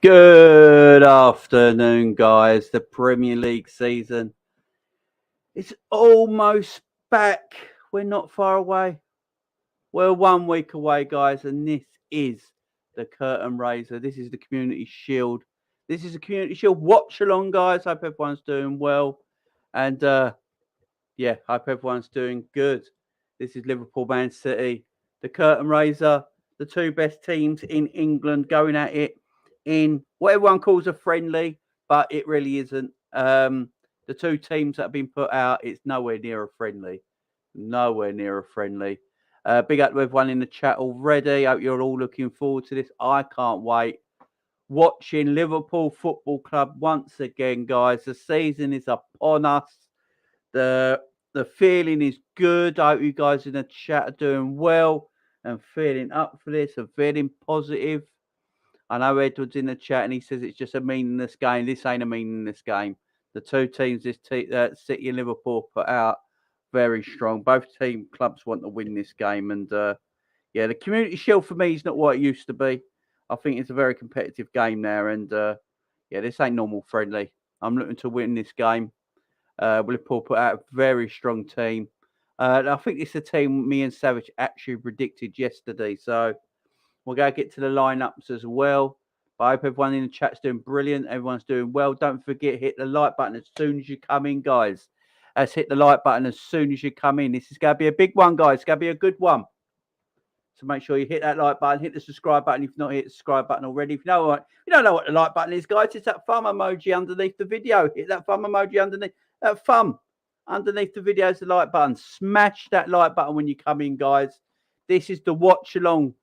Good afternoon, guys. The Premier League season is almost back. We're not far away. We're 1 week away, guys, and this is the curtain raiser. This is the Community Shield. This is the Community Shield watch along, guys. Hope everyone's doing well. And hope everyone's doing good. This is Liverpool, Man City, the curtain raiser, the two best teams in England going at it in what everyone calls a friendly, but it really isn't. The two teams that have been put out, it's nowhere near a friendly. Nowhere near a friendly. Big up to everyone in the chat already. Hope you're all looking forward to this. I can't wait. Watching Liverpool Football Club once again, guys. The season is upon us. The feeling is good. I hope you guys in the chat are doing well and feeling up for this and feeling positive. I know Edward's in the chat and he says it's just a meaningless game. This ain't a meaningless game. The two teams, City and Liverpool, put out very strong. Both clubs want to win this game. And the Community Shield for me is not what it used to be. I think it's a very competitive game now. And this ain't normal friendly. I'm looking to win this game. Liverpool put out a very strong team. I think it's a team me and Savage actually predicted yesterday. So we're going to get to the lineups as well. But I hope everyone in the chat's doing brilliant. Everyone's doing well. Don't forget, hit the like button as soon as you come in, guys. Let's hit the like button as soon as you come in. This is going to be a big one, guys. It's going to be a good one. So make sure you hit that like button, hit the subscribe button if you've not hit the subscribe button already. If you don't know what the like button is, guys, it's that thumb emoji underneath the video. Hit that thumb emoji underneath that thumb underneath the video is the like button. Smash that like button when you come in, guys. This is the watch along.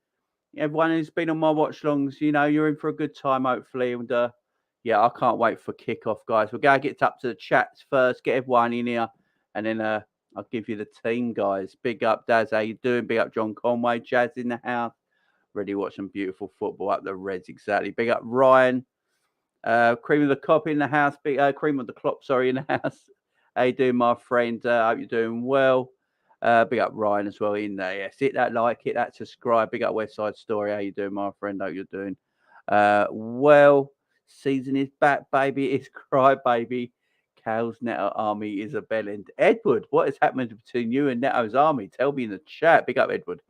Everyone who's been on my watch alongs, you're in for a good time, hopefully. And I can't wait for kickoff, guys. We're going to get up to the chats first, get everyone in here, and then I'll give you the team, guys. Big up, Daz. How you doing? Big up, John Conway. Jazz in the house. Ready to watch some beautiful football up the Reds, exactly. Big up, Ryan. Cream of the Cop in the house. Cream of the Clop, sorry, in the house. How you doing, my friend? Hope you're doing well. Big up Ryan as well in there. Yes, hit that like, hit that subscribe. Big up West Side Story. How you doing, my friend? Hope you're doing well. Season is back, baby. It's cry, baby. Cal's Neto Army, Isabel and Edward. What has happened between you and Neto's Army? Tell me in the chat. Big up, Edward.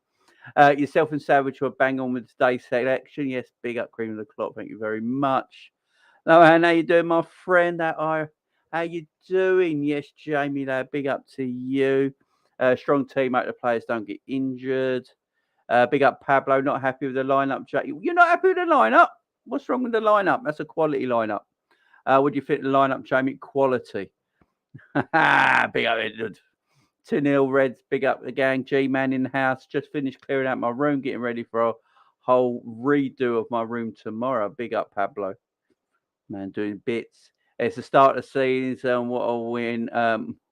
Yourself and Savage were bang on with today's selection. Yes, big up Cream of the Clock. Thank you very much. Now, how you doing, my friend? How you doing? Yes, Jamie, big up to you. Strong team, hope the players don't get injured. Big up Pablo, not happy with the lineup. Jack, you're not happy with the lineup? What's wrong with the lineup? That's a quality lineup. What do you think of the lineup, Jamie? Quality. Big up Edward. 2-0 Reds, big up the gang. G-Man in the house. Just finished clearing out my room, getting ready for a whole redo of my room tomorrow. Big up Pablo. Man, doing bits. It's the start of the season. What a win.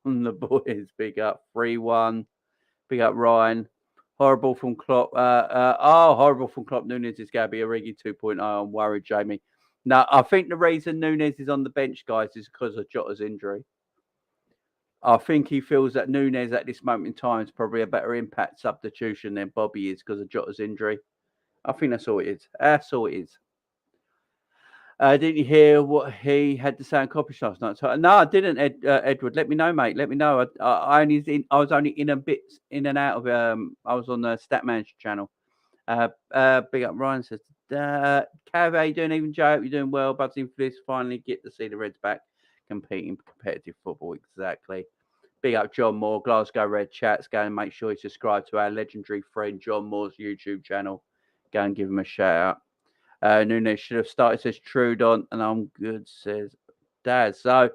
On the boys. Big up 3-1. Big up Ryan. Horrible from Klopp. Horrible from Klopp. Nunes is going to be a Origi 2.0. I'm worried, Jamie. No, I think the reason Nunes is on the bench, guys, is because of Jota's injury. I think he feels that Nunes at this moment in time is probably a better impact substitution than Bobby is because of Jota's injury. I think that's all it is. That's all it is. Didn't you hear what he had to say on copy last night? No, I didn't, Edward. Let me know, mate. Let me know. I was only in a bit in and out of. I was on the Statman's channel. Big up Ryan says, Cav, how you doing? Even Joe, you're doing well. Buzzing for this. Finally get to see the Reds back competing competitive football. Exactly. Big up John Moore, Glasgow Red Chats. Go and make sure you subscribe to our legendary friend John Moore's YouTube channel. Go and give him a shout out. Nunes should have started, says Trudon, and I'm good, says Daz. So,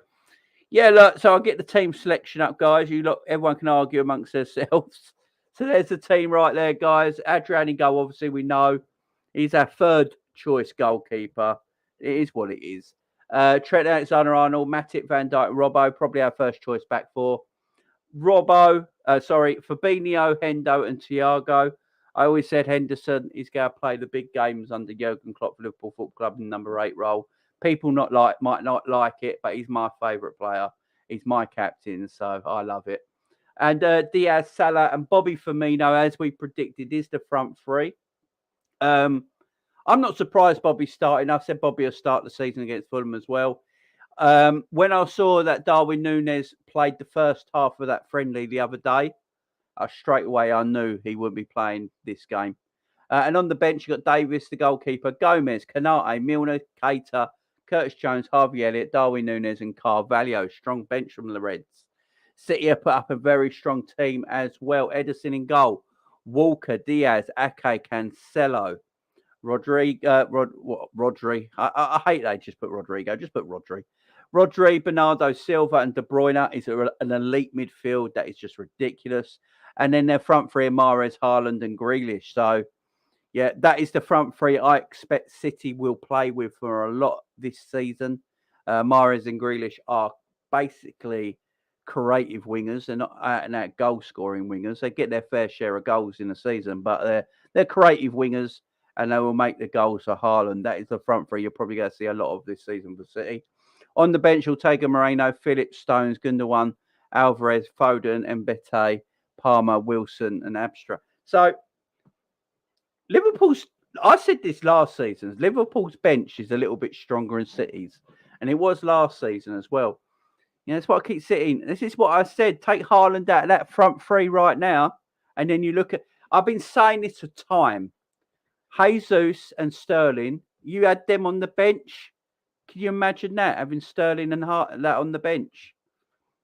yeah, look, so I'll get the team selection up, guys. You look, everyone can argue amongst themselves. So there's the team right there, guys. Adrian in goal, obviously, we know. He's our third choice goalkeeper. It is what it is. Trent Alexander-Arnold, Matip, Van Dijk, Robbo, probably our first choice back four. Fabinho, Hendo, and Thiago. I always said Henderson is going to play the big games under Jurgen Klopp for Liverpool Football Club in number 8 role. People might not like it, but he's my favourite player. He's my captain, so I love it. And Diaz, Salah, and Bobby Firmino, as we predicted, is the front three. I'm not surprised Bobby's starting. I said Bobby will start the season against Fulham as well. When I saw that Darwin Núñez played the first half of that friendly the other day, straight away I knew he wouldn't be playing this game. And on the bench, you got Davis, the goalkeeper, Gomez, Kanate, Milner, Keita, Curtis Jones, Harvey Elliott, Darwin Núñez, and Carvalho. Strong bench from the Reds. City have put up a very strong team as well. Ederson in goal. Walker, Diaz, Ake, Cancelo, Rodri. I hate they just put Rodrigo. Just put Rodri. Rodri, Bernardo Silva, and De Bruyne is an elite midfield that is just ridiculous. And then their front three are Mahrez, Haaland, and Grealish. So, yeah, that is the front three I expect City will play with for a lot this season. Mahrez and Grealish are basically creative wingers. They're not out and out goal scoring wingers. They get their fair share of goals in the season, but they're creative wingers and they will make the goals for Haaland. That is the front three you're probably going to see a lot of this season for City. On the bench, you'll take a Moreno, Phillips, Stones, Gundogan, Alvarez, Foden, Mbete, Palmer, Wilson, and Abstra. So, I said this last season, Liverpool's bench is a little bit stronger than City's. And it was last season as well. That's what I keep saying. This is what I said. Take Haaland out of that front three right now. And then you look at, I've been saying this for time. Jesus and Sterling, you had them on the bench. Can you imagine that, having Sterling and that on the bench?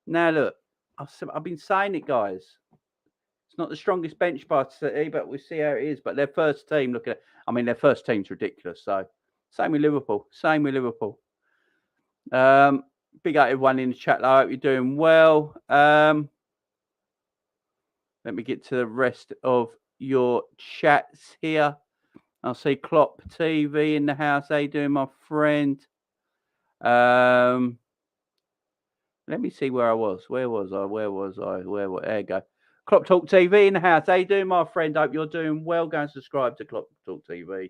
Now, look, I've been saying it, guys. It's not the strongest bench by City, but we'll see how it is. But their first team, their first team's ridiculous. So, same with Liverpool. Big up everyone in the chat. I hope you're doing well. Let me get to the rest of your chats here. I'll see Klopp TV in the house. How you doing, my friend? Let me see where I was. Where was I? There you go. Klopp Talk TV in the house. How you doing, my friend? Hope you're doing well. Go and subscribe to Klopp Talk TV.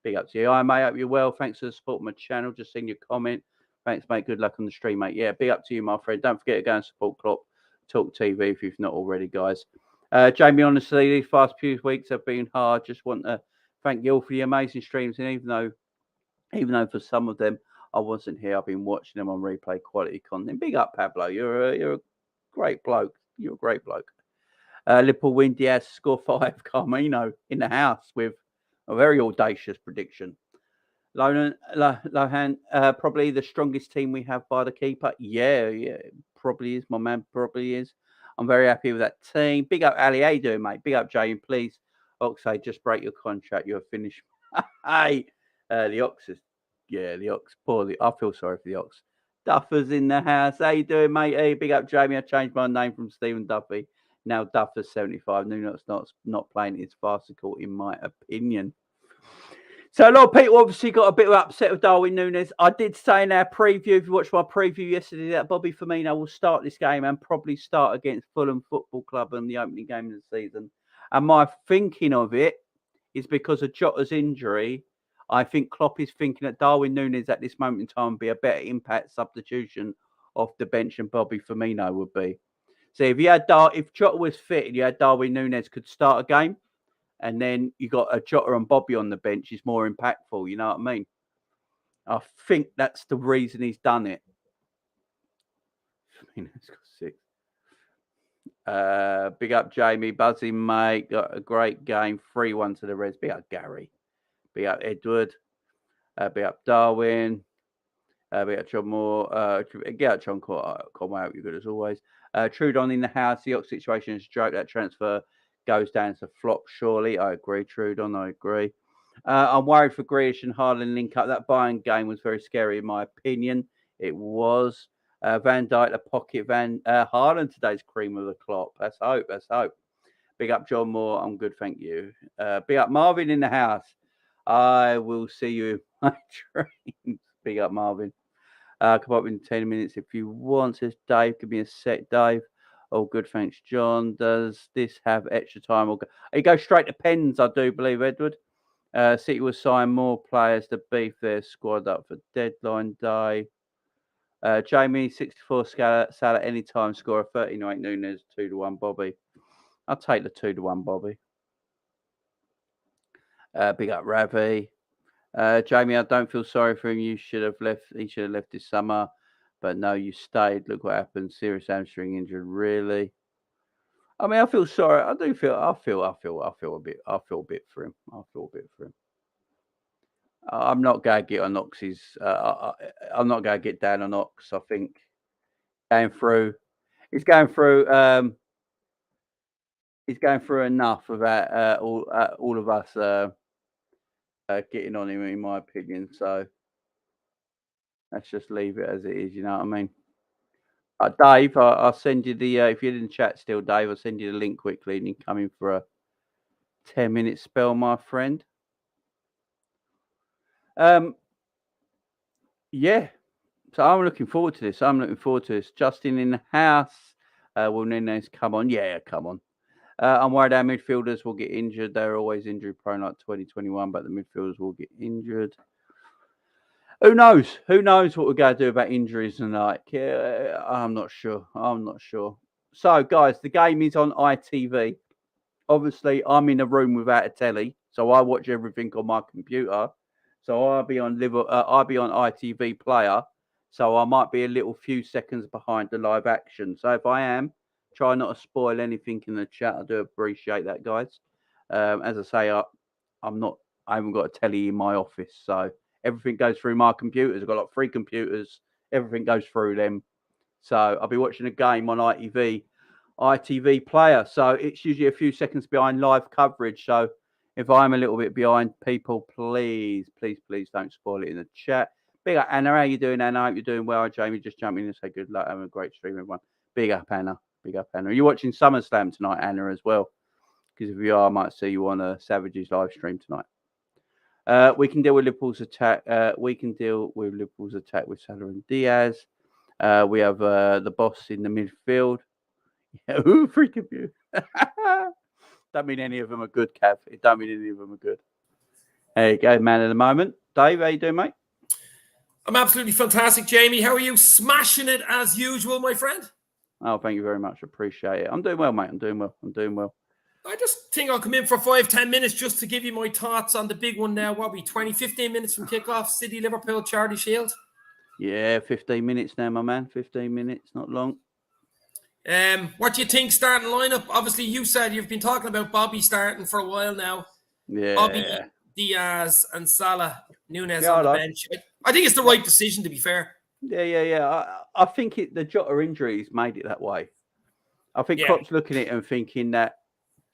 Big up to you. I mate. Hope you're well. Thanks for the support of my channel. Just seen your comment. Thanks, mate. Good luck on the stream, mate. Yeah, big up to you, my friend. Don't forget to go and support Klopp Talk TV if you've not already, guys. Jamie, honestly, these past few weeks have been hard. Just want to thank you all for the amazing streams. And even though for some of them I wasn't here, I've been watching them on replay, quality content. Big up, Pablo. You're a great bloke. You're a great bloke. Liverpool win, Diaz score 5. Carmino in the house with a very audacious prediction. Lohan, probably the strongest team we have by the keeper. Yeah, probably is. My man probably is. I'm very happy with that team. Big up Ali, how you doing, mate? Big up Jay, and please, Oxlade, just break your contract. You're finished. Hey, the Ox is, the Ox. Poorly. I feel sorry for the Ox. Duffer's in the house. How you doing, mate? Hey, big up Jamie. I changed my name from Stephen Duffy. Now Duffer's 75. Nuno's not playing his farcical, in my opinion. So a lot of people obviously got a bit upset with Darwin Núñez. I did say in our preview, if you watched my preview yesterday, that Bobby Firmino will start this game and probably start against Fulham Football Club in the opening game of the season. And my thinking of it is because of Jota's injury. I think Klopp is thinking that Darwin Núñez at this moment in time would be a better impact substitution off the bench than Bobby Firmino would be. So if Jota was fit and you had Darwin Núñez could start a game, and then you got a Jota and Bobby on the bench is more impactful. You know what I mean? I think that's the reason he's done it. Firmino's got 6. Big up Jamie, buzzing mate. Got a great game. 3-1 to the Reds. Big up Gary. Big up Edward. Big up Darwin. Big up John Moore. Get out John Conway. You're good as always. Trudon in the house. The Ox situation is a joke. That transfer goes down to flop, surely. I agree, Trudon. I agree. I'm worried for Grealish and Haaland link up. That Bayern game was very scary, in my opinion. It was. Van Dijk, the pocket. Haaland today's cream of the crop. Let's hope. Big up John Moore. I'm good, thank you. Big up Marvin in the house. I will see you in my dreams. Big up Marvin. Come up in 10 minutes if you want. Says Dave. Give me a sec, Dave. Oh, good. Thanks, John. Does this have extra time? It goes straight to pens, I do believe, Edward. City will sign more players to beef their squad up for deadline day. Jamie, 64 Salah anytime scorer, 39 Núñez, 2-1 Bobby. I'll take the 2-1 Bobby. Big up Ravi. Jamie, I don't feel sorry for him. You should have left. He should have left this summer, but no, you stayed. Look what happened. Serious hamstring injury. Really. I mean, I feel sorry. I do feel. I feel a bit. I feel a bit for him. I feel a bit for him. I'm not going to get on Ox's. I'm not going to get down on Ox. I think going through. He's going through. He's going through enough about all of us getting on him, in my opinion. So let's just leave it as it is. You know what I mean? Dave, I'll send you the. If you're in the chat still, Dave, I'll send you the link quickly, and you can come in for a 10-minute spell, my friend. Yeah. So I'm looking forward to this. Justin in the house. Will Nunez come on? Yeah, come on. I'm worried our midfielders will get injured. They're always injury prone like 2021, but the midfielders will get injured. Who knows? Who knows what we're going to do about injuries and like? I'm not sure. So, guys, the game is on ITV. Obviously, I'm in a room without a telly, so I watch everything on my computer. So I'll be on ITV Player. So I might be a little few seconds behind the live action. So if I am, try not to spoil anything in the chat. I do appreciate that, guys. As I say, I haven't got a telly in my office, so everything goes through my computers. I've got like 3 computers. Everything goes through them. So I'll be watching a game on ITV Player. So it's usually a few seconds behind live coverage. So if I'm a little bit behind, people, please don't spoil it in the chat. Big up, Anna. How you doing, Anna? I hope you're doing well. Jamie, just jump in and say good luck. Having a great stream, everyone. Big up, Anna. Are you watching SummerSlam tonight, Anna, as well? Because if you are, I might see you on a Savages live stream tonight. We can deal with Liverpool's attack. With Salah and Diaz. We have the boss in the midfield. Ooh, freaking view. Don't mean any of them are good, Cav. It don't mean any of them are good. There you go, man of the moment. Dave, how you doing, mate? I'm absolutely fantastic, Jamie. How are you? Smashing it as usual, my friend. Oh, thank you very much. Appreciate it. I'm doing well, mate. I'm doing well. I just think I'll come in for 5-10 minutes just to give you my thoughts on the big one now. What, 15 minutes from kickoff, City, Liverpool, Charity Shield? Yeah, 15 minutes now, my man. 15 minutes, not long. What do you think starting lineup? Obviously, you said you've been talking about Bobby starting for a while now. Yeah. Bobby, Diaz, and Salah, Nunez on the bench. I think it's the right decision, to be fair. Yeah. I think the Jota injuries made it that way. I think Klopp's looking at it and thinking that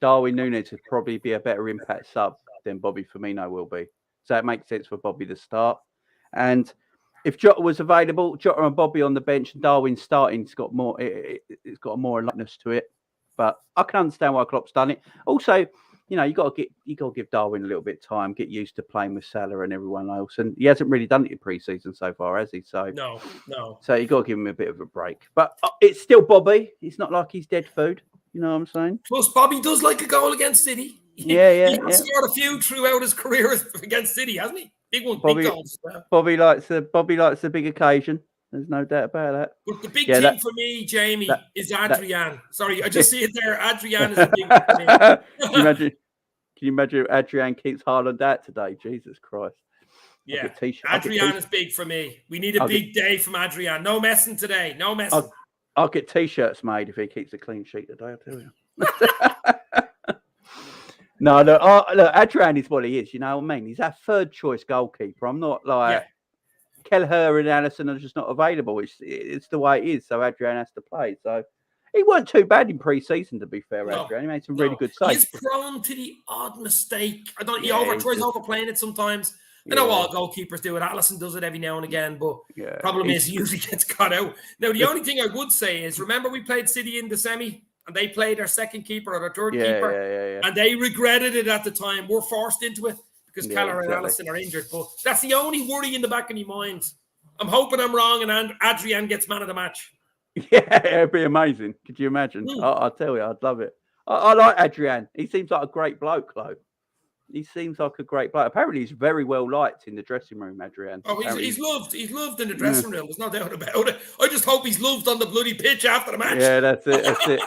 Darwin Nunez would probably be a better impact sub than Bobby Firmino will be. So it makes sense for Bobby to start. And if Jota was available, Jota and Bobby on the bench and Darwin starting, it's got more likeness to it. But I can understand why Klopp's done it. Also, you know, you got to give Darwin a little bit of time, get used to playing with Salah and everyone else. And he hasn't really done it in pre-season so far, has he? So no. So you got to give him a bit of a break. But it's still Bobby. It's not like he's dead food. You know what I'm saying? Plus, Bobby does like a goal against City. He has scored a few throughout his career against City, hasn't he? Big one, big goals. Bobby likes the big occasion. There's no doubt about that. But the big thing for me, Jamie, is Adrian. Sorry, I just see it there. Adrian is a big one for me. Can you imagine if Adrian keeps Haaland out today? Jesus Christ. Yeah, Adrian is big for me. We need a big day from Adrian. No messing today. No messing. I'll get T-shirts made if he keeps a clean sheet today, I'll tell you. No, look, Adrian is what he is, you know what I mean? He's our third choice goalkeeper. I'm not like Kelleher and Allison are just not available. It's the way it is, so Adrian has to play. So he weren't too bad in pre-season, to be fair, Adrian. He made some really good saves. He's prone to the odd mistake. He tries overplaying it sometimes. I know all goalkeepers do it. Allison does it every now and again, but problem is he usually gets cut out. Now, the only thing I would say is, remember we played City in the semi, and they played their second keeper or their third keeper, and they regretted it at the time. We're forced into it because Keller and Allison are injured, but that's the only worry in the back of my mind. I'm hoping I'm wrong, and Adrian gets man of the match. Yeah, it'd be amazing. Could you imagine? I'll tell you, I'd love it. I like Adrian. He seems like a great bloke, though. He seems like a great player. Apparently, he's very well liked in the dressing room, Adrian. Oh, he's loved. He's loved in the dressing room. There's no doubt about it. I just hope he's loved on the bloody pitch after the match. Yeah, that's it.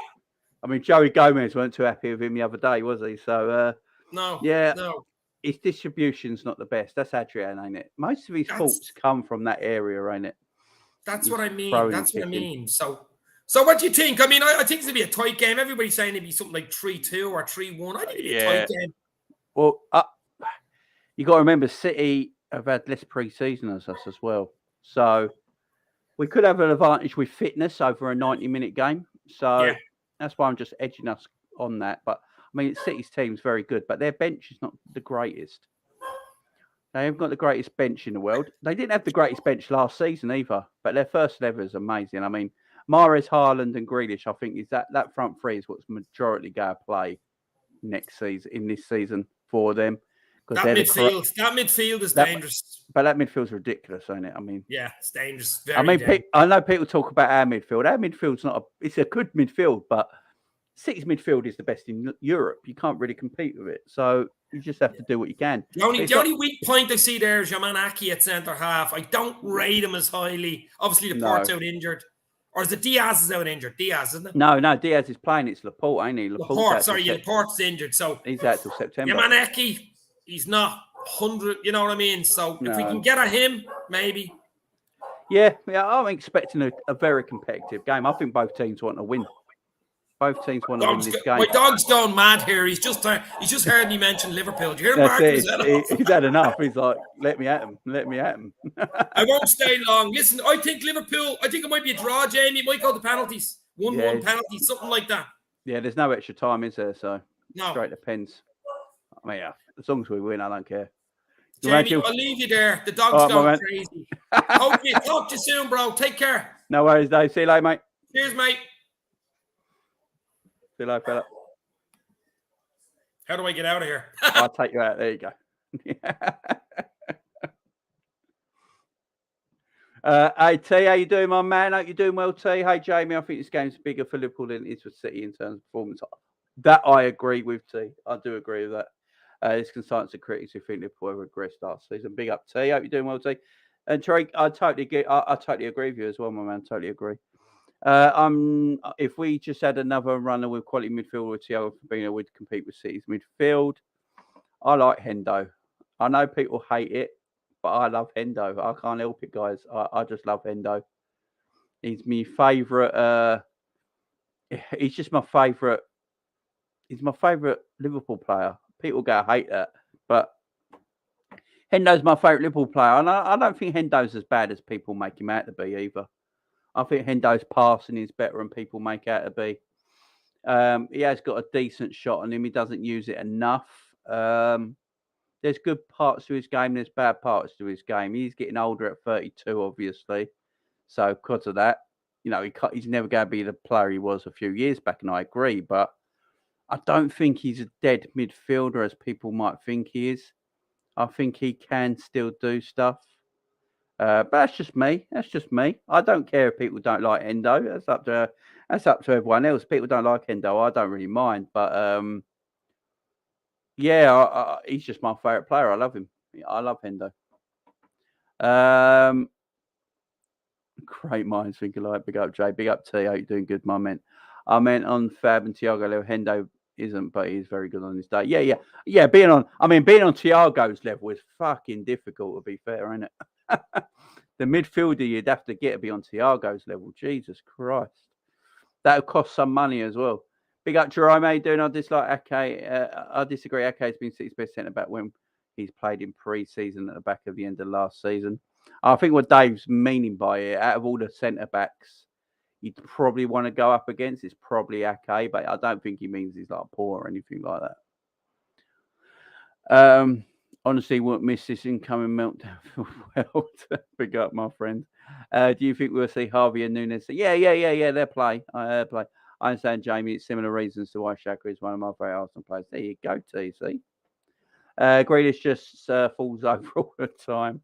I mean, Joey Gomez weren't too happy with him the other day, was he? So, no. his distribution's not the best. That's Adrian, ain't it? Most of his faults come from that area, ain't it? That's what I mean. That's what I mean. So what do you think? I mean, I think it's going to be a tight game. Everybody's saying it'd be something like 3-2 or 3-1. I think it'd be a tight game. Well, you got to remember, City have had less pre-season as us as well. So we could have an advantage with fitness over a 90-minute game. So that's why I'm just edging us on that. But, I mean, City's team's very good, but their bench is not the greatest. They haven't got the greatest bench in the world. They didn't have the greatest bench last season either, but their first ever is amazing. I mean, Mahrez, Haaland and Grealish, I think, is that front three is what's majority going to play next season, in this season for them. That midfield is dangerous. But that midfield's ridiculous, isn't it? I mean, yeah, it's dangerous. I know people talk about our midfield. Our midfield's it's a good midfield, but City's midfield is the best in Europe. You can't really compete with it. So you just have to do what you can. The only weak point I see there is your man Aki at centre half. I don't rate him as highly. Obviously, Laporte's out injured. Or is it Diaz is out injured? Diaz, isn't it? No, Diaz is playing. It's Laporte, ain't he? Laporte's injured. So he's out till September. Your man Aki, he's not 100. You know what I mean? So if we can get at him, maybe. Yeah, I'm expecting a very competitive game. I think both teams want to win. Both teams want to win this game. My dog's going mad here. He's just heard me mention Liverpool. Do you hear him? He's had enough. He's like, let me at him. Let me at him. I won't stay long. Listen, I think Liverpool, I think it might be a draw, Jamie. It might go to penalties. 1-1 penalties, something like that. Yeah, there's no extra time, is there? So straight to pens. I mean, as long as we win, I don't care. Jamie, I'll leave you there. The dog's going crazy. Hopefully, talk to you soon, bro. Take care. No worries, Dave. See you later, mate. Cheers, mate. See you later, fella. How do I get out of here? I'll take you out. There you go. Hey, T, how you doing, my man? Hope you're doing well, T. Hey, Jamie, I think this game's bigger for Liverpool than it is for City in terms of performance. That I agree with, T. I do agree with that. There's consultants and critics who think Liverpool have regressed last season. Big up, T. Hope you're doing well, T. And Tariq, I totally agree with you as well, my man. Totally agree. If we just had another runner with quality midfield with Thiago Fabinho, we'd compete with City's midfield. I like Hendo. I know people hate it, but I love Hendo. I can't help it, guys. I just love Hendo. He's my favourite. He's just my favourite. He's my favourite Liverpool player. People go hate that, but Hendo's my favourite Liverpool player, and I don't think Hendo's as bad as people make him out to be either. I think Hendo's passing is better than people make out to be. He has got a decent shot on him. He doesn't use it enough. There's good parts to his game. There's bad parts to his game. He's getting older at 32, obviously. So because of that, he's never going to be the player he was a few years back, and I agree. But I don't think he's a dead midfielder as people might think he is. I think he can still do stuff. But that's just me. I don't care if people don't like Hendo. That's up to everyone else. People don't like Hendo. I don't really mind. But he's just my favourite player. I love him. I love Hendo. Great minds think alike. Big up, Jay. Big up, T. How you doing? Good, my man. I meant on Fab and Thiago level. Hendo isn't, but he's very good on his day. Yeah. Being on Thiago's level is fucking difficult, to be fair, isn't it? The midfielder you'd have to get to be on Thiago's level. Jesus Christ. That would cost some money as well. Big up, Jerome. How you doing? I dislike Ake. I disagree. Ake has been City's best centre-back when he's played in pre-season at the back of the end of last season. I think what Dave's meaning by it, out of all the centre-backs you'd probably want to go up against, it's probably Ake, but I don't think he means he's like poor or anything like that. Honestly, won't miss this incoming meltdown for well. Big up, my friend. Do you think we'll see Harvey and Nunes? Yeah. They'll play. I understand, Jamie. It's similar reasons to why Xhaka is one of my favourite Arsenal players. There you go, TC. Grealish just falls over all the time.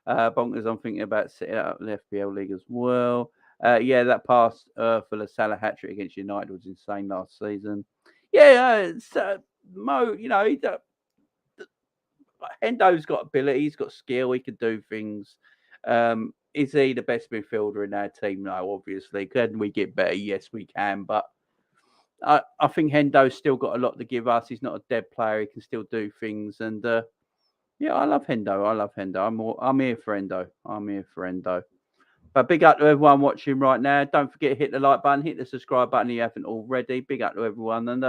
Bonkers, I'm thinking about setting up the FPL league as well. That pass for the Salah hat-trick against United was insane last season. Mo, Hendo's got ability, he's got skill, he can do things. Is he the best midfielder in our team? No, obviously. Can we get better? Yes, we can. But I think Hendo's still got a lot to give us. He's not a dead player. He can still do things. And Yeah, I love Hendo. I'm here for Hendo. But big up to everyone watching right now. Don't forget to hit the like button, hit the subscribe button if you haven't already. Big up to everyone. And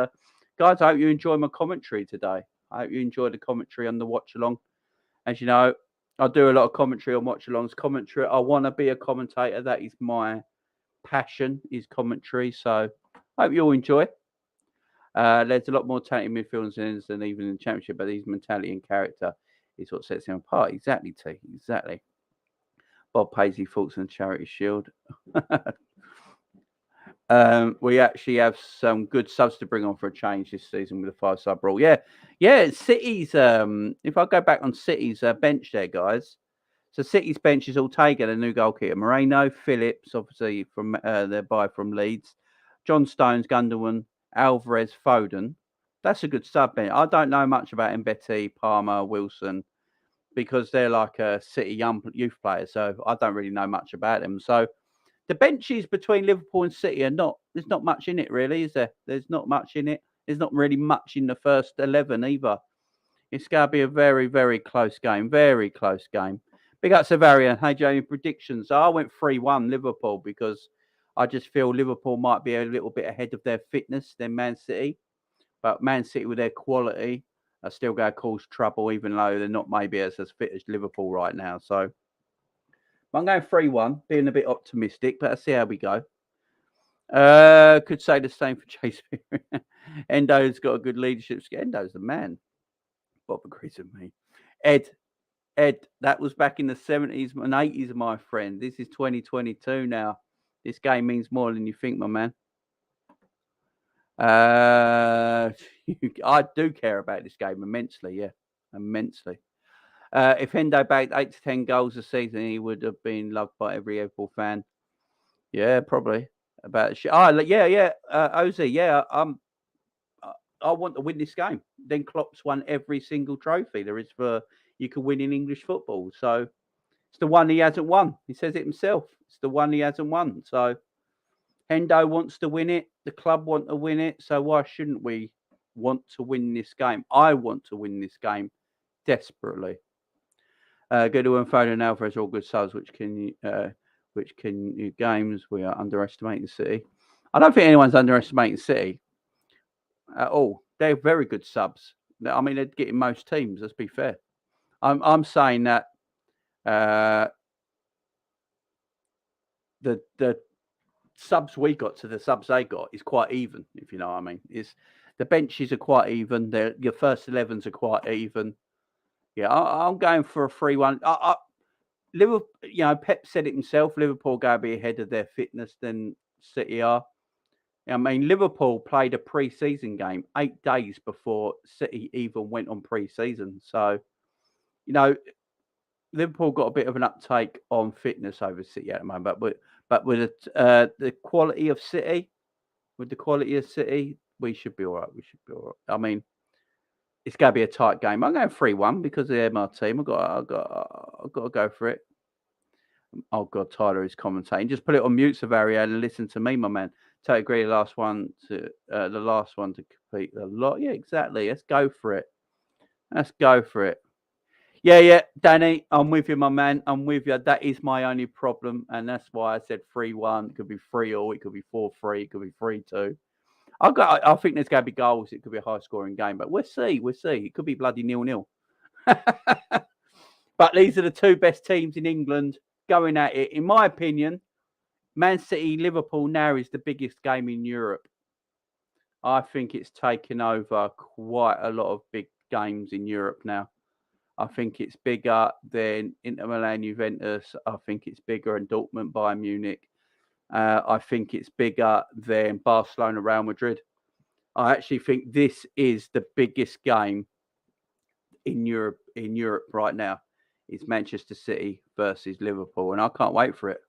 guys, I hope you enjoy my commentary today. I hope you enjoyed the commentary on the watch along. As you know, I do a lot of commentary on watch alongs. Commentary. I want to be a commentator. That is my passion, is commentary. So I hope you all enjoy. There's a lot more talented midfielders than even in the Championship, but his mentality and character is what sets him apart. Exactly, T. Exactly. Bob Paisley thoughts on Charity Shield. We actually have some good subs to bring on for a change this season with the 5-sub rule. Yeah. City's if I go back on City's bench there, guys. So City's bench is Ortega, the new goalkeeper, Moreno, Phillips, obviously from their buy from Leeds, John Stones, Gundogan, Alvarez, Foden. That's a good sub bench. I don't know much about Mbeti, Palmer, Wilson, because they're like a City young youth players. So I don't really know much about them. So the benches between Liverpool and City there's not much in it, really, is there? There's not much in it. There's not really much in the first 11 either. It's going to be a very, very close game. Very close game. Big up Savarian. Hey, Jamie, predictions. I went 3-1 Liverpool because I just feel Liverpool might be a little bit ahead of their fitness than Man City. But Man City, with their quality, are still going to cause trouble, even though they're not maybe as fit as Liverpool right now. So I'm going 3-1, being a bit optimistic, but let's see how we go. Could say the same for Chase. Endo's got a good leadership skill. Endo's the man. Bob agrees with me. Ed, that was back in the 70s and 80s, my friend. This is 2022 now. This game means more than you think, my man. I do care about this game immensely, yeah. Immensely. If Hendo bagged 8 to 10 goals a season, he would have been loved by every Liverpool fan. Yeah, probably. Ozzy, yeah. I want to win this game. Then Klopp's won every single trophy there is for you can win in English football. So it's the one he hasn't won. He says it himself. It's the one he hasn't won. So Hendo wants to win it. The club want to win it. So why shouldn't we want to win this game? I want to win this game desperately. Goodwin, Foden, and Alvarez are all good subs, which can games. We are underestimating City. I don't think anyone's underestimating City at all. They're very good subs. I mean, they're getting most teams. Let's be fair. I'm saying that the subs we got to the subs they got is quite even, if you know what I mean. The benches are quite even. Your first 11s are quite even. Yeah, I'm going for a 3-1. Liverpool, Pep said it himself. Liverpool going to be ahead of their fitness than City are. I mean, Liverpool played a pre-season game 8 days before City even went on pre-season. So, Liverpool got a bit of an uptake on fitness over City at the moment. But with the quality of City, we should be all right. I mean, it's going to be a tight game. I'm going 3-1 because they're my team. I've got to go for it. Oh, God, Tyler is commentating. Just put it on mute, Savaria, and listen to me, my man. Totally agree. The last one to compete a lot. Yeah, exactly. Let's go for it. Yeah, Danny, I'm with you, my man. I'm with you. That is my only problem, and that's why I said 3-1. It could be 3-0. It could be 4-3. It could be 3-2. I think there's going to be goals. It could be a high-scoring game, but we'll see. It could be bloody 0-0. But these are the two best teams in England going at it. In my opinion, Man City, Liverpool now is the biggest game in Europe. I think it's taken over quite a lot of big games in Europe now. I think it's bigger than Inter Milan, Juventus. I think it's bigger than Dortmund, Bayern Munich. I think it's bigger than Barcelona, Real Madrid. I actually think this is the biggest game in Europe right now. It's Manchester City versus Liverpool, and I can't wait for it.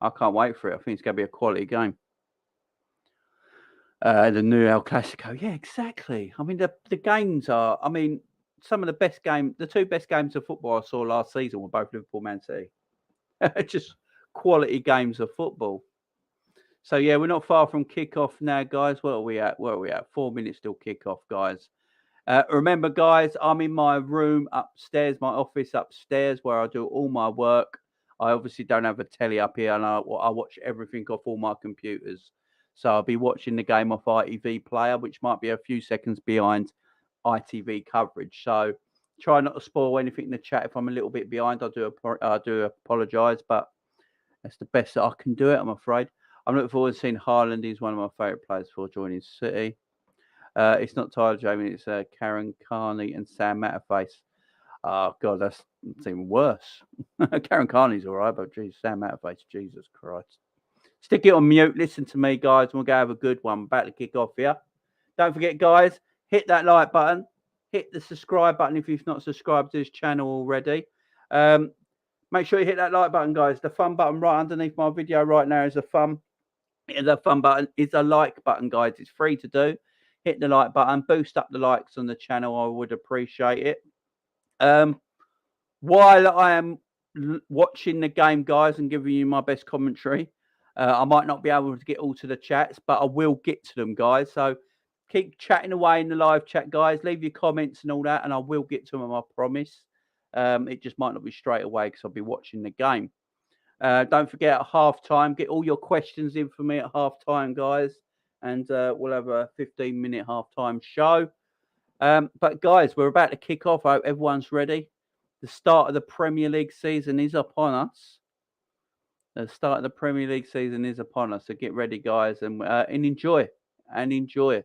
I think it's going to be a quality game. The new El Clasico. Yeah, exactly. I mean, the games are, some of the best games, the two best games of football I saw last season were both Liverpool, Man City. Just quality games of football. So, yeah, we're not far from kickoff now, guys. Where are we at? 4 minutes till kickoff, guys. Remember, guys, I'm in my room upstairs, my office upstairs, where I do all my work. I obviously don't have a telly up here, and I watch everything off all my computers. So I'll be watching the game off ITV Player, which might be a few seconds behind ITV coverage. So try not to spoil anything in the chat. If I'm a little bit behind, I do apologise, but that's the best that I can do it, I'm afraid. I'm looking forward to seeing Haaland. He's one of my favourite players for joining City. It's not Tyler Jamie, it's Karen Carney and Sam Matterface. Oh, God, that's even worse. Karen Carney's all right, but geez, Sam Matterface, Jesus Christ. Stick it on mute. Listen to me, guys. We'll go have a good one. Back to kick off here. Don't forget, guys, hit that like button. Hit the subscribe button if you've not subscribed to this channel already. Make sure you hit that like button, guys. The fun button right underneath my video right now is a fun. The fun button is a like button, guys. It's free to do. Hit the like button. Boost up the likes on the channel. I would appreciate it. While I am watching the game, guys, and giving you my best commentary, I might not be able to get all to the chats, but I will get to them, guys. So keep chatting away in the live chat, guys. Leave your comments and all that, and I will get to them, I promise. It just might not be straight away because I'll be watching the game. Don't forget, at half-time, get all your questions in for me at half-time, guys. And we'll have a 15-minute half-time show. But, guys, we're about to kick off. I hope everyone's ready. The start of the Premier League season is upon us. The start of the Premier League season is upon us. So get ready, guys, and enjoy. And enjoy.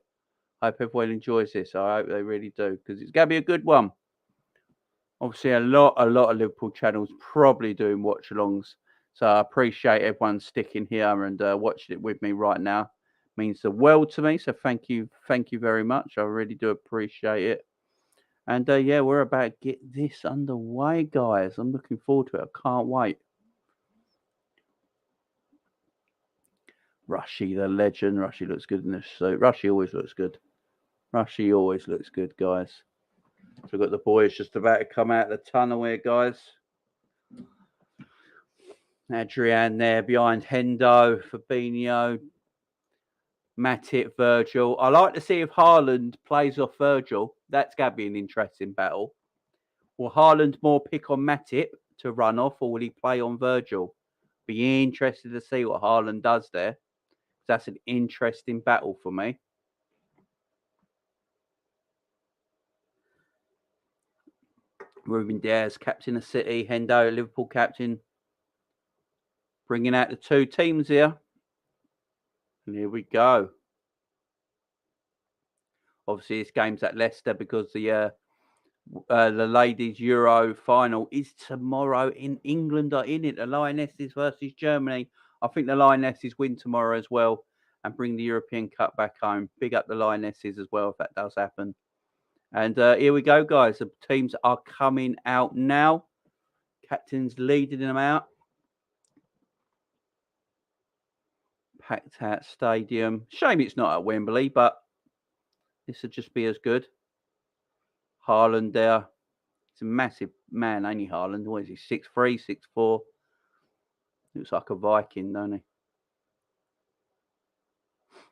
I hope everyone enjoys this. I hope they really do, because it's going to be a good one. Obviously, a lot of Liverpool channels probably doing watch-alongs. So I appreciate everyone sticking here and watching it with me right now. It means the world to me. So thank you very much. I really do appreciate it. And yeah, we're about to get this underway, guys. I'm looking forward to it. I can't wait. Rushy, the legend. Rushy looks good in this suit. Rushy always looks good. Rushy always looks good, guys. So we've got the boys just about to come out of the tunnel here, guys. Adrian there behind Hendo, Fabinho, Matip, Virgil. I like to see if Haaland plays off Virgil. That's going to be an interesting battle. Will Haaland more pick on Matip to run off, or will he play on Virgil? Be interested to see what Haaland does there. That's an interesting battle for me. Ruben Diaz, captain of City. Hendo, Liverpool captain. Bringing out the two teams here. And here we go. Obviously, this game's at Leicester because the ladies' Euro final is tomorrow in England. Are in it. The Lionesses versus Germany. I think the Lionesses win tomorrow as well and bring the European Cup back home. Big up the Lionesses as well if that does happen. And here we go, guys. The teams are coming out now. Captain's leading them out. Packed out stadium. Shame it's not at Wembley, but this would just be as good. Haaland there. It's a massive man, ain't he, Haaland? What is he, 6'3", 6'4"? Looks like a Viking, don't he?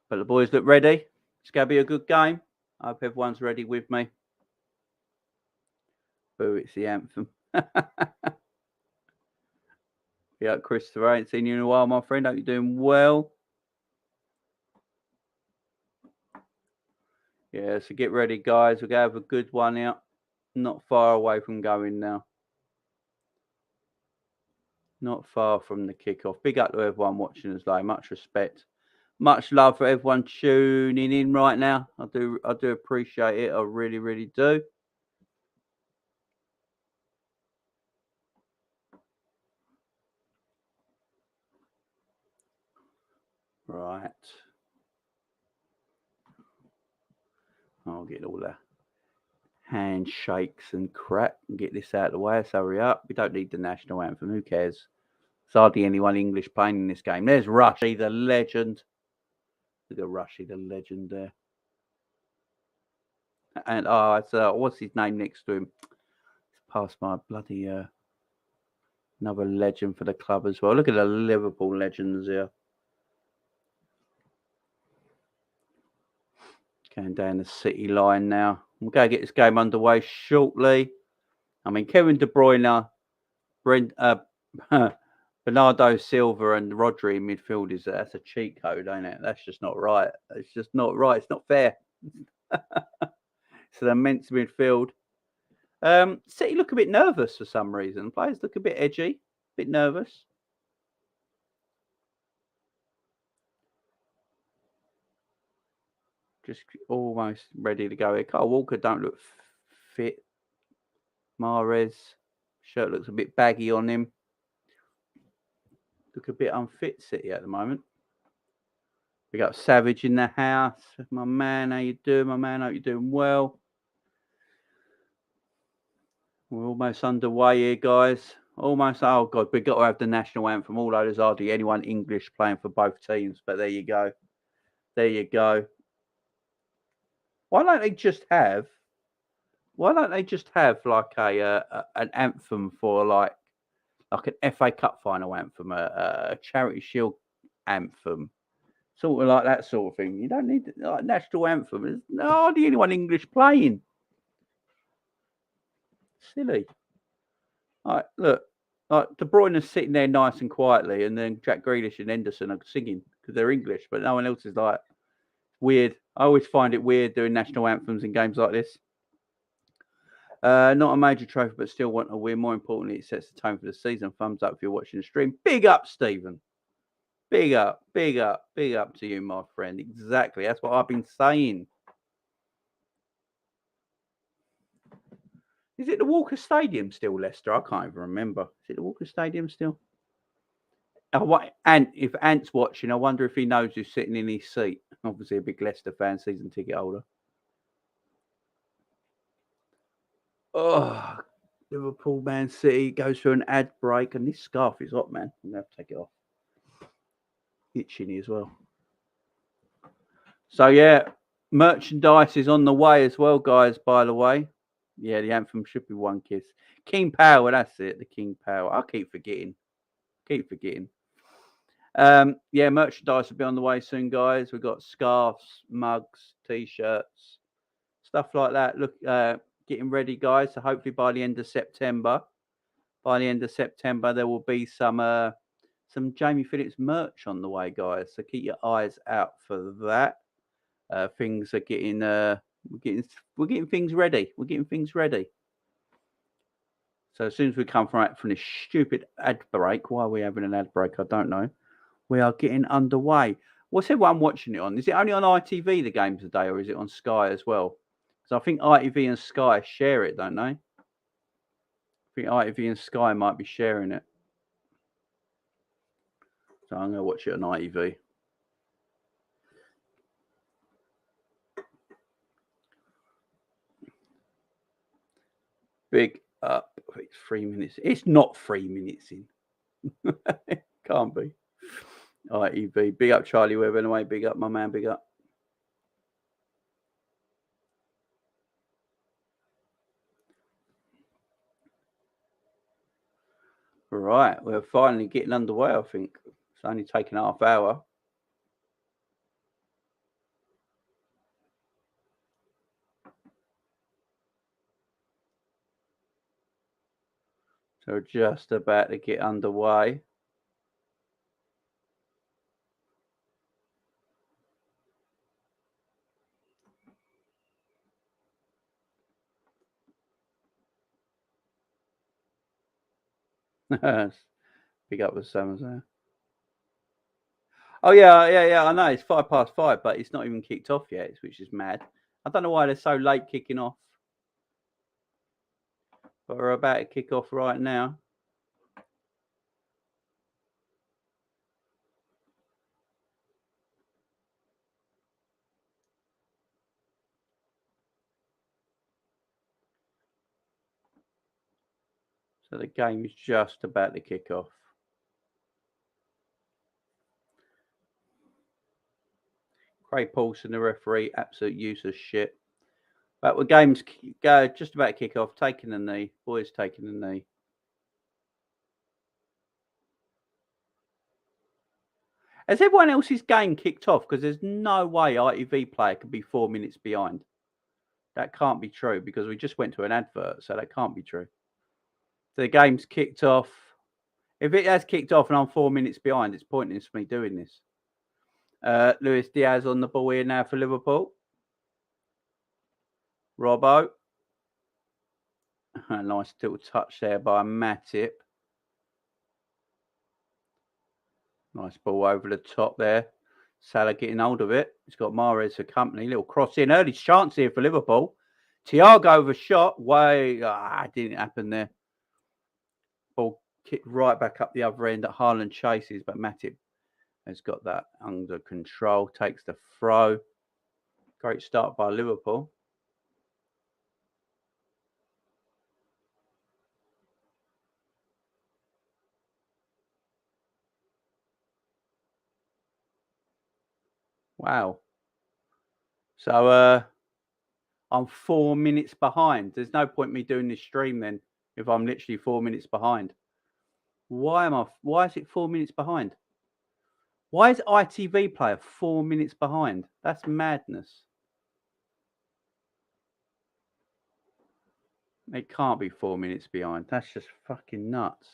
But the boys look ready. It's going to be a good game. I hope everyone's ready with me. Boo, it's the anthem. Yeah, Christopher, I ain't seen you in a while, my friend. Hope you're doing well. Yeah, so get ready, guys. We're going to have a good one out. Not far away from going now. Not far from the kickoff. Big up to everyone watching us live. Much respect. Much love for everyone tuning in right now. I do appreciate it. I really, really do. Right. I'll get all the handshakes and crap and get this out of the way. Let's hurry up. We don't need the national anthem. Who cares? There's hardly anyone English playing in this game. There's Rushy, the legend. Look at Rushy, the legend there. And it's what's his name next to him? It's past my bloody another legend for the club as well. Look at the Liverpool legends here. Going down the City line now. We'll go get this game underway shortly. I mean, Kevin De Bruyne, Bernardo Silva and Rodri in midfield that's a cheat code, ain't it? That's just not right. It's just not right. It's not fair. So they're meant to midfield. City look a bit nervous for some reason. Players look a bit edgy, a bit nervous. Just almost ready to go here. Kyle Walker don't look fit. Mahrez shirt looks a bit baggy on him. Look a bit unfit, City at the moment. We got Savage in the house. My man, how you doing? My man, hope you're doing well. We're almost underway here, guys. Almost. Oh, God, we've got to have the national anthem. Although there's hardly anyone English playing for both teams. But there you go. There you go. Why don't they just have like an anthem for like an FA Cup final anthem, a Charity Shield anthem, sort of like that sort of thing. You don't need like national anthem. There's hardly anyone English playing. Silly. All right, look, like De Bruyne is sitting there nice and quietly, and then Jack Grealish and Henderson are singing because they're English, but no one else is like weird. I always find it weird doing national anthems in games like this. Not a major trophy, but still want a win. More importantly, it sets the tone for the season. Thumbs up if you're watching the stream. Big up, Stephen. Big up, big up, big up to you, my friend. Exactly. That's what I've been saying. Is it the Walker Stadium still, Leicester? I can't even remember. Is it the Walker Stadium still? Oh, and if Ant's watching, I wonder if he knows who's sitting in his seat. Obviously, a big Leicester fan, season ticket holder. Oh, Liverpool, Man City goes through an ad break, and this scarf is hot, man. I'm going to have to take it off. Itchy as well. So, yeah, merchandise is on the way as well, guys, by the way. Yeah, the anthem should be One Kiss. King Power, that's it, the King Power. I keep forgetting. Yeah, merchandise will be on the way soon, guys. We've got scarves, mugs, T-shirts, stuff like that. Look, getting ready, guys. So hopefully by the end of September, there will be some Jamie Phillips merch on the way, guys. So keep your eyes out for that. Things are getting we're getting things ready. So as soon as we come from this stupid ad break, why are we having an ad break? I don't know. We are getting underway. What's everyone watching it on? Is it only on ITV, the game today, or is it on Sky as well? Because I think ITV and Sky share it, don't they? I think ITV and Sky might be sharing it. So I'm going to watch it on ITV. Big up. It's 3 minutes. It's not 3 minutes in. Can't be. ITV. Big up Charlie Webb anyway. Big up my man. Big up. Right. We're finally getting underway, I think. It's only taken half hour. So just about to get underway. Big up with Summers there. Oh yeah, I know it's 5:05, but it's not even kicked off yet, which is mad. I don't know why they're so late kicking off. But we're about to kick off right now. So the game is just about to kick off. Craig Paulson, the referee, absolute useless shit. But the game's just about to kick off. Taking a knee. Boys taking a knee. Has everyone else's game kicked off? Because there's no way ITV player could be 4 minutes behind. That can't be true because we just went to an advert, so that can't be true. The game's kicked off. If it has kicked off and I'm 4 minutes behind, it's pointless me doing this. Luis Diaz on the ball here now for Liverpool. Robbo. A nice little touch there by Matip. Nice ball over the top there. Salah getting hold of it. He's got Mahrez for company. Little cross in. Early chance here for Liverpool. Thiago over shot. Didn't happen there. Ball kicked right back up the other end that Haaland chases, but Matip has got that under control. Takes the throw. Great start by Liverpool. Wow. So I'm 4 minutes behind. There's no point me doing this stream then if I'm literally 4 minutes behind. Why is it 4 minutes behind? Why is ITV Player 4 minutes behind? That's madness. It can't be 4 minutes behind. That's just fucking nuts.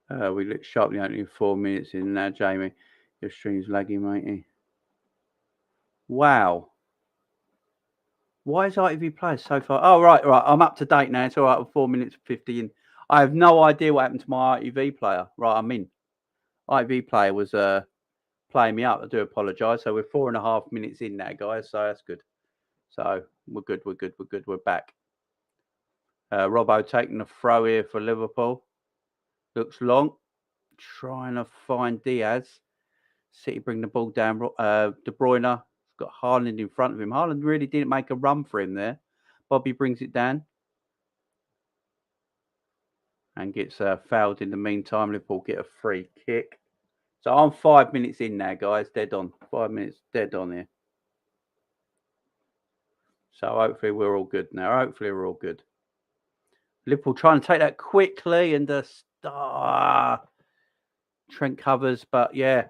We look sharply only 4 minutes in now, Jamie. Your stream's lagging, matey. Wow. Why is ITV Player so far? Oh, right. I'm up to date now. It's all right. I'm 4 minutes 50 in. I have no idea what happened to my ITV Player. Right, I'm in. ITV Player was playing me up. I do apologise. So we're 4.5 minutes in now, guys. So that's good. So we're good. We're back. Robbo taking the throw here for Liverpool. Looks long. Trying to find Diaz. City bring the ball down. De Bruyne got Haaland in front of him. Haaland really didn't make a run for him there. Bobby brings it down. And gets fouled in the meantime. Liverpool get a free kick. So I'm 5 minutes in now, guys. Dead on. 5 minutes dead on here. So hopefully we're all good now. Hopefully we're all good. Liverpool trying to take that quickly and Trent covers, but yeah.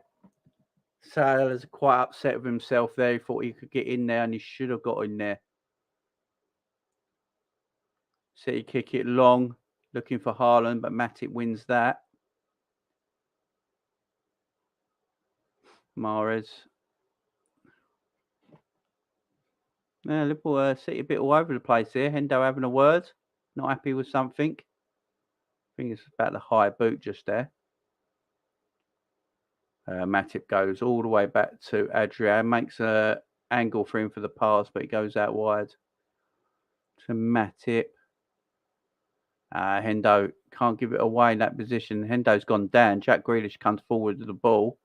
Salah's quite upset with himself there. He thought he could get in there and he should have got in there. City kick it long, looking for Haaland, but Matip wins that. Mahrez. Yeah, Liverpool City a bit all over the place here. Hendo having a word. Not happy with something. I think it's about the high boot just there. Matip goes all the way back to Adrian. Makes an angle for him for the pass, but he goes out wide to Matip. Hendo can't give it away in that position. Hendo's gone down. Jack Grealish comes forward to the ball,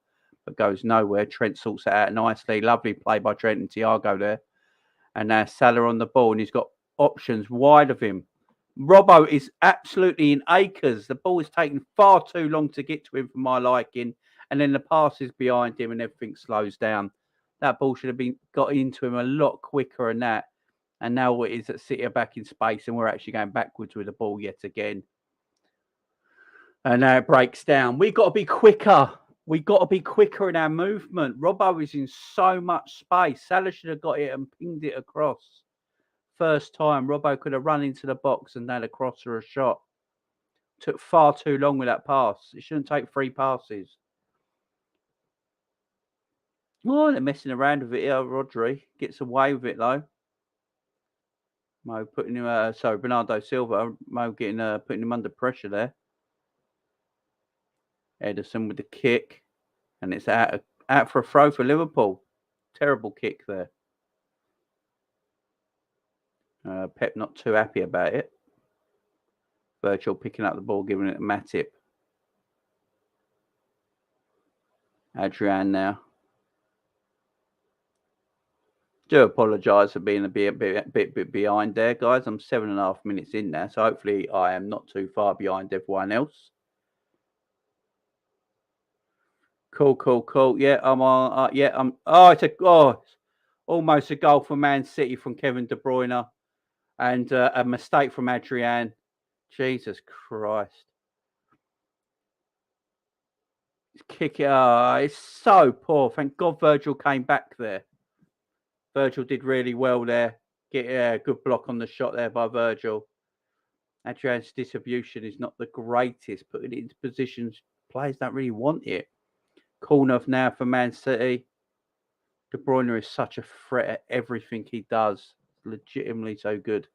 but goes nowhere. Trent sorts it out nicely. Lovely play by Trent and Thiago there. And now Salah on the ball, and he's got options wide of him. Robbo is absolutely in acres. The ball is taking far too long to get to him for my liking. And then the pass is behind him and everything slows down. That ball should have got into him a lot quicker than that. And now it is that City are back in space and we're actually going backwards with the ball yet again. And now it breaks down. We've got to be quicker. We've got to be quicker in our movement. Robbo is in so much space. Salah should have got it and pinged it across. First time, Robbo could have run into the box and had a cross or a shot. Took far too long with that pass. It shouldn't take 3 passes. Oh, they're messing around with it here. Rodri gets away with it though. Mo putting him, Bernardo Silva. Mo getting putting him under pressure there. Ederson with the kick, and it's out for a throw for Liverpool. Terrible kick there. Pep not too happy about it. Virgil picking up the ball, giving it to Matip. Adrian now. Do apologise for being a bit behind there, guys. I'm 7.5 minutes in now, so hopefully I am not too far behind everyone else. Cool. Yeah, I'm on. It's almost a goal for Man City from Kevin De Bruyne, and a mistake from Adrian. Jesus Christ. Kick it. It's so poor. Thank God Virgil came back there. Virgil did really well there. Get a good block on the shot there by Virgil. Adrian's distribution is not the greatest. Putting it into positions players don't really want it. Corner now for Man City. De Bruyne is such a threat at everything he does. Legitimately so good.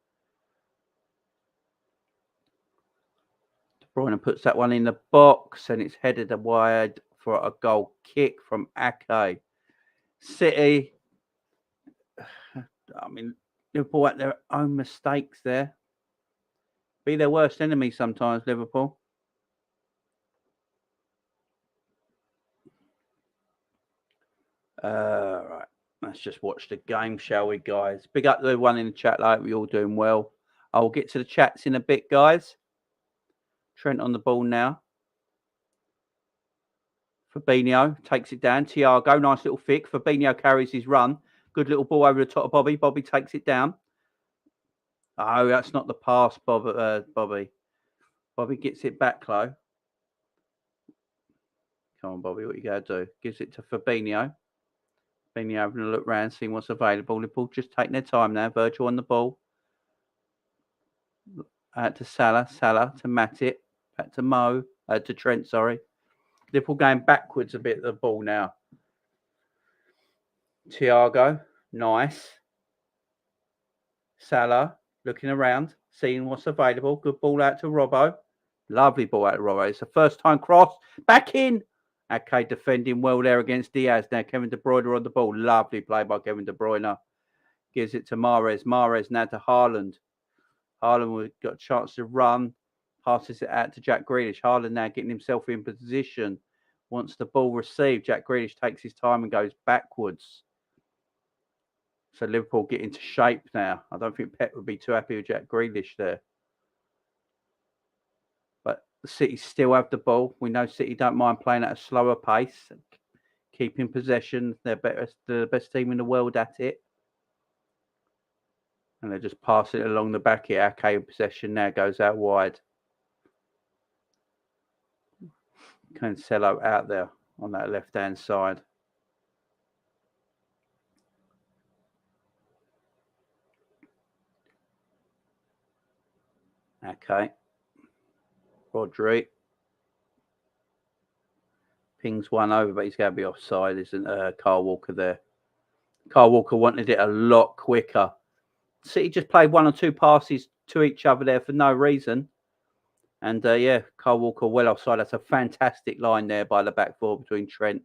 De Bruyne puts that one in the box and it's headed wide for a goal kick from Ake. City, I mean, Liverpool at their own mistakes there. Be their worst enemy sometimes, Liverpool. Right. Let's just watch the game, shall we, guys? Big up to everyone in the chat. Like we're all doing well. I'll get to the chats in a bit, guys. Trent on the ball now. Fabinho takes it down. Thiago, nice little flick. Fabinho carries his run. Good little ball over the top of Bobby. Bobby takes it down. Oh, that's not the pass, Bobby. Bobby gets it back low. Come on, Bobby. What you got to do? Gives it to Fabinho. Fabinho having a look round, seeing what's available. Liverpool just taking their time now. Virgil on the ball. To Salah. Salah to Matip. Back to to Trent, sorry. Liverpool going backwards a bit, the ball now. Thiago. Nice. Salah. Looking around. Seeing what's available. Good ball out to Robbo. Lovely ball out to Robbo. It's a first time cross. Back in. Ake defending well there against Diaz. Now Kevin De Bruyne on the ball. Lovely play by Kevin De Bruyne. Gives it to Mahrez. Mahrez now to Haaland. Haaland got a chance to run. Passes it out to Jack Grealish. Haaland now getting himself in position. Wants the ball received. Jack Grealish takes his time and goes backwards. So Liverpool get into shape now. I don't think Pep would be too happy with Jack Grealish there. But City still have the ball. We know City don't mind playing at a slower pace. Keeping possession. They're the best team in the world at it. And they're just passing it along the back here. Ake in possession now goes out wide. Cancelo out there on that left-hand side. Okay. Rodri. Pings one over, but he's going to be offside, isn't Kyle Walker there? Kyle Walker wanted it a lot quicker. City just played one or two passes to each other there for no reason. And yeah, Kyle Walker well offside. That's a fantastic line there by the back four between Trent,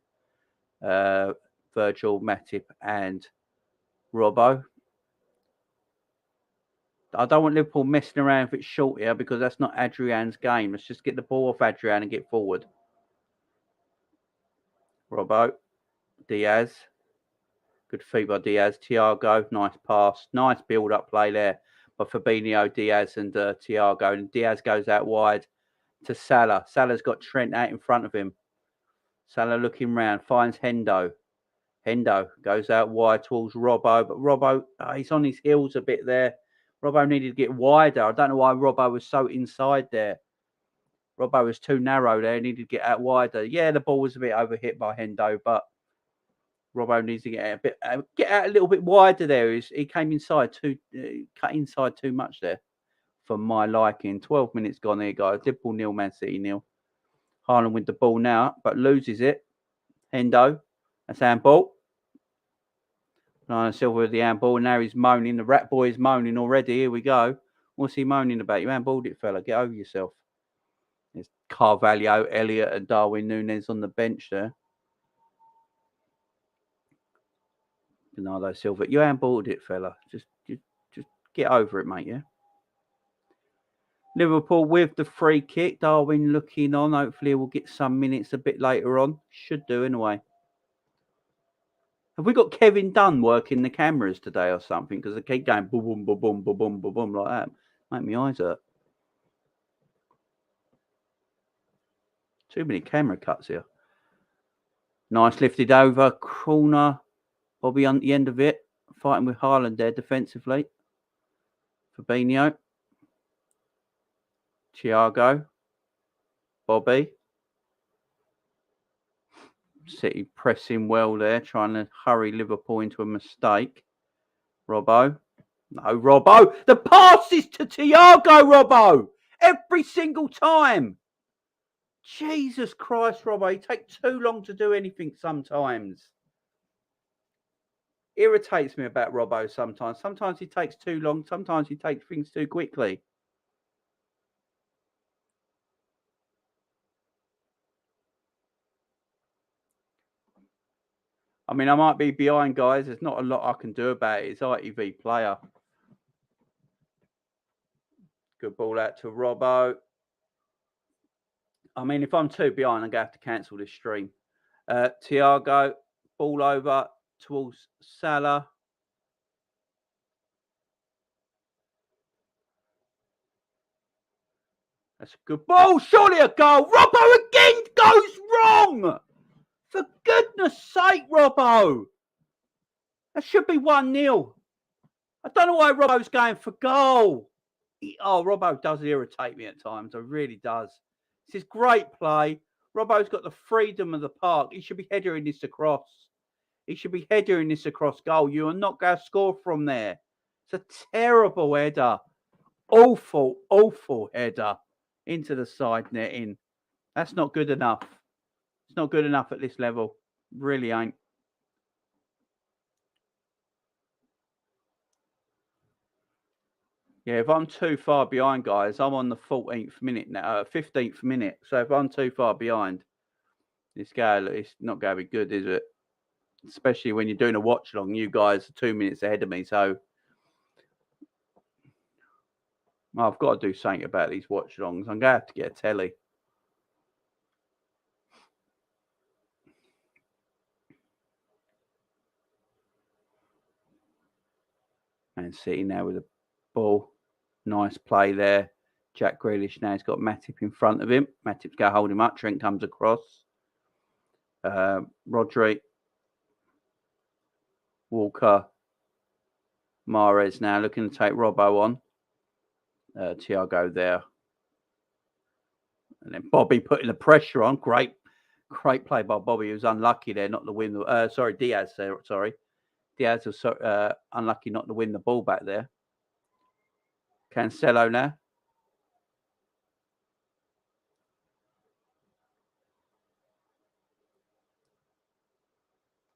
Virgil, Matip and Robbo. I don't want Liverpool messing around if it's short here because that's not Adrian's game. Let's just get the ball off Adrian and get forward. Robbo, Diaz. Good feet by Diaz. Thiago, nice pass. Nice build-up play there by Fabinho, Diaz and Thiago. And Diaz goes out wide to Salah. Salah's got Trent out in front of him. Salah looking round, finds Hendo. Hendo goes out wide towards Robbo. But Robbo, he's on his heels a bit there. Robbo needed to get wider. I don't know why Robbo was so inside there. Robbo was too narrow there. He needed to get out wider. Yeah, the ball was a bit overhit by Hendo, but Robbo needs to get out a little bit wider there. He came inside cut inside too much there for my liking. 12 minutes gone here, guys. Liverpool 0, Man City 0. Haaland with the ball now, but loses it. Hendo, that's handball. Ryan Silva with the handball. Now he's moaning. The rat boy is moaning already. Here we go. What's he moaning about? You handballed it, fella. Get over yourself. There's Carvalho, Elliott, and Darwin Núñez on the bench there. Bernardo Silva, you handballed it, fella. Just get over it, mate. Yeah. Liverpool with the free kick. Darwin looking on. Hopefully, we'll get some minutes a bit later on. Should do anyway. Have we got Kevin Dunn working the cameras today or something? Because they keep going boom, boom, boom, boom, boom, boom, boom, boom like that. Make my eyes hurt. Too many camera cuts here. Nice lifted over. Corner. Bobby on the end of it. Fighting with Haaland there defensively. Fabinho. Thiago. Bobby. City pressing well there, trying to hurry Liverpool into a mistake. Robbo. No, Robbo. The pass is to Thiago, Robbo. Every single time. Jesus Christ, Robbo. He takes too long to do anything sometimes. Irritates me about Robbo sometimes. Sometimes he takes too long. Sometimes he takes things too quickly. I mean, I might be behind, guys. There's not a lot I can do about it. It's ITV player. Good ball out to Robbo. I mean, if I'm 2 behind, I'm going to have to cancel this stream. Thiago, ball over towards Salah. That's a good ball. Surely a goal. Robbo again goes wrong. For goodness sake, Robbo. That should be 1-0. I don't know why Robbo's going for goal. Robbo does irritate me at times. It really does. This is great play. Robbo's got the freedom of the park. He should be headering this across. He should be headering this across goal. You are not going to score from there. It's a terrible header. Awful, awful header into the side netting. That's not good enough. It's not good enough at this level. Really ain't. Yeah, if I'm too far behind, guys, I'm on the 14th minute now, 15th minute. So if I'm too far behind, it's not going to be good, is it? Especially when you're doing a watch along. You guys are 2 minutes ahead of me, so I've got to do something about these watch alongs. I'm going to have to get a telly. Man City now with the ball. Nice play there. Jack Grealish now has got Matip in front of him. Matip's going to hold him up. Trent comes across. Rodri. Walker. Mahrez now looking to take Robbo on. Thiago there. And then Bobby putting the pressure on. Great play by Bobby. He was unlucky there not to win. Diaz there. Sorry. Diaz was unlucky not to win the ball back there. Cancelo now.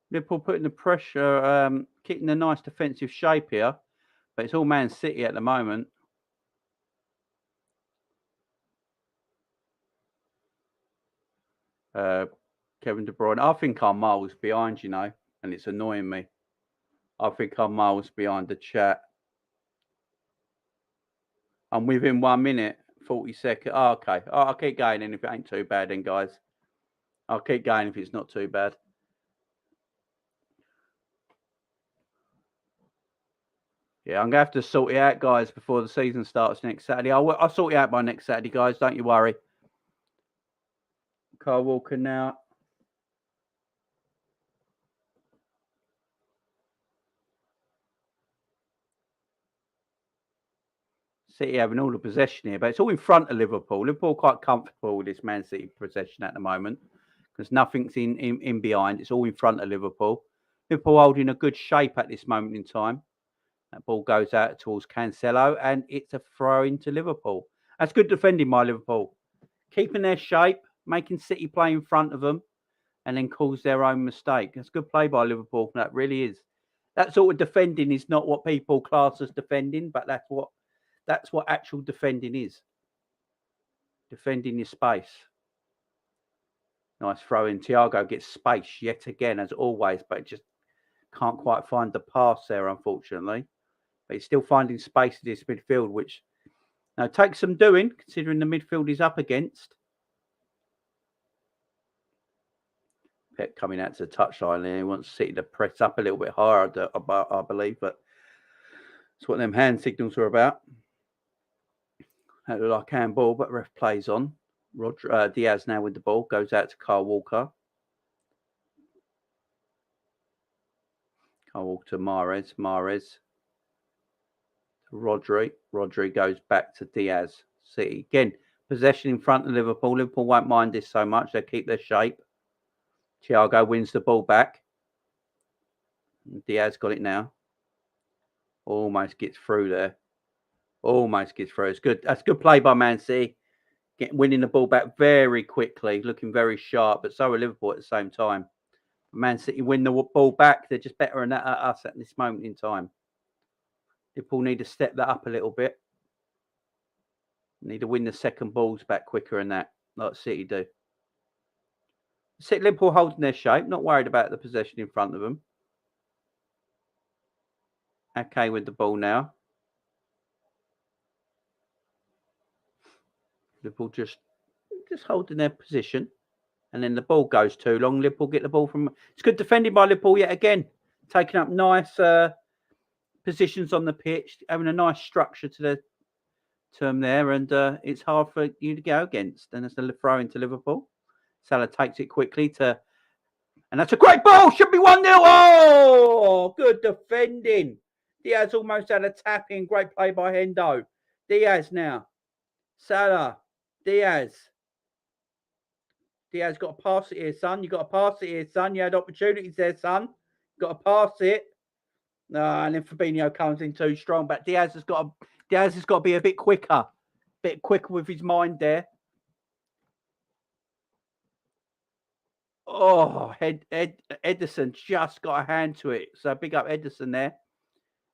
Liverpool putting the pressure, keeping a nice defensive shape here. But it's all Man City at the moment. Kevin De Bruyne. I think I'm miles behind, and it's annoying me. I think I'm miles behind the chat. I'm within 1 minute, 40 seconds. Oh, okay. I'll keep going then if it ain't too bad then, guys. I'll keep going if it's not too bad. Yeah, I'm going to have to sort it out, guys, before the season starts next Saturday. I'll sort it out by next Saturday, guys. Don't you worry. Kyle Walker now. City having all the possession here, but it's all in front of Liverpool. Liverpool quite comfortable with this Man City possession at the moment because nothing's in behind. It's all in front of Liverpool. Liverpool holding a good shape at this moment in time. That ball goes out towards Cancelo, and it's a throw into Liverpool. That's good defending by Liverpool. Keeping their shape, making City play in front of them, and then cause their own mistake. That's good play by Liverpool. That really is. That sort of defending is not what people class as defending, but that's what actual defending is. Defending your space. Nice throw in. Thiago gets space yet again, as always, but just can't quite find the pass there, unfortunately. But he's still finding space in this midfield, which takes some doing, considering the midfield he's up against. Pep coming out to the touchline there. He wants City to press up a little bit higher, I believe, but that's what them hand signals are about. That looked like handball, but ref plays on. Diaz now with the ball. Goes out to Kyle Walker. Kyle Walker to Mahrez. Mahrez to Rodri. Rodri goes back to Diaz. City. Again, possession in front of Liverpool. Liverpool won't mind this so much. They'll keep their shape. Thiago wins the ball back. Diaz got it now. Almost gets through there. Almost gets through. It's good. That's good play by Man City. Winning the ball back very quickly, looking very sharp, but so are Liverpool at the same time. Man City win the ball back. They're just better than us at this moment in time. Liverpool need to step that up a little bit. Need to win the second balls back quicker than that, like City do. Liverpool holding their shape, not worried about the possession in front of them. Okay, with the ball now. Liverpool just holding their position. And then the ball goes too long. Liverpool get the ball from... It's good defending by Liverpool yet again. Taking up nice positions on the pitch. Having a nice structure to the term there. And it's hard for you to go against. And it's a throw into Liverpool. Salah takes it quickly to... And that's a great ball. Should be 1-0. Oh, good defending. Diaz almost had a tap in. Great play by Hendo. Diaz now. Salah. Diaz. Diaz got to pass it here, son. You got to pass it here, son. You had opportunities there, son. Got to pass it. And then Fabinho comes in too strong. But Diaz has got to be a bit quicker with his mind there. Oh, Ederson just got a hand to it. So big up Ederson there.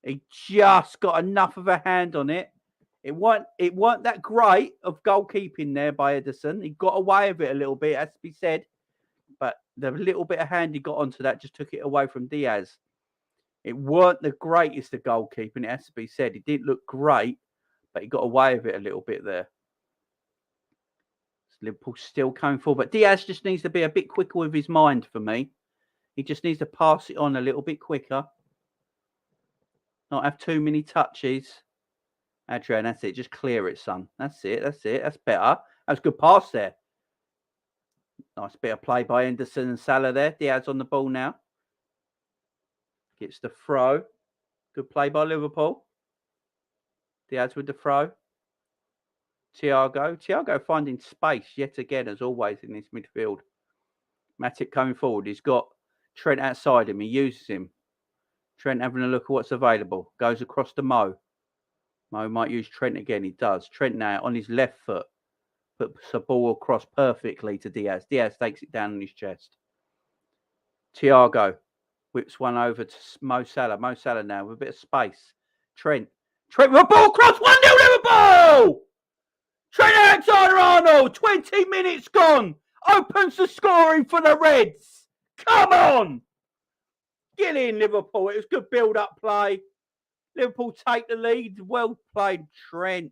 He just got enough of a hand on it. It weren't that great of goalkeeping there by Ederson. He got away with it a little bit, has to be said. But the little bit of hand he got onto that just took it away from Diaz. It weren't the greatest of goalkeeping, it has to be said. It didn't look great, but he got away with it a little bit there. Liverpool still coming forward. But Diaz just needs to be a bit quicker with his mind for me. He just needs to pass it on a little bit quicker. Not have too many touches. Adrian, that's it. Just clear it, son. That's it. That's better. That's a good pass there. Nice bit of play by Henderson and Salah there. Diaz on the ball now. Gets the throw. Good play by Liverpool. Diaz with the throw. Thiago finding space yet again, as always, in this midfield. Matip coming forward. He's got Trent outside him. He uses him. Trent having a look at what's available. Goes across to Mo. Mo might use Trent again. He does. Trent now on his left foot. Puts the ball across perfectly to Diaz. Diaz takes it down on his chest. Thiago whips one over to Mo Salah. Mo Salah now with a bit of space. Trent with a ball across. 1-0 Liverpool! Trent Alexander-Arnold. 20 minutes gone. Opens the scoring for the Reds. Come on! Get in, Liverpool. It was good build-up play. Liverpool take the lead. Well played, Trent.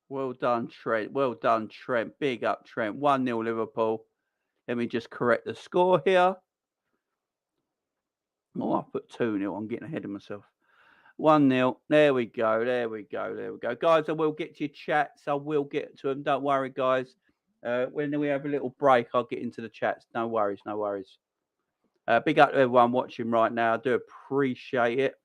Well done, Trent. Well done, Trent. Big up, Trent. 1-0 Liverpool. Let me just correct the score here. Oh, I put 2-0. I'm getting ahead of myself. 1-0. There we go. There we go. Guys, I will get to your chats. I will get to them. Don't worry, guys. When we have a little break, I'll get into the chats. No worries. Big up to everyone watching right now. I do appreciate it.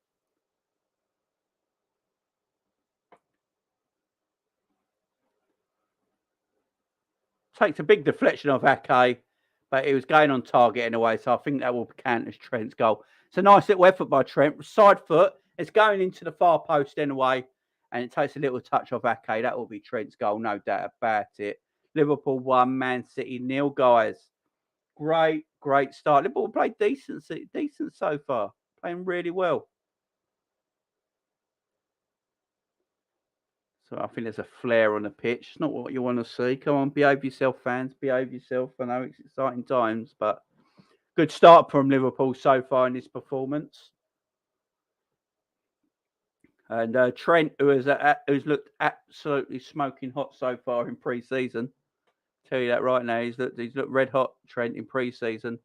Takes a big deflection off Ake, but it was going on target anyway, so I think that will count as Trent's goal. It's a nice little effort by Trent. Side foot. It's going into the far post anyway, and it takes a little touch off Ake. That will be Trent's goal, no doubt about it. Liverpool 1, Man City 0, guys. Great start. Liverpool played decent so far. Playing really well. So I think there's a flare on the pitch. It's not what you want to see. Come on, behave yourself, fans. Behave yourself. I know it's exciting times, but good start from Liverpool so far in this performance. And Trent, who's looked absolutely smoking hot so far in pre-season. Tell you that right now. He's looked red hot, Trent, in pre-season.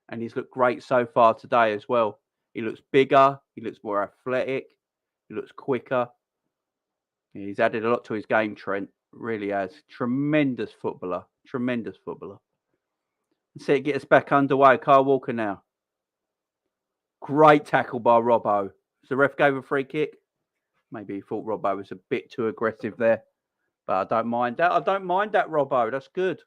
And he's looked great so far today as well. He looks bigger. He looks more athletic. He looks quicker. He's added a lot to his game, Trent. Really has. Tremendous footballer. Let's see it get us back underway. Kyle Walker now. Great tackle by Robbo. So the ref gave a free kick. Maybe he thought Robbo was a bit too aggressive there. But I don't mind that. I don't mind that, Robbo. That's good.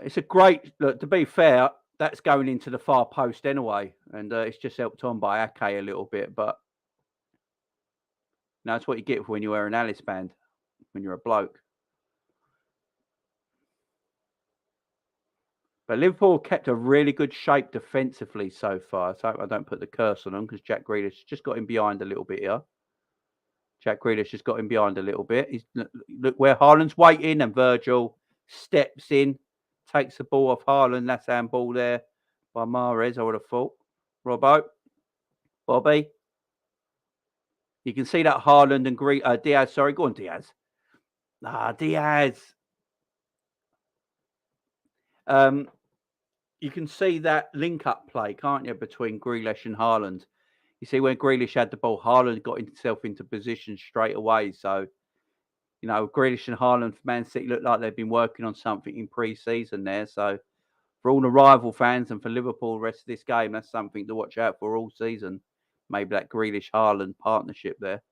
It's a great... Look, to be fair, that's going into the far post anyway. And it's just helped on by Ake a little bit. But that's what you get when you wear an Alice band, when you're a bloke. But Liverpool kept a really good shape defensively so far. So I don't put the curse on them because Jack Grealish just got him behind a little bit here. Jack Grealish just got him behind a little bit. Look where Haaland's waiting and Virgil steps in, takes the ball off Haaland. That's handball there by Mahrez, I would have thought. Robbo. Bobby. You can see that Haaland and Diaz. Sorry, go on, Diaz. Diaz. You can see that link-up play, can't you, between Grealish and Haaland? You see when Grealish had the ball, Haaland got himself into position straight away. So, you know, Grealish and Haaland for Man City look like they've been working on something in pre-season there. So, for all the rival fans and for Liverpool, the rest of this game, that's something to watch out for all season. Maybe that Grealish-Haaland partnership there.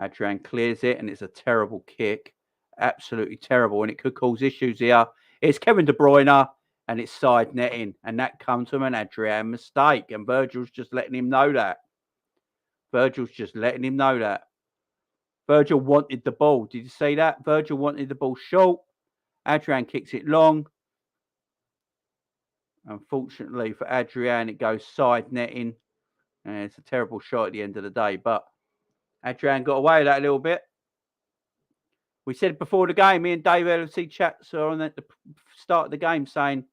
Adrian clears it, and it's a terrible kick. Absolutely terrible, and it could cause issues here. It's Kevin De Bruyne, and it's side netting, and that comes from an Adrian mistake, and Virgil's just letting him know that. Virgil's just letting him know that. Virgil wanted the ball. Did you see that? Virgil wanted the ball short. Adrian kicks it long. Unfortunately for Adrian, it goes side netting, and it's a terrible shot at the end of the day, but Adrian got away with that a little bit. We said before the game, me and Dave LFC chats are on at the start of the game saying,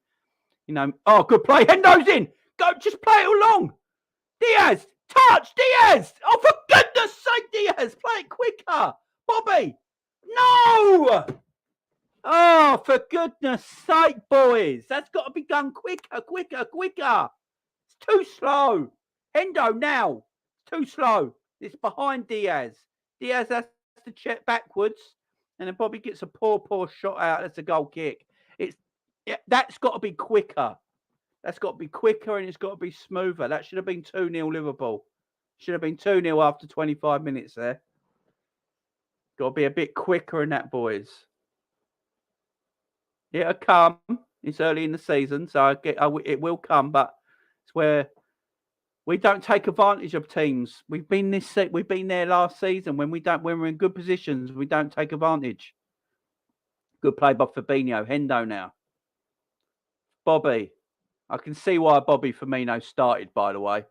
you know, oh, good play. Hendo's in. Go, just play it along. Diaz, touch, Diaz. Oh, for goodness sake, Diaz, play it quicker. Bobby, no. Oh, for goodness sake, boys. That's got to be done quicker. It's too slow. Hendo now. It's too slow. It's behind Diaz. Diaz has to check backwards. And then Bobby gets a poor shot out. That's a goal kick. That's got to be quicker. That's got to be quicker and it's got to be smoother. That should have been 2-0 Liverpool. Should have been 2-0 after 25 minutes there. Got to be a bit quicker in that, boys. It'll come. It's early in the season, so it will come. But it's where we don't take advantage of teams. We've been there last season when we're in good positions, we don't take advantage. Good play by Fabinho. Hendo now. Bobby. I can see why Bobby Firmino started, by the way.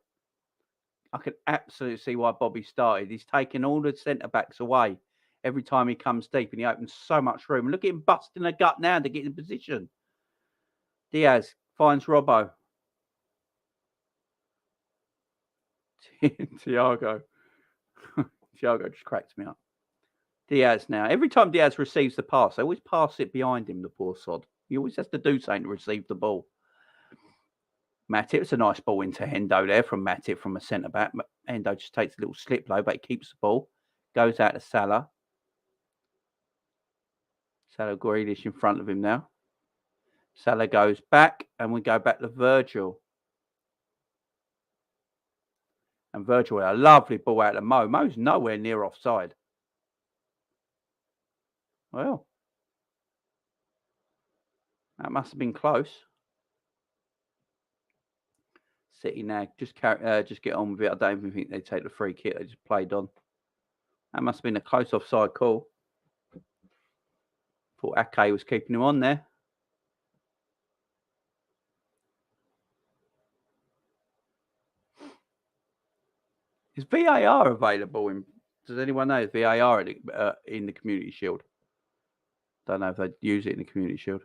I can absolutely see why Bobby started. He's taken all the centre-backs away every time he comes deep, and he opens so much room. Look at him busting the gut now to get in position. Diaz finds Robbo. Thiago just cracks me up. Diaz now. Every time Diaz receives the pass, they always pass it behind him, the poor sod. He always has to do something to receive the ball. Matip, it's a nice ball into Hendo there from Matip from a centre-back. Hendo just takes a little slip low, but he keeps the ball. Goes out to Salah. Salah Grealish in front of him now. Salah goes back, and we go back to Virgil. And Virgil with a lovely ball out of Mo. Mo's nowhere near offside. Well, that must have been close. City now, just get on with it. I don't even think they take the free kick. They just played on. That must have been a close offside call. Thought Ake was keeping him on there. Is VAR available? Does anyone know? Is VAR in the Community Shield? Don't know if they use it in the Community Shield.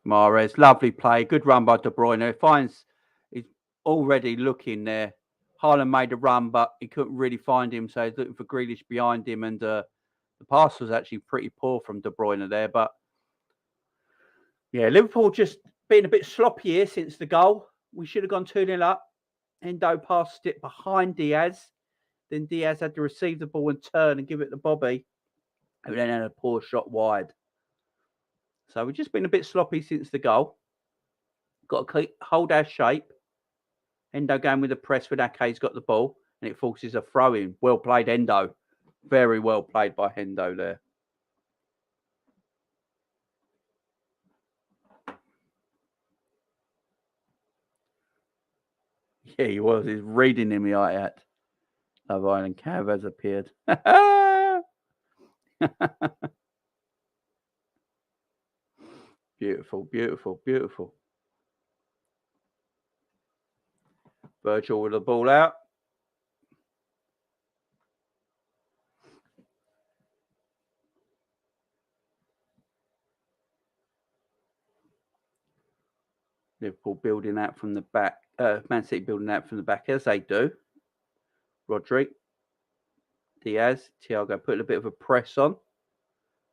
Mahrez, lovely play. Good run by De Bruyne. He's already looking there. Haaland made a run, but he couldn't really find him, so he's looking for Grealish behind him, and the pass was actually pretty poor from De Bruyne there. But yeah, Liverpool just been a bit sloppy here since the goal. We should have gone 2-0 up. Hendo passed it behind Diaz. Then Diaz had to receive the ball and turn and give it to Bobby. And then had a poor shot wide. So we've just been a bit sloppy since the goal. Got to hold our shape. Endo going with the press when Ake's got the ball, and it forces a throw in. Well played, Endo. Very well played by Hendo there. Yeah, he was. He's reading him like that. Love Island Cav has appeared. Beautiful, beautiful, beautiful. Virgil with the ball out. Liverpool building out from the back. Man City building out from the back as they do. Rodri, Diaz, Thiago putting a bit of a press on.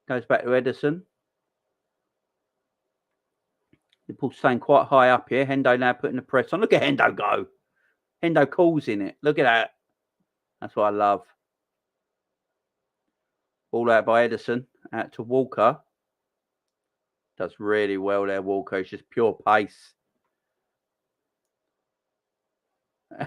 Goes back to Ederson. Liverpool staying quite high up here. Hendo now putting the press on. Look at Hendo go. Hendo calls in it. Look at that. That's what I love. Ball out by Ederson. Out to Walker. Does really well there, Walker. It's just pure pace.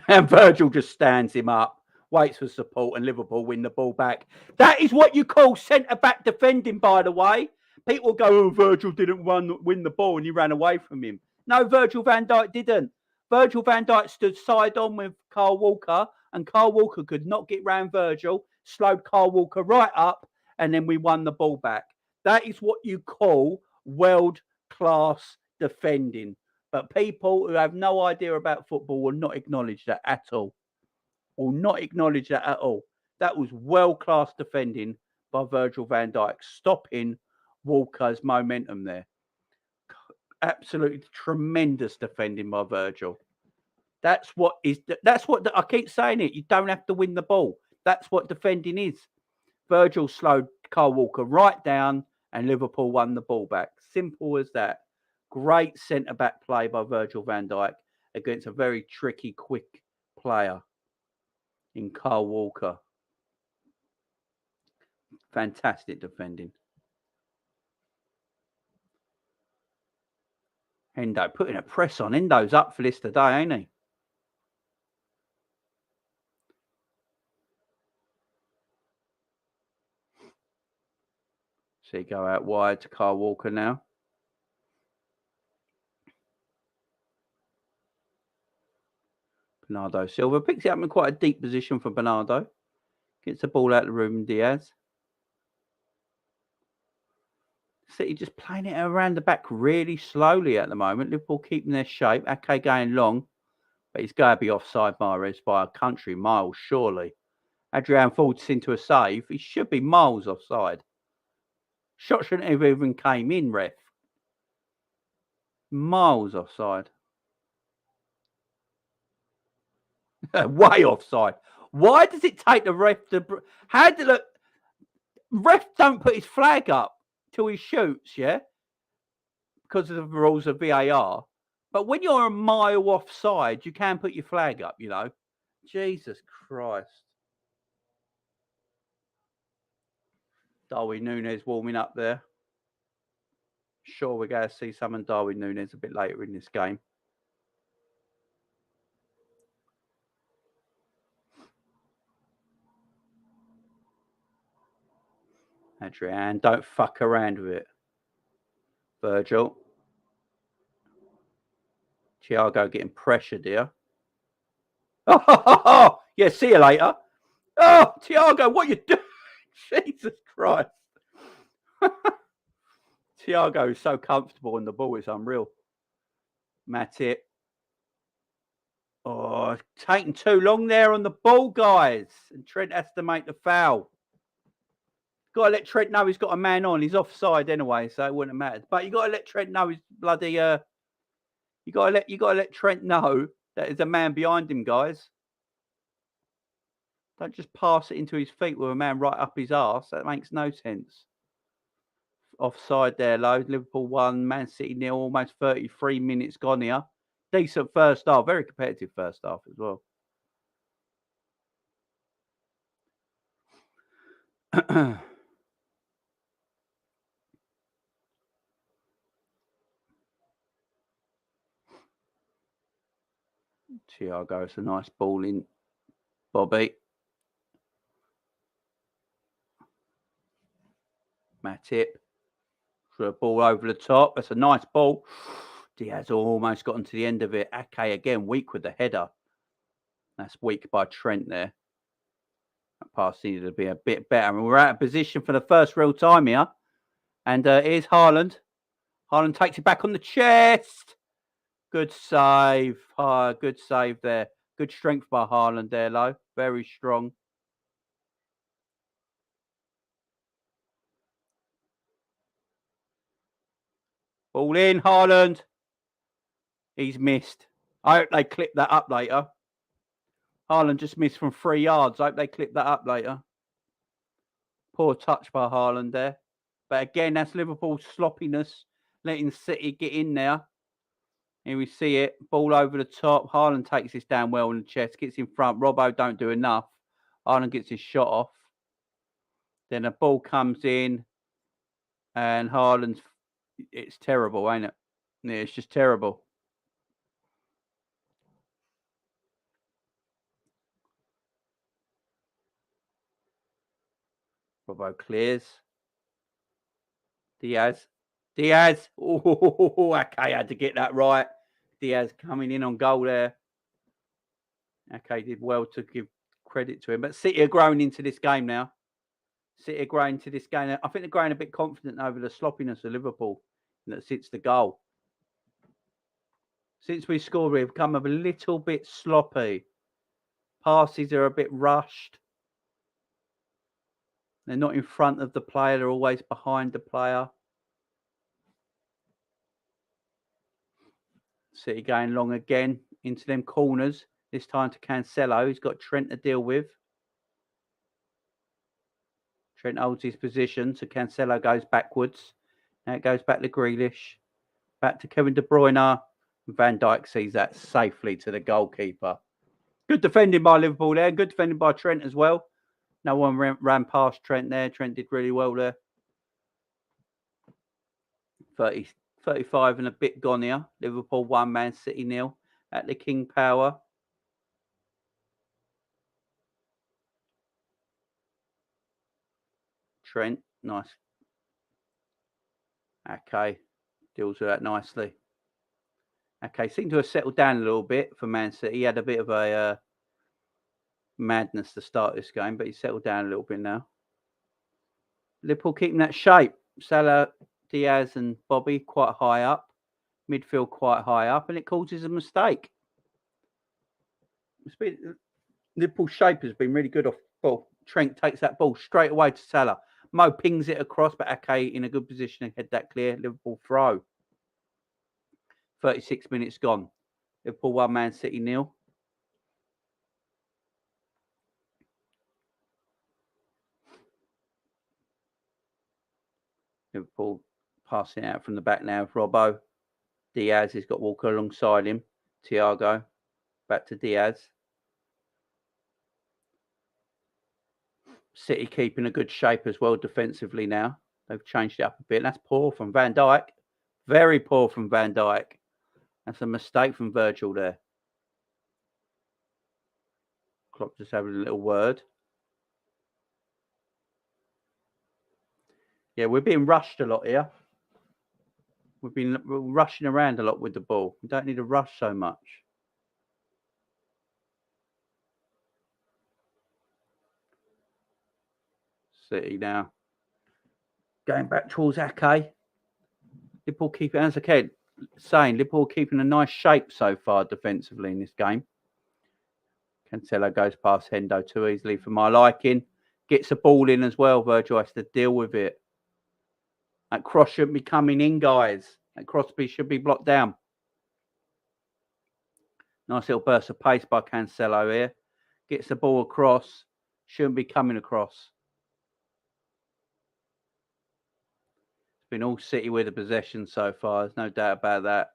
And Virgil just stands him up, waits for support, and Liverpool win the ball back. That is what you call centre-back defending, by the way. People go, oh, Virgil didn't win the ball and he ran away from him. No, Virgil van Dijk didn't. Virgil van Dijk stood side on with Kyle Walker, and Kyle Walker could not get round Virgil, slowed Kyle Walker right up, and then we won the ball back. That is what you call world-class defending. But people who have no idea about football will not acknowledge that at all. Will not acknowledge that at all. That was world-class defending by Virgil van Dijk, stopping Walker's momentum there. Absolutely tremendous defending by Virgil. That's what I keep saying it. You don't have to win the ball. That's what defending is. Virgil slowed Kyle Walker right down and Liverpool won the ball back. Simple as that. Great centre-back play by Virgil van Dijk against a very tricky, quick player in Kyle Walker. Fantastic defending. Hendo putting a press on. Hendo's up for this today, ain't he? See, go out wide to Kyle Walker now. Bernardo Silva picks it up in quite a deep position for Bernardo. Gets the ball out of the room, Diaz. City just playing it around the back really slowly at the moment. Liverpool keeping their shape. Ake going long. But he's going to be offside, Mahrez, by a country mile, surely. Adrian forwards into a save. He should be miles offside. Shot shouldn't have even came in, ref. Miles offside. Way offside. Why does it take the ref to... How did the... Ref don't put his flag up till he shoots, yeah? Because of the rules of VAR. But when you're a mile offside, you can put your flag up, you know. Jesus Christ. Darwin Núñez warming up there. Sure, we're going to see some of Darwin Núñez a bit later in this game. Adrian, don't fuck around with it. Virgil. Thiago getting pressured here. Oh, yeah, see you later. Oh, Thiago, what you doing? Jesus Christ. Thiago is so comfortable on the ball, it's unreal. Matip. Oh, taking too long there on the ball, guys. And Trent has to make the foul. Got to let Trent know he's got a man on. He's offside anyway, so it wouldn't have mattered. But you got to let Trent know he's bloody. You got to let Trent know that there's a man behind him, guys. Don't just pass it into his feet with a man right up his arse. That makes no sense. Offside there, low. Liverpool 1, Man City 0. Almost 33 minutes gone here. Decent first half. Very competitive first half as well. Thiago, it's a nice ball in. Bobby. Matip. For a ball over the top. That's a nice ball. Diaz almost gotten to the end of it. Ake again, weak with the header. That's weak by Trent there. That pass needed to be a bit better. And we're out of position for the first real time here. And here's Haaland. Haaland takes it back on the chest. Good save. Good save there. Good strength by Haaland there, Lo. Very strong. Ball in, Haaland. He's missed. I hope they clip that up later. Haaland just missed from 3 yards. I hope they clip that up later. Poor touch by Haaland there. But again, that's Liverpool's sloppiness, letting City get in there. Here we see it. Ball over the top. Haaland takes this down well in the chest. Gets in front. Robbo don't do enough. Haaland gets his shot off. Then a ball comes in. And Haaland's... It's terrible, ain't it? Yeah, it's just terrible. Robbo clears. Diaz. Oh, okay, had to get that right. Diaz coming in on goal there. Okay, did well to give credit to him. But City are growing into this game now. City are growing into this game. I think they're growing a bit confident over the sloppiness of Liverpool that sits the goal. Since we scored, we've become a little bit sloppy. Passes are a bit rushed. They're not in front of the player. They're always behind the player. City going long again into them corners. This time to Cancelo. He's got Trent to deal with. Trent holds his position. So Cancelo goes backwards. Now it goes back to Grealish. Back to Kevin De Bruyne. Van Dijk sees that safely to the goalkeeper. Good defending by Liverpool there. Good defending by Trent as well. No one ran past Trent there. Trent did really well there. 35 and a bit gone here. Liverpool 1, Man City 0 at the King Power. Trent, nice. Okay, deals with that nicely. Okay, seemed to have settled down a little bit for Man City. He had a bit of a madness to start this game, but he settled down a little bit now. Liverpool keeping that shape. Salah, Diaz and Bobby quite high up. Midfield quite high up, and it causes a mistake. Liverpool's shape has been really good off ball. Trent takes that ball straight away to Salah. Mo pings it across, but Ake in a good position to head that clear. Liverpool throw. 36 minutes gone. Liverpool 1, Man City 0. Liverpool passing out from the back now with Robbo. Diaz has got Walker alongside him. Thiago. Back to Diaz. City keeping a good shape as well defensively now. They've changed it up a bit. That's poor from Van Dijk. Very poor from Van Dijk. That's a mistake from Virgil there. Klopp just having a little word. Yeah, we're being rushed a lot here. We've been rushing around a lot with the ball. We don't need to rush so much. City now. Going back towards Ake. Liverpool keeping, as I kept saying, Liverpool keeping a nice shape so far defensively in this game. Cancelo goes past Hendo too easily for my liking. Gets the ball in as well. Virgil has to deal with it. That cross shouldn't be coming in, guys. That cross should be blocked down. Nice little burst of pace by Cancelo here. Gets the ball across. Shouldn't be coming across. It's been all City with the possession so far. There's no doubt about that.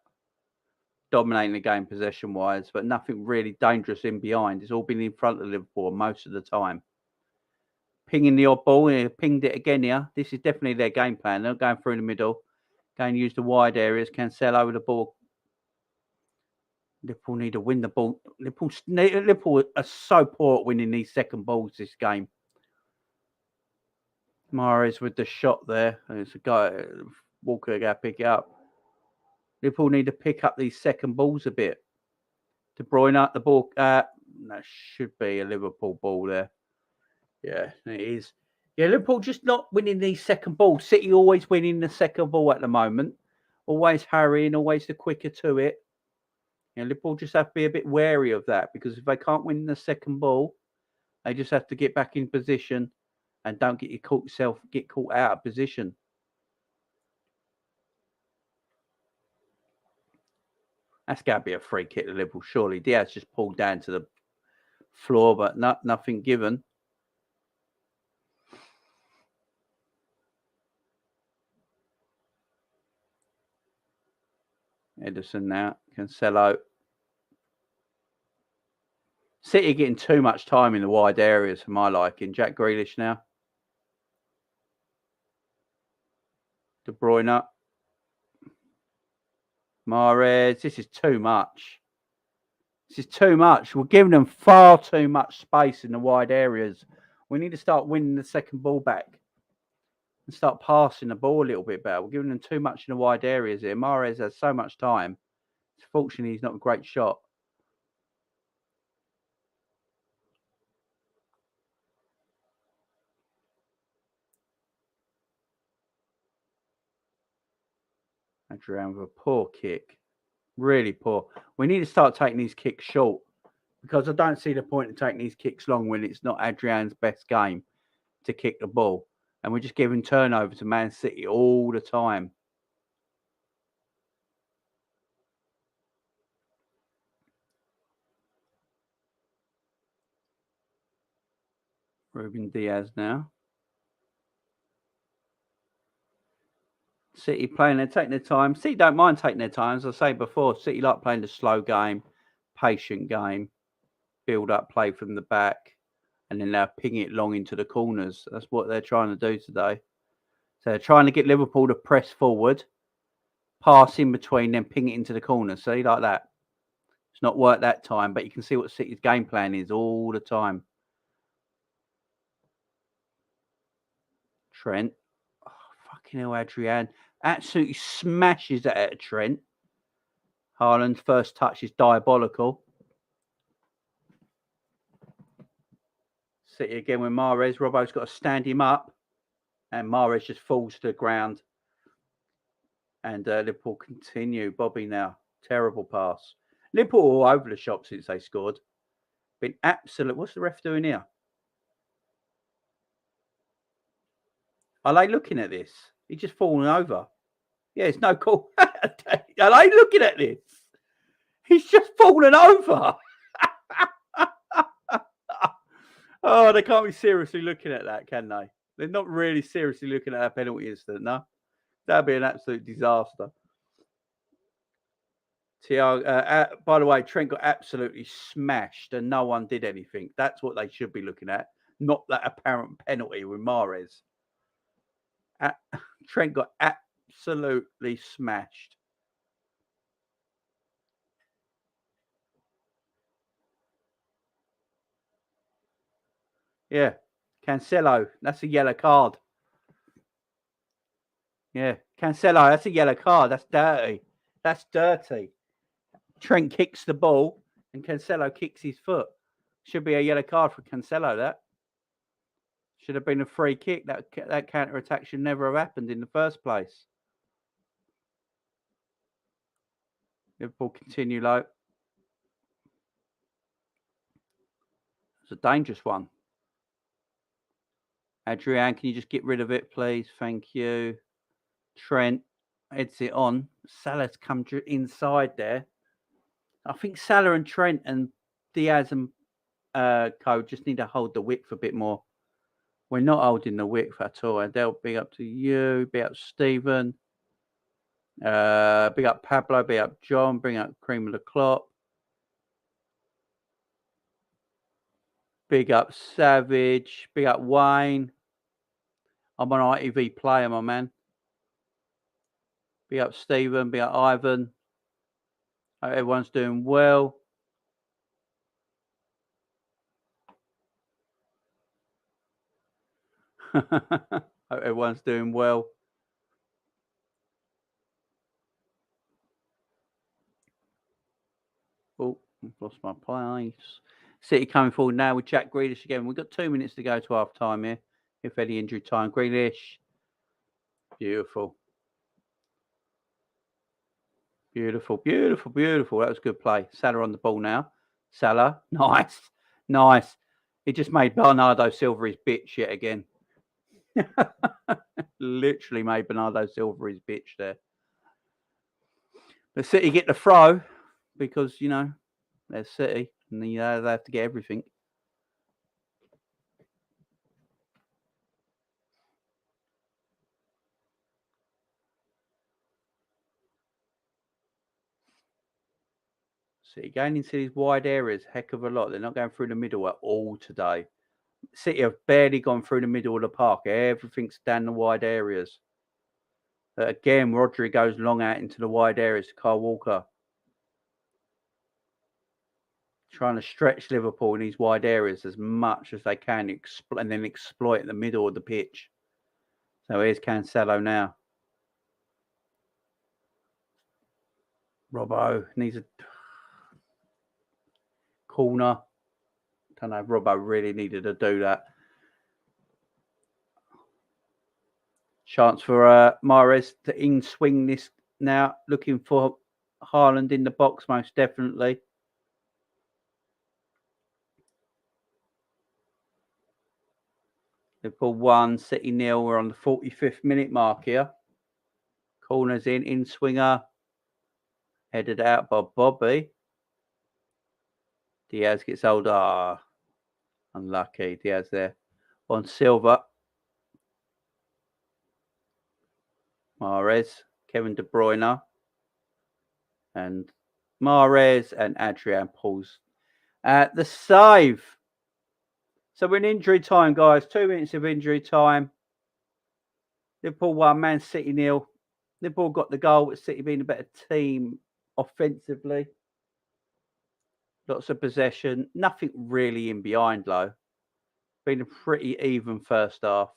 Dominating the game possession-wise, but nothing really dangerous in behind. It's all been in front of Liverpool most of the time. Pinging the odd ball. Pinged it again here. This is definitely their game plan. They're going through the middle. Going to use the wide areas. Cancelo with the ball. Liverpool need to win the ball. Liverpool are so poor at winning these second balls this game. Mahrez with the shot there. There's a guy, Walker, got to pick it up. Liverpool need to pick up these second balls a bit. De Bruyne up the ball. That should be a Liverpool ball there. Yeah, it is. Yeah, Liverpool just not winning these second balls. City always winning the second ball at the moment. Always hurrying, always the quicker to it. Liverpool just have to be a bit wary of that, because if they can't win the second ball, they just have to get back in position and don't get caught out of position. That's got to be a free kick to Liverpool, surely. Diaz just pulled down to the floor, but nothing given. Ederson now. Cancelo. City getting too much time in the wide areas for my liking. Jack Grealish now. De Bruyne. Mahrez. This is too much. This is too much. We're giving them far too much space in the wide areas. We need to start winning the second ball back and start passing the ball a little bit better. We're giving them too much in the wide areas here. Mahrez has so much time. Fortunately, he's not a great shot. Adrian with a poor kick. Really poor. We need to start taking these kicks short, because I don't see the point of taking these kicks long when it's not Adrian's best game to kick the ball. And we're just giving turnover to Man City all the time. Ruben Diaz now. City playing, they're taking their time. City don't mind taking their time. As I say before, City like playing the slow game, patient game, build up play from the back, and then they'll ping it long into the corners. That's what they're trying to do today. So they're trying to get Liverpool to press forward, pass in between, then ping it into the corner. See, like that. It's not worked that time, but you can see what City's game plan is all the time. Trent. Oh, fucking hell, Adrian. Absolutely smashes that at Trent. Haaland's first touch is diabolical. City again with Mahrez. Robbo's got to stand him up, and Mahrez just falls to the ground. And Liverpool continue. Bobby now. Terrible pass. Liverpool all over the shop since they scored. Been absolute. What's the ref doing here? Are they looking at this? He's just falling over. Yeah, it's no call. Are they looking at this? He's just fallen over. Oh, they can't be seriously looking at that, can they? They're not really seriously looking at that penalty incident, no? That'd be an absolute disaster. Thiago, by the way, Trent got absolutely smashed and no one did anything. That's what they should be looking at, not that apparent penalty with Mahrez. Trent got absolutely smashed. Yeah, Cancelo, that's a yellow card. Yeah, Cancelo, that's a yellow card. That's dirty. That's dirty. Trent kicks the ball and Cancelo kicks his foot. Should be a yellow card for Cancelo, that. Should have been a free kick. That counter-attack should never have happened in the first place. Liverpool continue low. It's a dangerous one. Adrian, can you just get rid of it, please? Thank you. Trent heads it on. Salah's come inside there. I think Salah and Trent and Diaz and Co just need to hold the width a bit more. We're not holding the width at all. Adele, big up to you. Big up Stephen. Big up Pablo. Big up John. Bring up Cream of the Clop. Big up Savage. Big up Wayne. I'm on ITV player, my man. Big up Stephen. Big up Ivan. Hope everyone's doing well. Hope everyone's doing well. Oh, I've lost my place. City coming forward now with Jack Grealish again. We've got 2 minutes to go to half time here. If any injury time. Grealish. Beautiful. Beautiful, beautiful, beautiful. That was good play. Salah on the ball now. Salah. Nice. Nice. He just made Bernardo Silva his bitch yet again. Literally made Bernardo Silva his bitch there. The City get the throw because, you know, they're City and they have to get everything. City going into these wide areas, heck of a lot. They're not going through the middle at all today. City have barely gone through the middle of the park. Everything's down the wide areas. Again, Rodri goes long out into the wide areas to Kyle Walker. Trying to stretch Liverpool in these wide areas as much as they can and then exploit the middle of the pitch. So here's Cancelo now. Robbo needs a corner. Don't know if Robbo really needed to do that. Chance for Mahrez to in-swing this now. Looking for Haaland in the box, most definitely. Liverpool 1, City 0. We're on the 45th minute mark here. Corners in swinger. Headed out by Bobby. Diaz gets hold. Unlucky. Diaz there. On Silva. Mahrez. Kevin De Bruyne. And Mahrez and Adrian pulls at the save. So we're in injury time, guys. 2 minutes of injury time. Liverpool 1, Man City 0. Liverpool got the goal, with City being a better team offensively. Lots of possession. Nothing really in behind, though. Been a pretty even first half.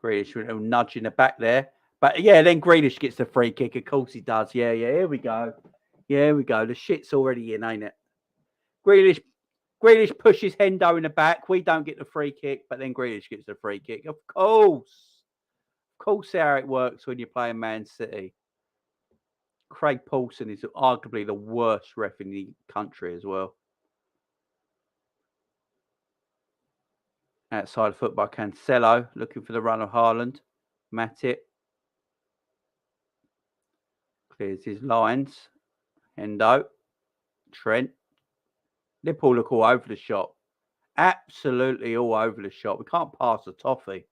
Grealish with a nudge in the back there. But yeah, then Grealish gets the free kick. Of course he does. Yeah, here we go. Here we go. The shit's already in, ain't it? Grealish pushes Hendo in the back. We don't get the free kick, but then Grealish gets the free kick. Of course. Of course how it works when you're playing Man City. Craig Paulson is arguably the worst ref in the country as well. Outside of foot by Cancelo, looking for the run of Haaland. Matip clears his lines. Hendo. Trent. Liverpool look all over the shop. Absolutely all over the shop. We can't pass the toffee.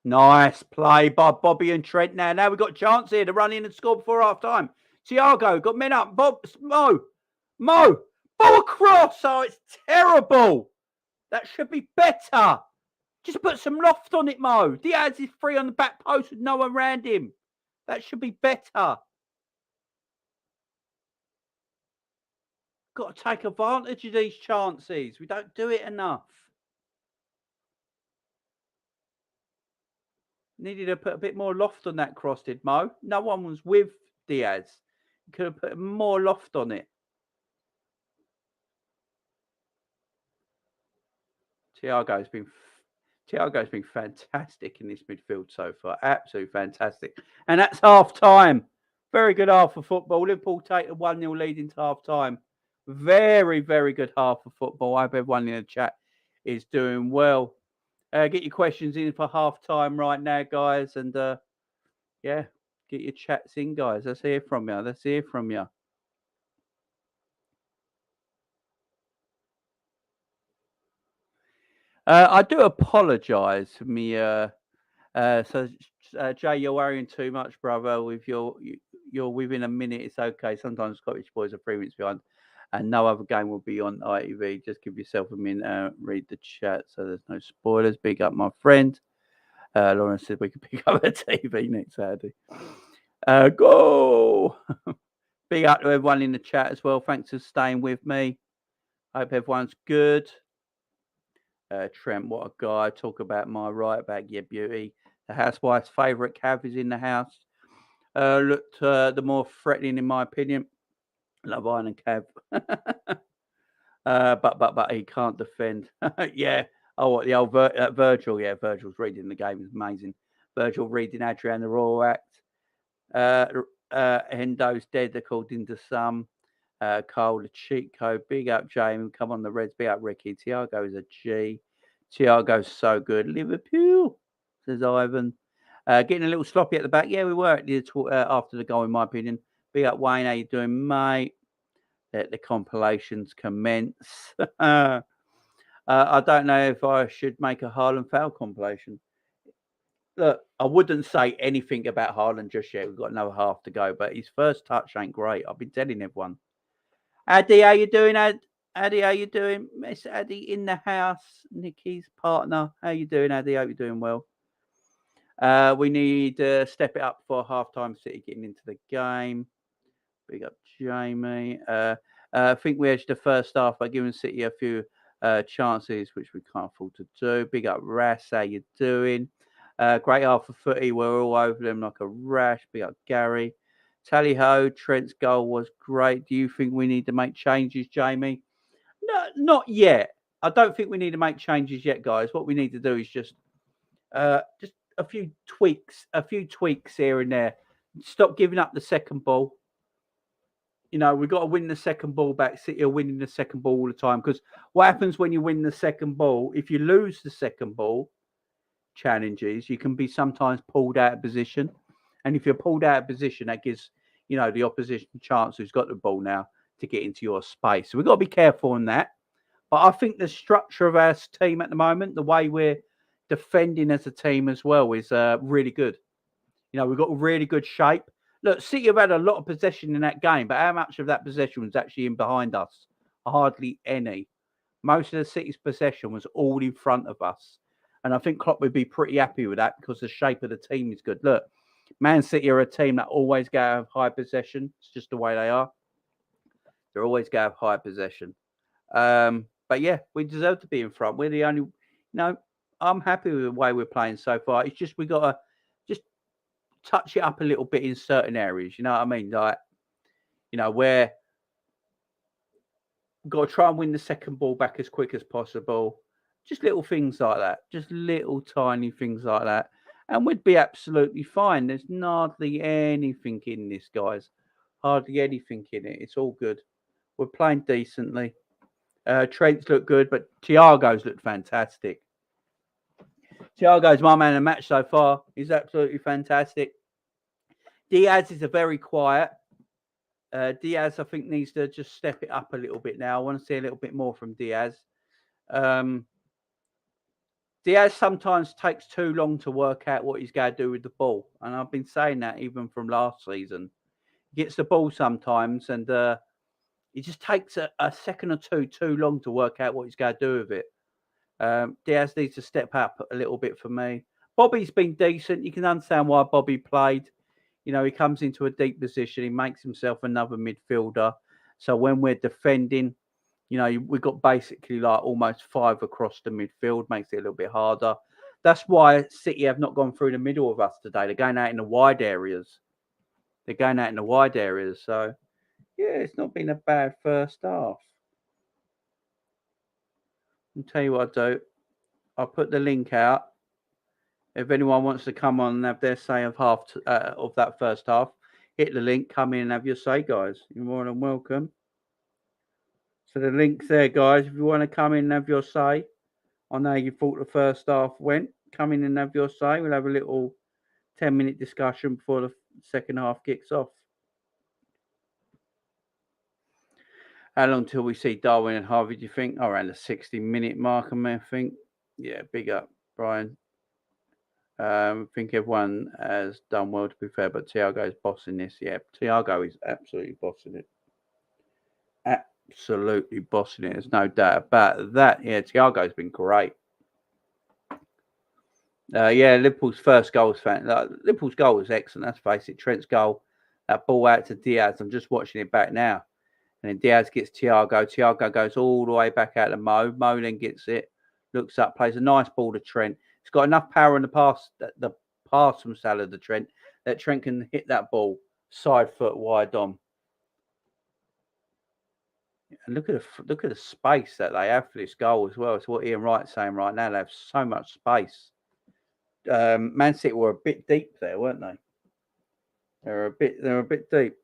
Nice play by Bobby and Trent now. Now we've got a chance here to run in and score before half time. Thiago got men up. Mo. Ball across. Oh, it's terrible. That should be better. Just put some loft on it, Mo. Diaz is free on the back post with no one around him. That should be better. Got to take advantage of these chances. We don't do it enough. Needed to put a bit more loft on that cross, did Mo? No one was with Diaz. You could have put more loft on it. Thiago's been fantastic in this midfield so far. Absolutely fantastic. And that's half time. Very good half of football. Liverpool take a 1-0 lead into half time. Very, very good half of football. I hope everyone in the chat is doing well. Get your questions in for half time right now, guys. And yeah, get your chats in, guys. Let's hear from you. I do apologise for me. So Jay, you're worrying too much, brother. With you're within a minute, it's okay. Sometimes Scottish boys are 3 minutes behind. and no other game will be on ITV. Just give yourself a minute, read the chat so there's no spoilers. Big up my friend. Lauren said we could pick up a TV next Saturday. Go! Big up to everyone in the chat as well. Thanks for staying with me. Hope everyone's good. Trent, what a guy. Talk about my right back. Yeah, beauty. The housewife's favourite Cav is in the house. Looked the more threatening, in my opinion. Love Island Cav. But he can't defend. Yeah. Oh, what the old Virgil? Yeah, Virgil's reading the game is amazing. Virgil reading Adrian the Royal Act. Hendo's dead, according to some. Carl the cheat code. Big up Jamie. Come on the Reds. Big up Ricky. Tiago is a G. Tiago's so good. Liverpool, says Ivan. Getting a little sloppy at the back. Yeah, we were after the goal, in my opinion. Big up Wayne. How you doing, mate? Let the compilations commence. I don't know if I should make a Haaland foul compilation. Look, I wouldn't say anything about Haaland just yet. We've got another half to go, but his first touch ain't great. I've been telling everyone. Addy, how you doing, Addy, how you doing? Miss Addy in the house. Nikki's partner. How you doing, Addy? Hope you're doing well. We need to step it up for half-time. City getting into the game. Big up Jamie. I think we edged the first half by giving City a few chances, which we can't afford to do. Big up Ras. How you doing? Great half of footy. We're all over them like a rash. Big up Gary. Tally ho, Trent's goal was great. Do you think we need to make changes, Jamie? No, not yet. I don't think we need to make changes yet, guys. What we need to do is just a few tweaks here and there. Stop giving up the second ball. You know, we've got to win the second ball back. City are winning the second ball all the time. Because what happens when you win the second ball, if you lose the second ball challenges, you can be sometimes pulled out of position. And if you're pulled out of position, that gives, you know, the opposition chance who's got the ball now to get into your space. So we've got to be careful on that. But I think the structure of our team at the moment, the way we're defending as a team as well, is really good. You know, we've got a really good shape. Look, City have had a lot of possession in that game, but how much of that possession was actually in behind us? Hardly any. Most of the City's possession was all in front of us. And I think Klopp would be pretty happy with that because the shape of the team is good. Look, Man City are a team that always go have high possession. It's just the way they are. They're always going to have high possession. But yeah, we deserve to be in front. We're the only, you know, I'm happy with the way we're playing so far. It's just we got to just touch it up a little bit in certain areas. You know what I mean? Like, you know, where we've got to try and win the second ball back as quick as possible. Just little things like that. Just little tiny things like that. And we'd be absolutely fine. There's hardly anything in this, guys. Hardly anything in it. It's all good. We're playing decently. Trent's looked good, but Thiago's looked fantastic. Thiago's my man in the match so far. He's absolutely fantastic. Diaz is a very quiet. Diaz, I think, needs to just step it up a little bit now. I want to see a little bit more from Diaz. Diaz sometimes takes too long to work out what he's going to do with the ball. And I've been saying that even from last season. He gets the ball sometimes and it just takes a second or two too long to work out what he's going to do with it. Diaz needs to step up a little bit for me. Bobby's been decent. You can understand why Bobby played. You know, he comes into a deep position. He makes himself another midfielder. So when we're defending, you know, we've got basically like almost 5 across the midfield. Makes it a little bit harder. That's why City have not gone through the middle of us today. They're going out in the wide areas. So, yeah, it's not been a bad first half. I'll tell you what I'll do. I'll put the link out. If anyone wants to come on and have their say of of that first half, hit the link, come in and have your say, guys. You're more than welcome. So the link's there, guys. If you want to come in and have your say on how you thought the first half went, come in and have your say. We'll have a little 10-minute discussion before the second half kicks off. How long till we see Darwin and Harvey, do you think? Oh, around the 60-minute mark, I think. Yeah, big up, Brian. I think everyone has done well, to be fair, but Thiago is bossing this. Yeah, Thiago is absolutely bossing it. absolutely bossing it. There's no doubt about that. Yeah, Thiago's been great. Yeah, Liverpool's first goal was Liverpool's goal was excellent. Let's face it. Trent's goal, that ball out to Diaz. I'm just watching it back now. And then Diaz gets Thiago. Thiago goes all the way back out to Mo. Mo then gets it, looks up, plays a nice ball to Trent. He's got enough power in the pass from Salah to Trent that Trent can hit that ball side foot wide on. And look at the space that they have for this goal as well. It's what Ian Wright's saying right now. They have so much space. Man City were a bit deep there, weren't they? They're a bit deep.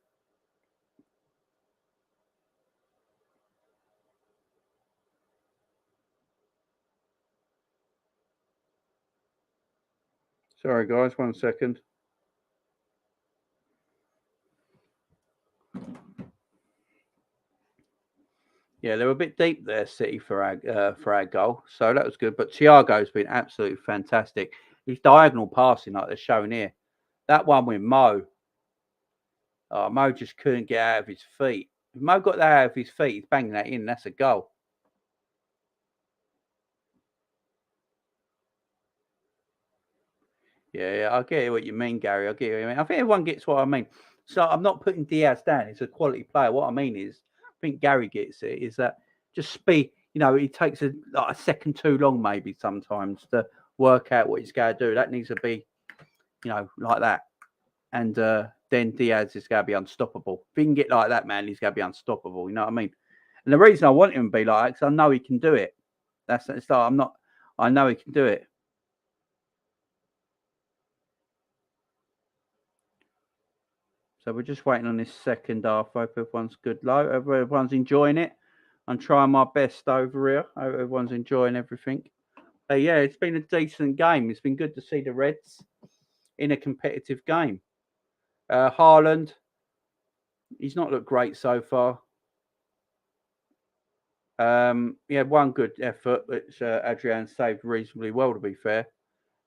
Sorry, guys, 1 second. Yeah, they were a bit deep there, City, for our goal. So that was good. But Thiago's been absolutely fantastic. His diagonal passing, like they're showing here. That one with Mo. Oh, Mo just couldn't get out of his feet. If Mo got that out of his feet, he's banging that in. That's a goal. Yeah, I get what you mean, Gary. I get what you mean. I think everyone gets what I mean. So I'm not putting Diaz down. He's a quality player. What I mean is, I think Gary gets it, is that just speed. You know, it takes a second too long maybe sometimes to work out what he's going to do. That needs to be, you know, like that. And then Diaz is going to be unstoppable. If he can get like that, man, he's going to be unstoppable. You know what I mean? And the reason I want him to be like that, because I know he can do it. I know he can do it. So we're just waiting on this second half. I hope everyone's good. Low. Everyone's enjoying it. I'm trying my best over here. I hope everyone's enjoying everything. But yeah, it's been a decent game. It's been good to see the Reds in a competitive game. Haaland, he's not looked great so far. He had one good effort, which Adrian saved reasonably well, to be fair.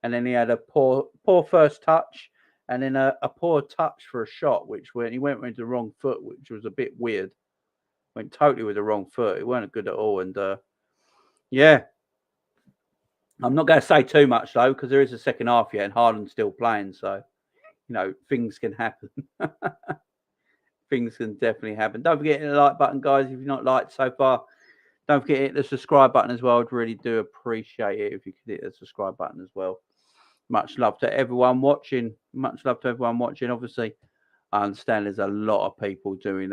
And then he had a poor first touch. And then a poor touch for a shot, which when he went with the wrong foot, which was a bit weird. Went totally with the wrong foot. It weren't good at all. And yeah, I'm not going to say too much though, because there is a second half yet, and Haaland's still playing. So you know, things can happen. Things can definitely happen. Don't forget to hit the like button, guys. If you've not liked so far, don't forget to hit the subscribe button as well. I'd really do appreciate it if you could hit the subscribe button as well. Much love to everyone watching. Much love to everyone watching. Obviously, I understand there's a lot of people doing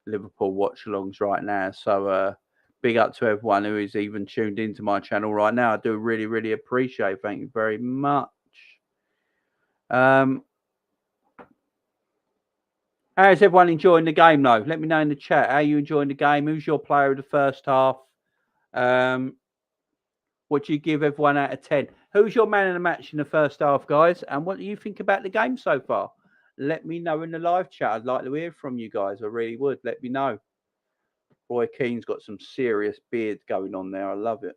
Liverpool watch-alongs right now. So big up to everyone who is even tuned into my channel right now. I do really, really appreciate it. Thank you very much. How's everyone enjoying the game, though? Let me know in the chat. How are you enjoying the game? Who's your player of the first half? What do you give everyone out of 10? Who's your man of the match in the first half, guys? And what do you think about the game so far? Let me know in the live chat. I'd like to hear from you guys. I really would. Let me know. Roy Keane's got some serious beard going on there. I love it.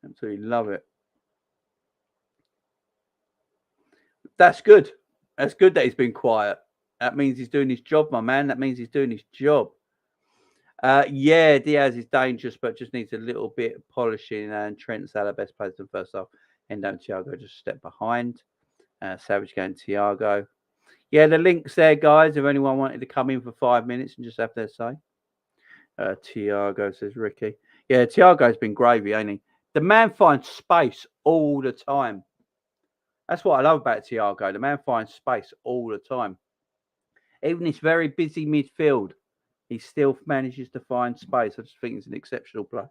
Absolutely love it. That's good. That's good that he's been quiet. That means he's doing his job, my man. That means he's doing his job. Yeah, Diaz is dangerous, but just needs a little bit of polishing. And Trent Salah, best players in the first half. And Thiago just a step behind. Savage going Thiago. Yeah, the link's there, guys. If anyone wanted to come in for 5 minutes and just have their say. Thiago, says Ricky. Yeah, Thiago's been gravy, ain't he? The man finds space all the time. That's what I love about Thiago. The man finds space all the time. Even this very busy midfield, he still manages to find space. I just think he's an exceptional player.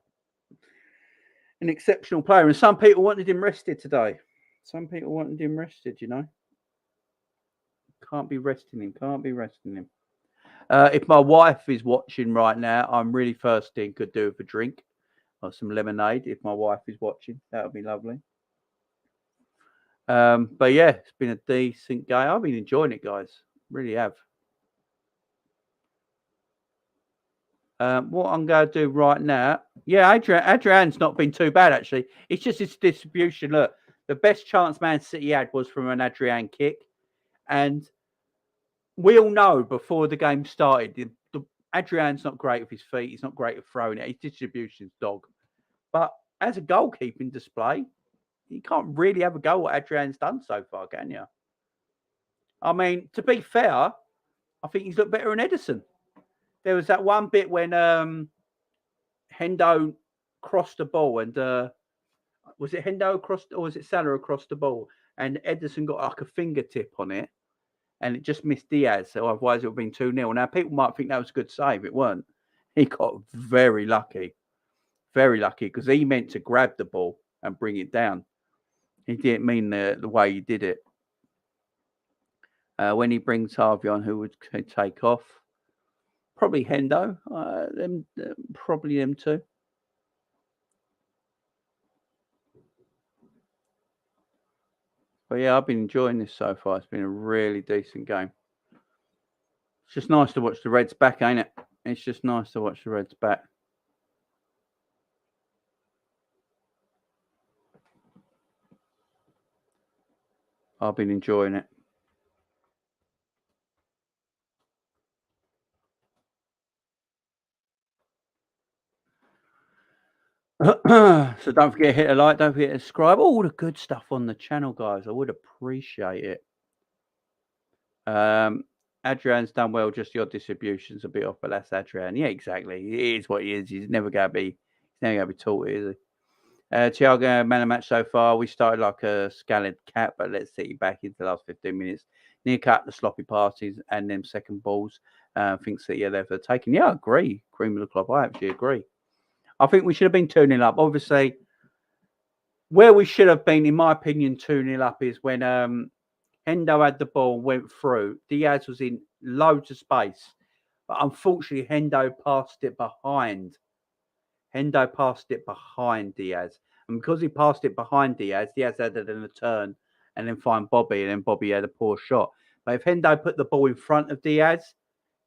An exceptional player. And some people wanted him rested today. Some people wanted him rested, you know. Can't be resting him. Can't be resting him. If my wife is watching right now, I'm really thirsty and could do with a drink or some lemonade. If my wife is watching, that would be lovely. But yeah, it's been a decent game. I've been enjoying it, guys. Really have. What I'm going to do right now, yeah, Adrian's not been too bad, actually. It's just his distribution. Look, the best chance Man City had was from an Adrian kick. And we all know before the game started, Adrian's not great with his feet. He's not great at throwing it. His distribution's dog. But as a goalkeeping display, you can't really have a go what Adrian's done so far, can you? I mean, to be fair, I think he's looked better than Ederson. There was that one bit when Hendo crossed the ball and was it Hendo across or was it Salah across the ball? And Ederson got like a fingertip on it and it just missed Diaz. So otherwise it would have been 2-0. Now people might think that was a good save. It weren't. He got very lucky because he meant to grab the ball and bring it down. He didn't mean the way he did it. When he brings Harvey on, who would take off? Probably Hendo. Probably them two. But yeah, I've been enjoying this so far. It's been a really decent game. It's just nice to watch the Reds back, ain't it? It's just nice to watch the Reds back. I've been enjoying it. So don't forget to hit a like, don't forget to subscribe. All the good stuff on the channel, guys. I would appreciate it. Adrian's done well, just your distribution's a bit off, but that's Adrian. Yeah, exactly. He is what he is. He's never gonna be taught it, is he? Thiago, man of match so far. We started like a scalloped cat, but let's see back into the last 15 minutes. Near cut the sloppy passes and them second balls. Thinks that they're taking. Yeah, I agree. Cream of the club. I actually agree. I think we should have been 2-0 up. Obviously, where we should have been, in my opinion, 2-0 up is when Hendo had the ball, went through. Diaz was in loads of space. But unfortunately, Hendo passed it behind. Diaz. And because he passed it behind Diaz, Diaz had it in a turn and then find Bobby. And then Bobby had a poor shot. But if Hendo put the ball in front of Diaz,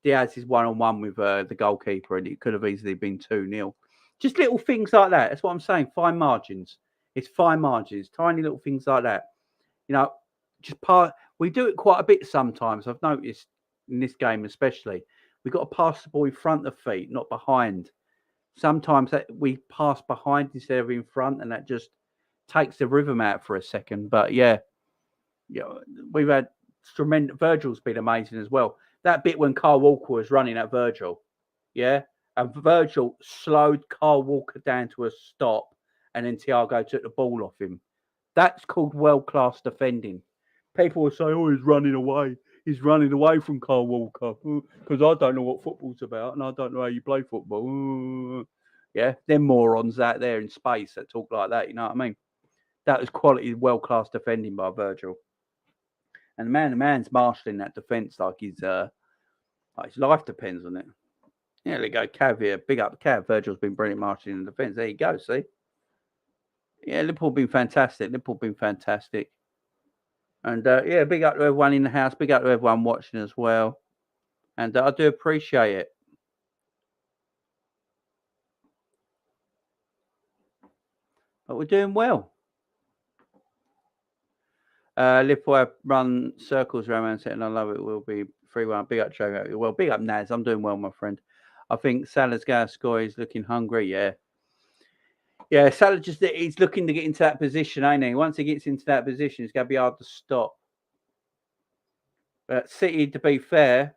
Diaz is one-on-one with the goalkeeper. And it could have easily been 2-0. Just little things like that. That's what I'm saying. Fine margins. It's fine margins. Tiny little things like that. You know, we do it quite a bit sometimes. I've noticed in this game especially. We've got to pass the ball in front of feet, not behind. Sometimes we pass behind instead of in front, and that just takes the rhythm out for a second. But yeah, we've had tremendous. Virgil's been amazing as well. That bit when Carl Walker was running at Virgil, yeah, and Virgil slowed Carl Walker down to a stop, and then Thiago took the ball off him. That's called world-class defending. People will say, "Oh, he's running away. He's running away from Carl Walker because I don't know what football's about and I don't know how you play football." Yeah, them morons out there in space that talk like that. You know what I mean? That was quality, world-class defending by Virgil. And the man's marshalling that defence like his life depends on it. Yeah, there you go, Cav here. Big up Cav. Virgil's been brilliant marshalling the defence. There you go, see? Yeah, Liverpool been fantastic. And yeah, big up to everyone in the house. Big up to everyone watching as well. And I do appreciate it. But we're doing well. Liverpool have run circles around Man City, and I love it. We'll be 3-1. Big up, Joe. Well, big up, Naz. I'm doing well, my friend. I think Salah's going to score. He's looking hungry. Yeah. Yeah, Salah he's looking to get into that position, ain't he? Once he gets into that position, it's going to be hard to stop. But City, to be fair,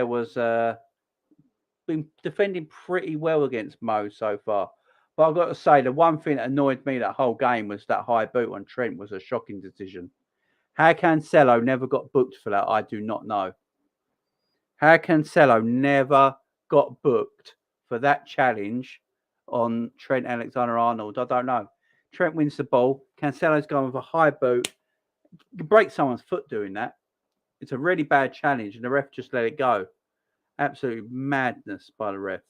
was been defending pretty well against Mo so far. But I've got to say, the one thing that annoyed me that whole game was that high boot on Trent was a shocking decision. How Cancelo never got booked for that, I do not know. How Cancelo never got booked for that challenge on Trent Alexander-Arnold, I don't know. Trent wins the ball. Cancelo's gone with a high boot. You can break someone's foot doing that. It's a really bad challenge, and the ref just let it go. Absolute madness by the ref.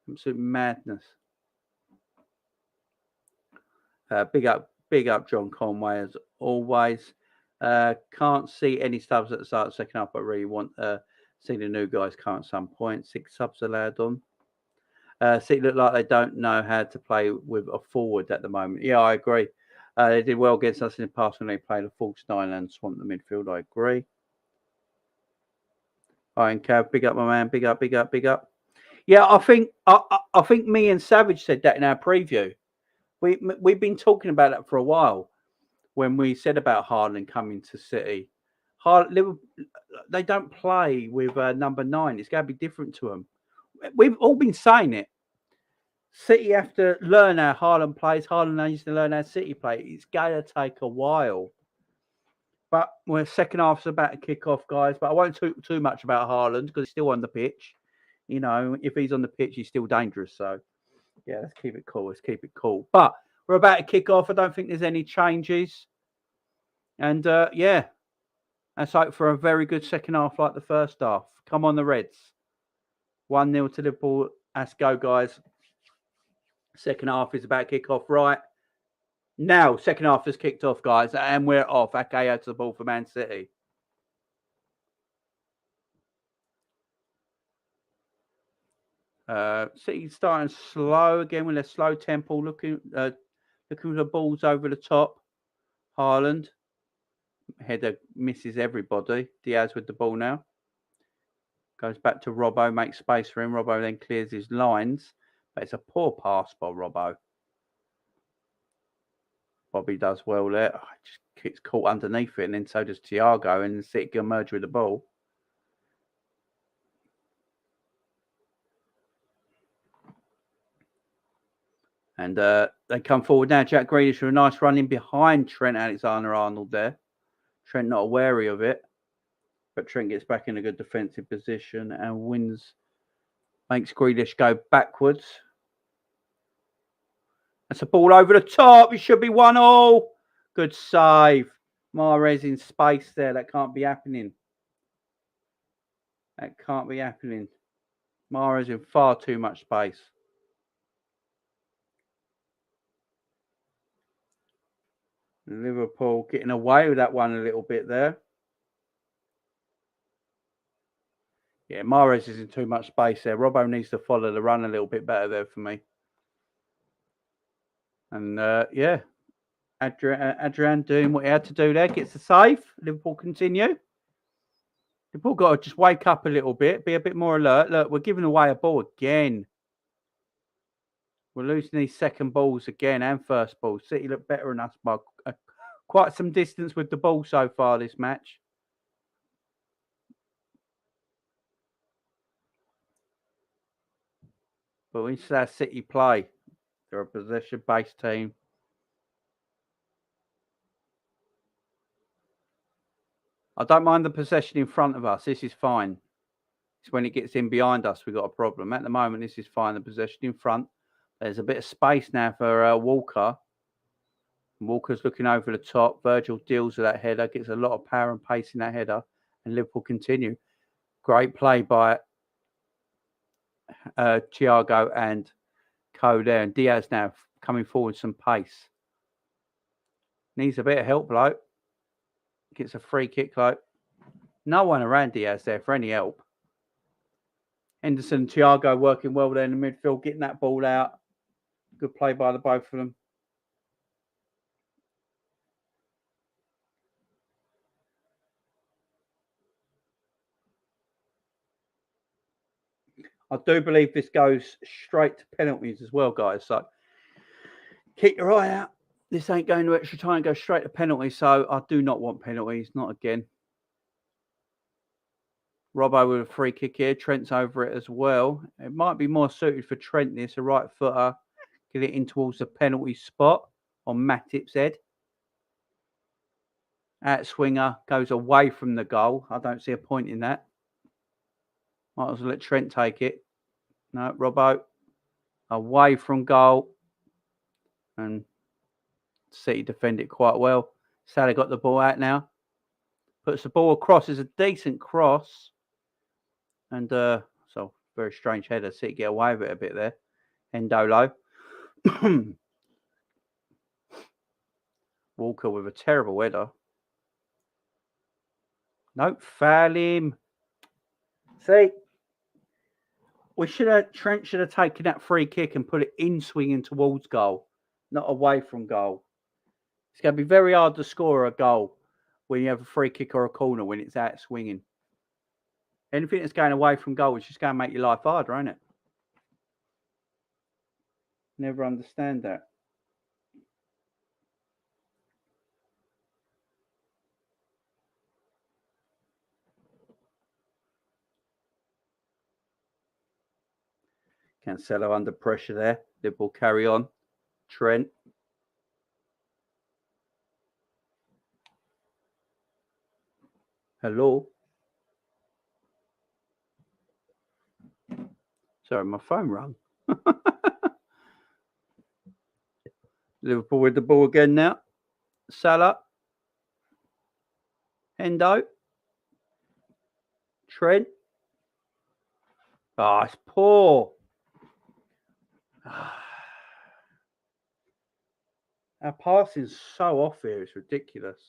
Absolute madness. Big up, John Conway as always. Can't see any subs at the start of the second half, but really want to see the new guys come at some point. 6 subs allowed on. City look like they don't know how to play with a forward at the moment. Yeah, I agree. They did well against us in the past when they played a false nine and swamped the midfield. I agree. Iron Cav, big up, my man. Big up, big up, big up. Yeah, I think me and Savage said that in our preview. We've been talking about that for a while when we said about Haaland coming to City. Liverpool, they don't play with number 9. It's going to be different to them. We've all been saying it. City have to learn how Haaland plays. Haaland needs to learn how City play. It's going to take a while. But we're second half's about to kick off, guys. But I won't talk too much about Haaland because he's still on the pitch. You know, if he's on the pitch, he's still dangerous. So, yeah, let's keep it cool. Let's keep it cool. But we're about to kick off. I don't think there's any changes. And, yeah, let's hope for a very good second half like the first half. Come on, the Reds. 1-0 to Liverpool. Let's go, guys. Second half is about to kick off right now. Second half has kicked off, guys, and we're off. Okay, out to the ball for Man City. City starting slow again with a slow tempo, looking for the balls over the top. Haaland. Header misses everybody. Diaz with the ball now. Goes back to Robbo, makes space for him. Robbo then clears his lines. But it's a poor pass by Robbo. Bobby does well there. Just gets caught underneath it, and then so does Thiago, and City can merge with the ball. And they come forward now. Jack Grealish with a nice run in behind Trent Alexander-Arnold there. Trent not wary of it. But Trent gets back in a good defensive position and makes Grealish go backwards. That's a ball over the top. It should be 1-1. Good save. Mahrez in space there. That can't be happening. That can't be happening. Mahrez in far too much space. Liverpool getting away with that one a little bit there. Yeah, Mahrez is in too much space there. Robbo needs to follow the run a little bit better there for me. And, yeah, Adrian doing what he had to do there. Gets the save. Liverpool continue. Liverpool got to just wake up a little bit. Be a bit more alert. Look, we're giving away a ball again. We're losing these second balls again and first balls. City look better than us by quite some distance with the ball so far this match. But we see how City play. They're a possession-based team. I don't mind the possession in front of us. This is fine. It's when it gets in behind us we've got a problem. At the moment, this is fine. The possession in front. There's a bit of space now for Walker. Walker's looking over the top. Virgil deals with that header. Gets a lot of power and pace in that header. And Liverpool continue. Great play by Thiago and Co there. And Diaz now coming forward some pace. Needs a bit of help, bloke. Gets a free kick, bloke. No one around Diaz there for any help. Henderson, Thiago working well there in the midfield, getting that ball out. Good play by the both of them. I do believe this goes straight to penalties as well, guys. So keep your eye out. This ain't going to extra time, go straight to penalties. So I do not want penalties, not again. Robbo with a free kick here. Trent's over it as well. It might be more suited for Trent this, a right footer. Get it in towards the penalty spot on Matip's head. Out swinger goes away from the goal. I don't see a point in that. Might as well let Trent take it. No, Robbo away from goal. And City defend it quite well. Salah got the ball out now. Puts the ball across. It's a decent cross. And so very strange header. City get away with it a bit there. Endolo. Walker with a terrible header. Nope, foul him. See, Trent should have taken that free kick and put it in swinging towards goal, not away from goal. It's going to be very hard to score a goal when you have a free kick or a corner when it's out swinging. Anything that's going away from goal is just going to make your life harder, isn't it? Never understand that. Cancelo under pressure there. Liverpool carry on. Trent. Hello. Sorry, my phone rang. Liverpool with the ball again now. Salah. Hendo. Trent. Oh, it's poor. Our passing's so off here, it's ridiculous.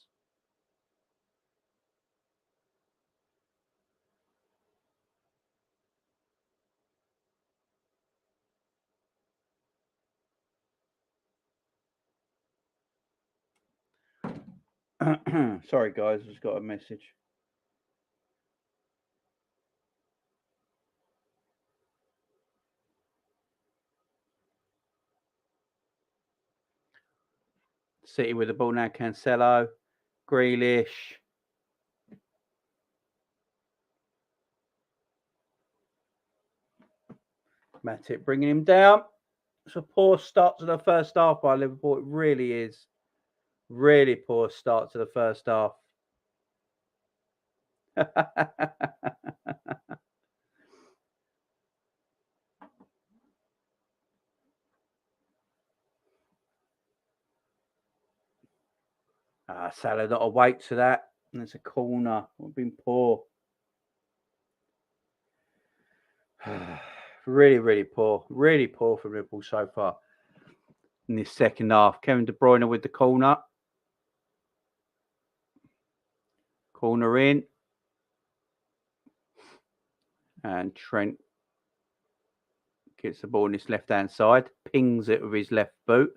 Sorry, guys, I just got a message. City with the ball now. Cancelo. Grealish. Matip bringing him down. It's a poor start to the first half by Liverpool. It really is. Really poor start to the first half. Salah not awake to that. And it's a corner. We've been poor. Really, really poor. Really poor from Liverpool so far in this second half. Kevin De Bruyne with the corner. Corner in. And Trent gets the ball on his left-hand side. Pings it with his left boot.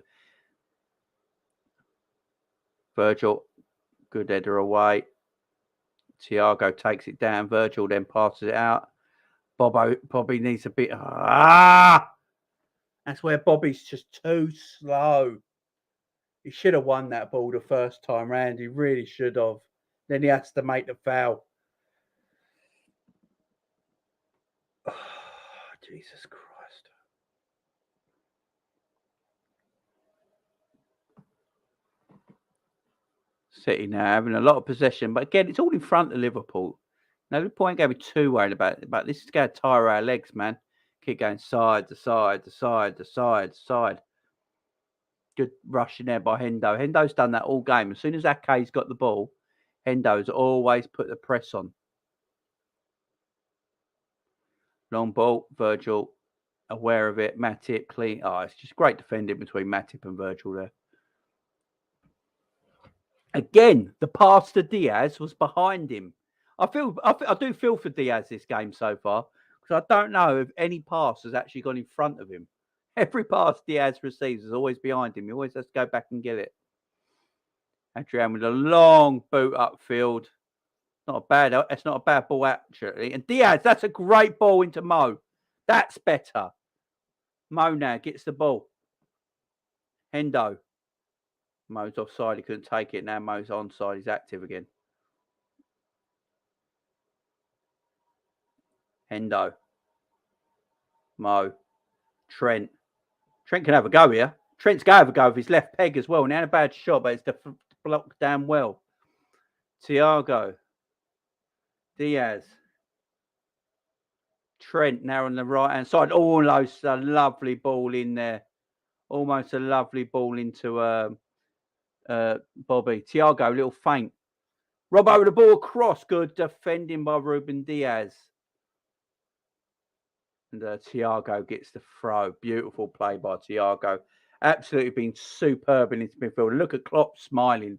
Virgil, good header away. Thiago takes it down. Virgil then passes it out. Bobby needs a bit. That's where Bobby's just too slow. He should have won that ball the first time round. He really should have. Then he has to make the foul. Oh, Jesus Christ. City now having a lot of possession, but again, it's all in front of Liverpool. No, Liverpool ain't going to be too worried about it, but this is going to tire our legs, man. Keep going side to side to side to side to side. Good rush in there by Hendo. Hendo's done that all game. As soon as Ake's got the ball, Hendo's always put the press on. Long ball, Virgil, aware of it. Matip, clean. Oh, it's just great defending between Matip and Virgil there. Again, the pass to Diaz was behind him. I do feel for Diaz this game so far because I don't know if any pass has actually gone in front of him. Every pass Diaz receives is always behind him. He always has to go back and get it. Adrian with a long boot upfield. It's not a bad ball actually. And Diaz, that's a great ball into Mo. That's better. Mo now gets the ball. Hendo. Mo's offside. He couldn't take it. Now Mo's onside. He's active again. Hendo. Mo. Trent. Trent can have a go here. Trent's going to have a go with his left peg as well. Now a bad shot, but it's blocked down well. Thiago. Diaz. Trent now on the right-hand side. Almost a lovely ball in there. Almost a lovely ball into Bobby. Thiago, little feint. Robbo with the ball across. Good defending by Ruben Diaz. And Thiago gets the throw. Beautiful play by Thiago. Absolutely been superb in his midfield. Look at Klopp smiling.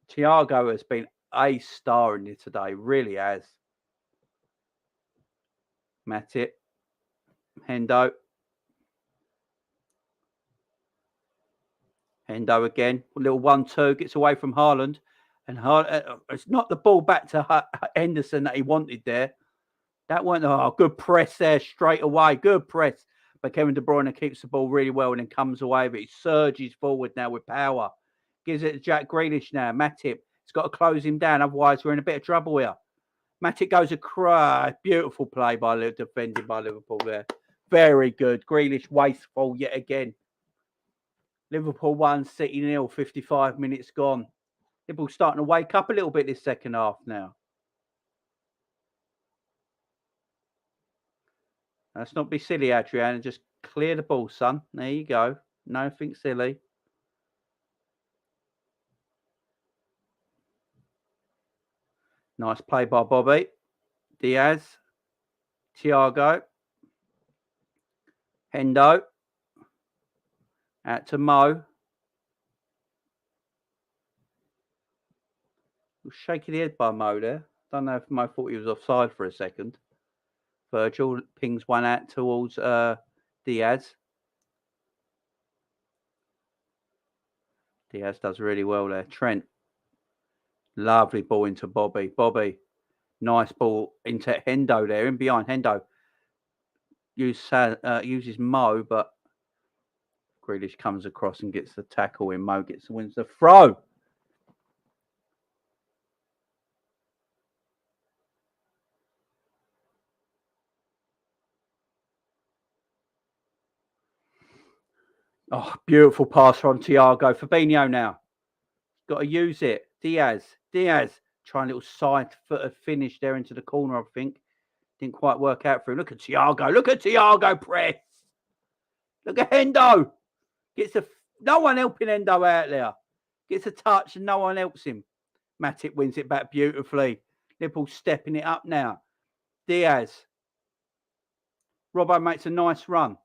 Thiago has been a star in it today. Really has. Matip. Hendo. Hendo again. A little 1-2. Gets away from Haaland. And it's not the ball back to Henderson that he wanted there. That went, good press there straight away. Good press. But Kevin De Bruyne keeps the ball really well and then comes away with it. He surges forward now with power. Gives it to Jack Grealish now. Matip. He's got to close him down. Otherwise, we're in a bit of trouble here. Matip goes across. Beautiful play defending by Liverpool there. Very good. Grealish wasteful yet again. Liverpool 1, City 0. 55 minutes gone. Liverpool starting to wake up a little bit this second half now. Let's not be silly, Adrian, and just clear the ball, son. There you go. Nothing silly. Nice play by Bobby. Diaz. Thiago. Hendo. Out to Mo. Shaking the head by Mo there. Don't know if Mo thought he was offside for a second. Virgil pings one out towards Diaz. Diaz does really well there. Trent. Lovely ball into Bobby. Bobby. Nice ball into Hendo there. In behind Hendo. Uses Mo, but Grealish comes across and gets the tackle in. Mo wins the throw. Oh, beautiful pass from Thiago. Fabinho now. Got to use it. Diaz. Trying a little side foot of finish there into the corner, I think. Didn't quite work out for him. Look at Thiago press. Look at Hendo. No one helping Hendo out there. Gets a touch and no one helps him. Matip wins it back beautifully. Liverpool stepping it up now. Diaz. Robbo makes a nice run.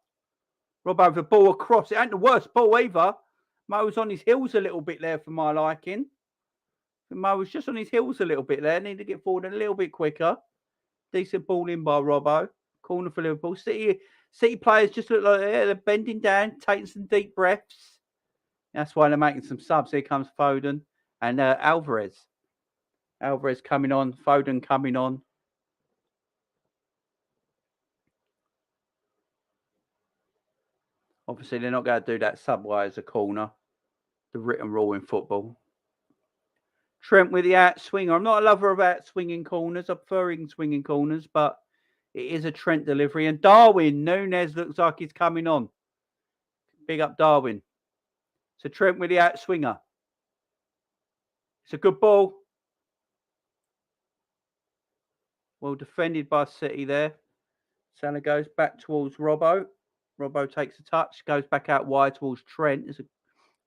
Robbo with the ball across. It ain't the worst ball either. Mo was on his heels a little bit there for my liking. Mo was just on his heels a little bit there. Need to get forward a little bit quicker. Decent ball in by Robbo. Corner for Liverpool. City players just look like they're bending down, taking some deep breaths. That's why they're making some subs. Here comes Foden and Alvarez. Alvarez coming on. Foden coming on. Obviously, they're not going to do that subway as a corner. The written rule in football. Trent with the out-swinger. I'm not a lover of out-swinging corners. I prefer swinging corners, but it is a Trent delivery. And Darwin Núñez looks like he's coming on. Big up Darwin. So Trent with the out-swinger. It's a good ball. Well defended by City there. Salah goes back towards Robbo. Robbo takes a touch, goes back out wide towards Trent. It's a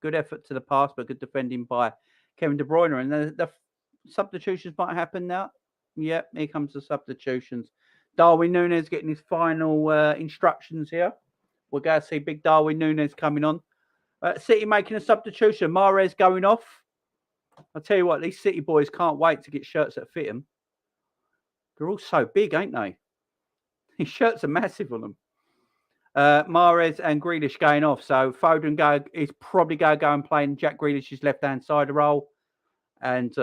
good effort to the pass, but good defending by Kevin De Bruyne. And the substitutions might happen now. Yep, here comes the substitutions. Darwin Núñez getting his final instructions here. We're going to see big Darwin Núñez coming on. City making a substitution. Mahrez going off. I'll tell you what, these City boys can't wait to get shirts that fit them. They're all so big, ain't they? These shirts are massive on them. Mahrez and Grealish going off. So Foden is probably going to go and play in Jack Grealish's left-hand side role. And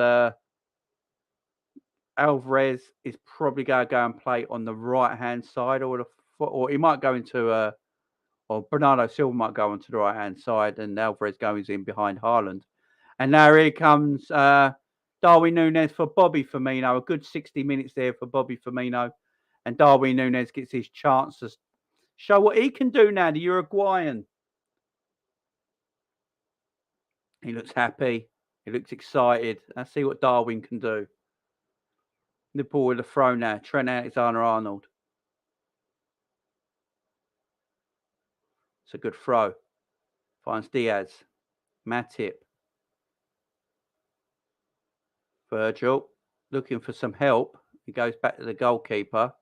Alvarez is probably going to go and play on the right-hand side. Or he might go into... or Bernardo Silva might go onto the right-hand side. And Alvarez goes in behind Haaland. And now here comes Darwin Núñez for Bobby Firmino. A good 60 minutes there for Bobby Firmino. And Darwin Núñez gets his chance to show what he can do now, the Uruguayan. He looks happy. He looks excited. Let's see what Darwin can do. Liverpool with a throw now. Trent Alexander-Arnold. It's a good throw. Finds Diaz. Matip. Virgil. Looking for some help. He goes back to the goalkeeper.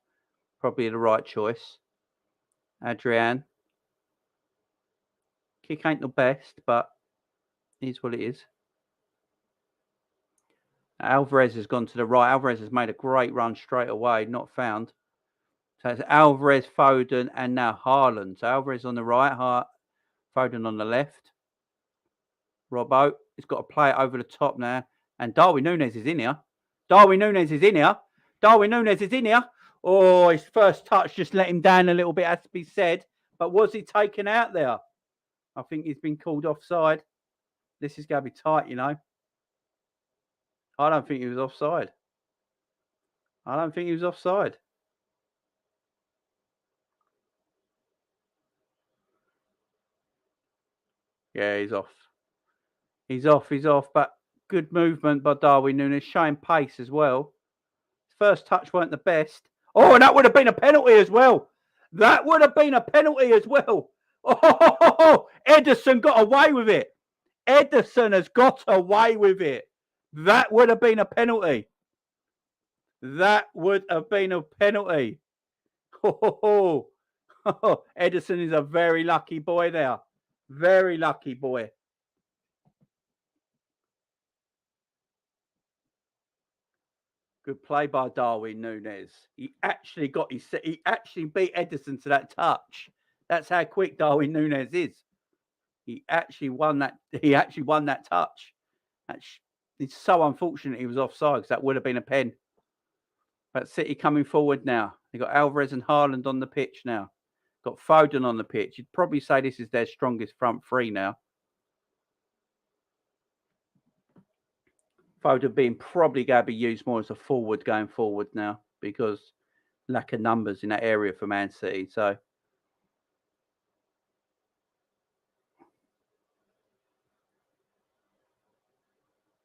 Probably the right choice. Adrian. Kick ain't the best, but it is what it is. Alvarez has gone to the right. Alvarez has made a great run straight away. Not found. So it's Alvarez, Foden, and now Haaland. So Alvarez on the right, Foden on the left. Robbo, he's got to play it over the top now. And Darwin Núñez is in here. Darwin Núñez is in here. Darwin Núñez is in here. Oh, his first touch just let him down a little bit, has to be said. But was he taken out there? I think he's been called offside. This is going to be tight, you know. I don't think he was offside. I don't think he was offside. Yeah, he's off. He's off. But good movement by Darwin Núñez, showing pace as well. His first touch weren't the best. Oh, and that would have been a penalty as well. That would have been a penalty as well. Oh, Ederson got away with it. Ederson has got away with it. That would have been a penalty. That would have been a penalty. Oh, Ederson is a very lucky boy there. Very lucky boy. Good play by Darwin Núñez. He actually beat Ederson to that touch. That's how quick Darwin Núñez is. He actually won that. He actually won that touch. It's so unfortunate he was offside because that would have been a pen. But City coming forward now. They've got Alvarez and Haaland on the pitch now. Got Foden on the pitch. You'd probably say this is their strongest front three now. Foden being probably going to be used more as a forward going forward now because lack of numbers in that area for Man City. So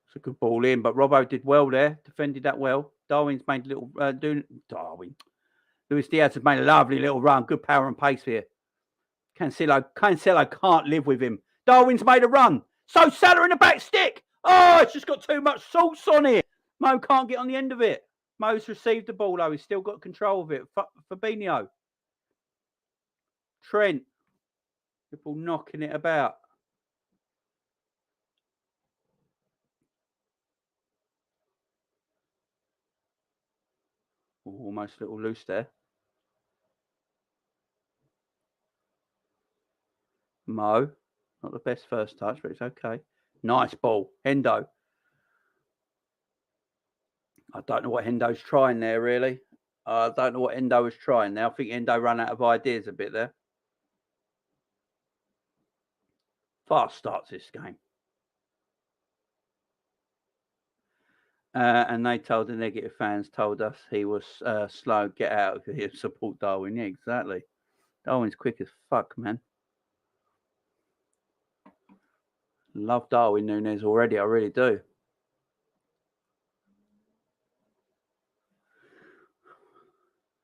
it's a good ball in, but Robbo did well there, defended that well. Darwin's made a little Luis Diaz has made a lovely little run. Good power and pace here. Cancelo can't live with him. Darwin's made a run. So Salah in the back stick. Oh, it's just got too much sauce on it. Mo can't get on the end of it. Mo's received the ball, though. He's still got control of it. Fabinho. Trent. People knocking it about. Ooh, almost a little loose there. Mo. Not the best first touch, but it's okay. Nice ball. Hendo. I don't know what Hendo's trying there, really. I don't know what Hendo was trying there. I think Hendo ran out of ideas a bit there. Fast starts this game. And they told the negative fans told us he was slow. Get out because he'll support Darwin. Yeah, exactly. Darwin's quick as fuck, man. Love Darwin Núñez already. I really do.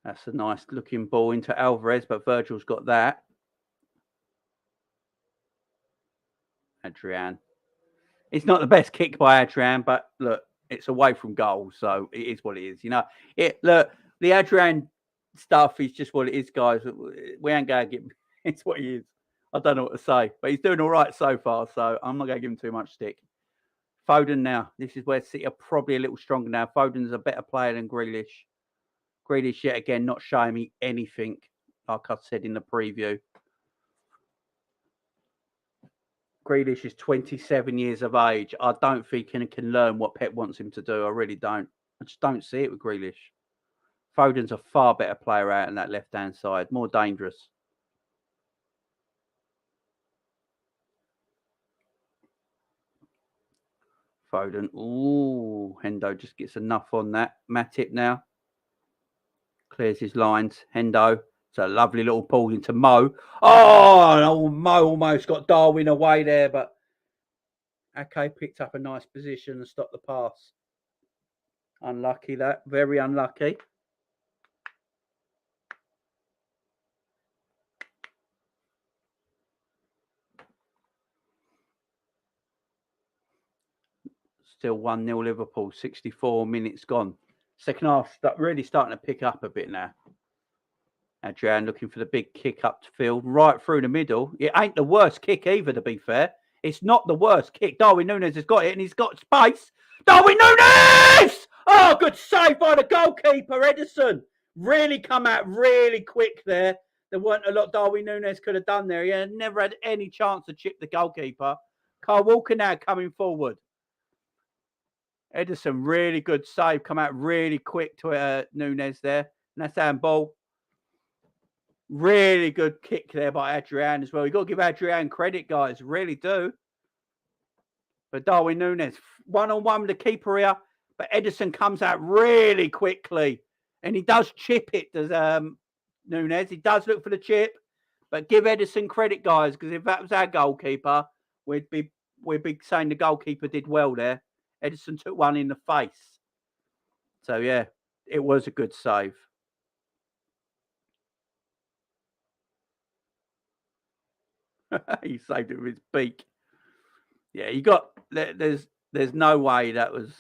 That's a nice looking ball into Alvarez, but Virgil's got that. Adrian. It's not the best kick by Adrian, but look, it's away from goal, so it is what it is. You know, look, the Adrian stuff is just what it is, guys. We ain't going to get. It's what he is. I don't know what to say, but he's doing all right so far, so I'm not going to give him too much stick. Foden now. This is where City are probably a little stronger now. Foden's a better player than Grealish. Grealish, yet again, not showing me anything, like I said in the preview. Grealish is 27 years of age. I don't think he can learn what Pep wants him to do. I really don't. I just don't see it with Grealish. Foden's a far better player out on that left-hand side. More dangerous. Foden. Ooh, Hendo just gets enough on that. Matip now. Clears his lines. Hendo. It's a lovely little ball into Mo. Oh, Mo almost got Darwin away there, but Ake picked up a nice position and stopped the pass. Unlucky that. Very unlucky. Still 1-0 Liverpool. 64 minutes gone. Second half really starting to pick up a bit now. Adrian looking for the big kick up to field, right through the middle. It ain't the worst kick either, to be fair. It's not the worst kick. Darwin Núñez has got it and he's got space. Darwin Núñez! Oh, good save by the goalkeeper, Ederson. Really come out really quick there. There weren't a lot Darwin Núñez could have done there. He had never had any chance to chip the goalkeeper. Carl Walker now coming forward. Edison, really good save. Come out really quick to Nunes there. And that's handball. Really good kick there by Adrian as well. You've got to give Adrian credit, guys. Really do. But Darwin Nunes, one-on-one with the keeper here. But Edison comes out really quickly. And he does chip it, does Nunes. He does look for the chip. But give Edison credit, guys, because if that was our goalkeeper, we'd be saying the goalkeeper did well there. Edison took one in the face. So, yeah, it was a good save. He saved it with his beak. Yeah, there's no way that was.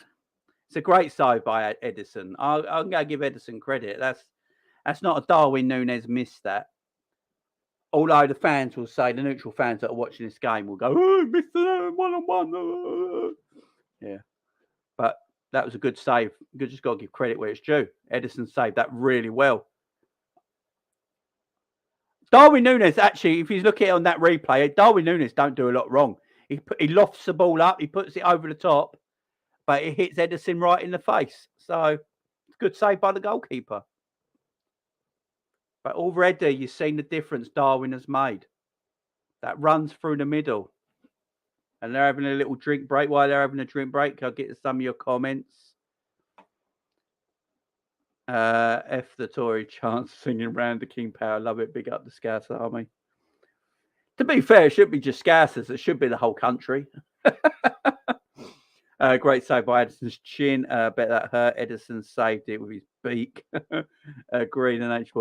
It's a great save by Edison. I'm going to give Edison credit. That's not a Darwin Nunes missed that. Although the fans will say, the neutral fans that are watching this game will go, oh, missed the one-on-one. Yeah. But that was a good save. You just got to give credit where it's due. Edison saved that really well. Darwin Nunes, actually, if you look at it on that replay, Darwin Nunes don't do a lot wrong. He lofts the ball up, he puts it over the top, but it hits Edison right in the face. So, it's a good save by the goalkeeper. But already, you've seen the difference Darwin has made. That runs through the middle. And they're having a little drink break. While they're having a drink break, I'll get some of your comments. F the Tory chants singing around the King Power. Love it. Big up the Scouse Army. To be fair, it shouldn't be just Scousers. It should be the whole country. Great save by Edison's chin. Bet that hurt. Edison saved it with his beak. Green and H.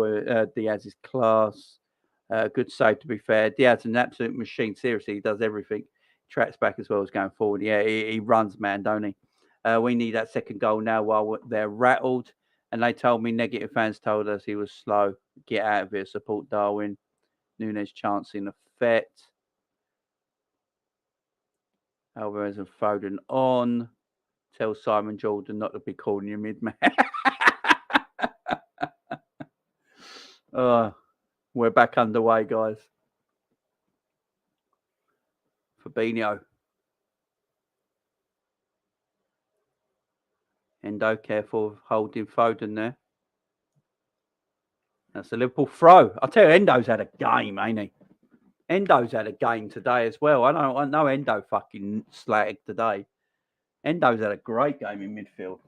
Diaz's class. Good save, to be fair. Diaz is an absolute machine. Seriously, he does everything. Tracks back as well as going forward. Yeah, he runs, man, don't he? We need that second goal now while they're rattled. And they told me, negative fans told us he was slow. Get out of here. Support Darwin. Nunes chance in effect. Alvarez and Foden on. Tell Simon Jordan not to be calling you mid-man. We're back underway, guys. Fabinho. Endo, careful of holding Foden there. That's a Liverpool throw. I'll tell you, Endo's had a game, ain't he? Endo's had a game today as well. I know Endo fucking slagged today. Endo's had a great game in midfield.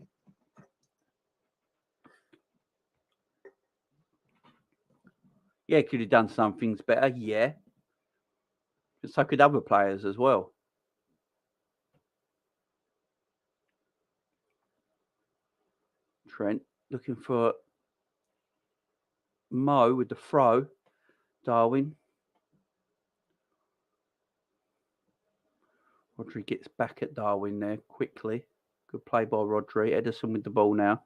Yeah, could have done some things better. Yeah. But so could other players as well. Trent looking for Mo with the throw. Darwin. Rodri gets back at Darwin there quickly. Good play by Rodri. Edison with the ball now.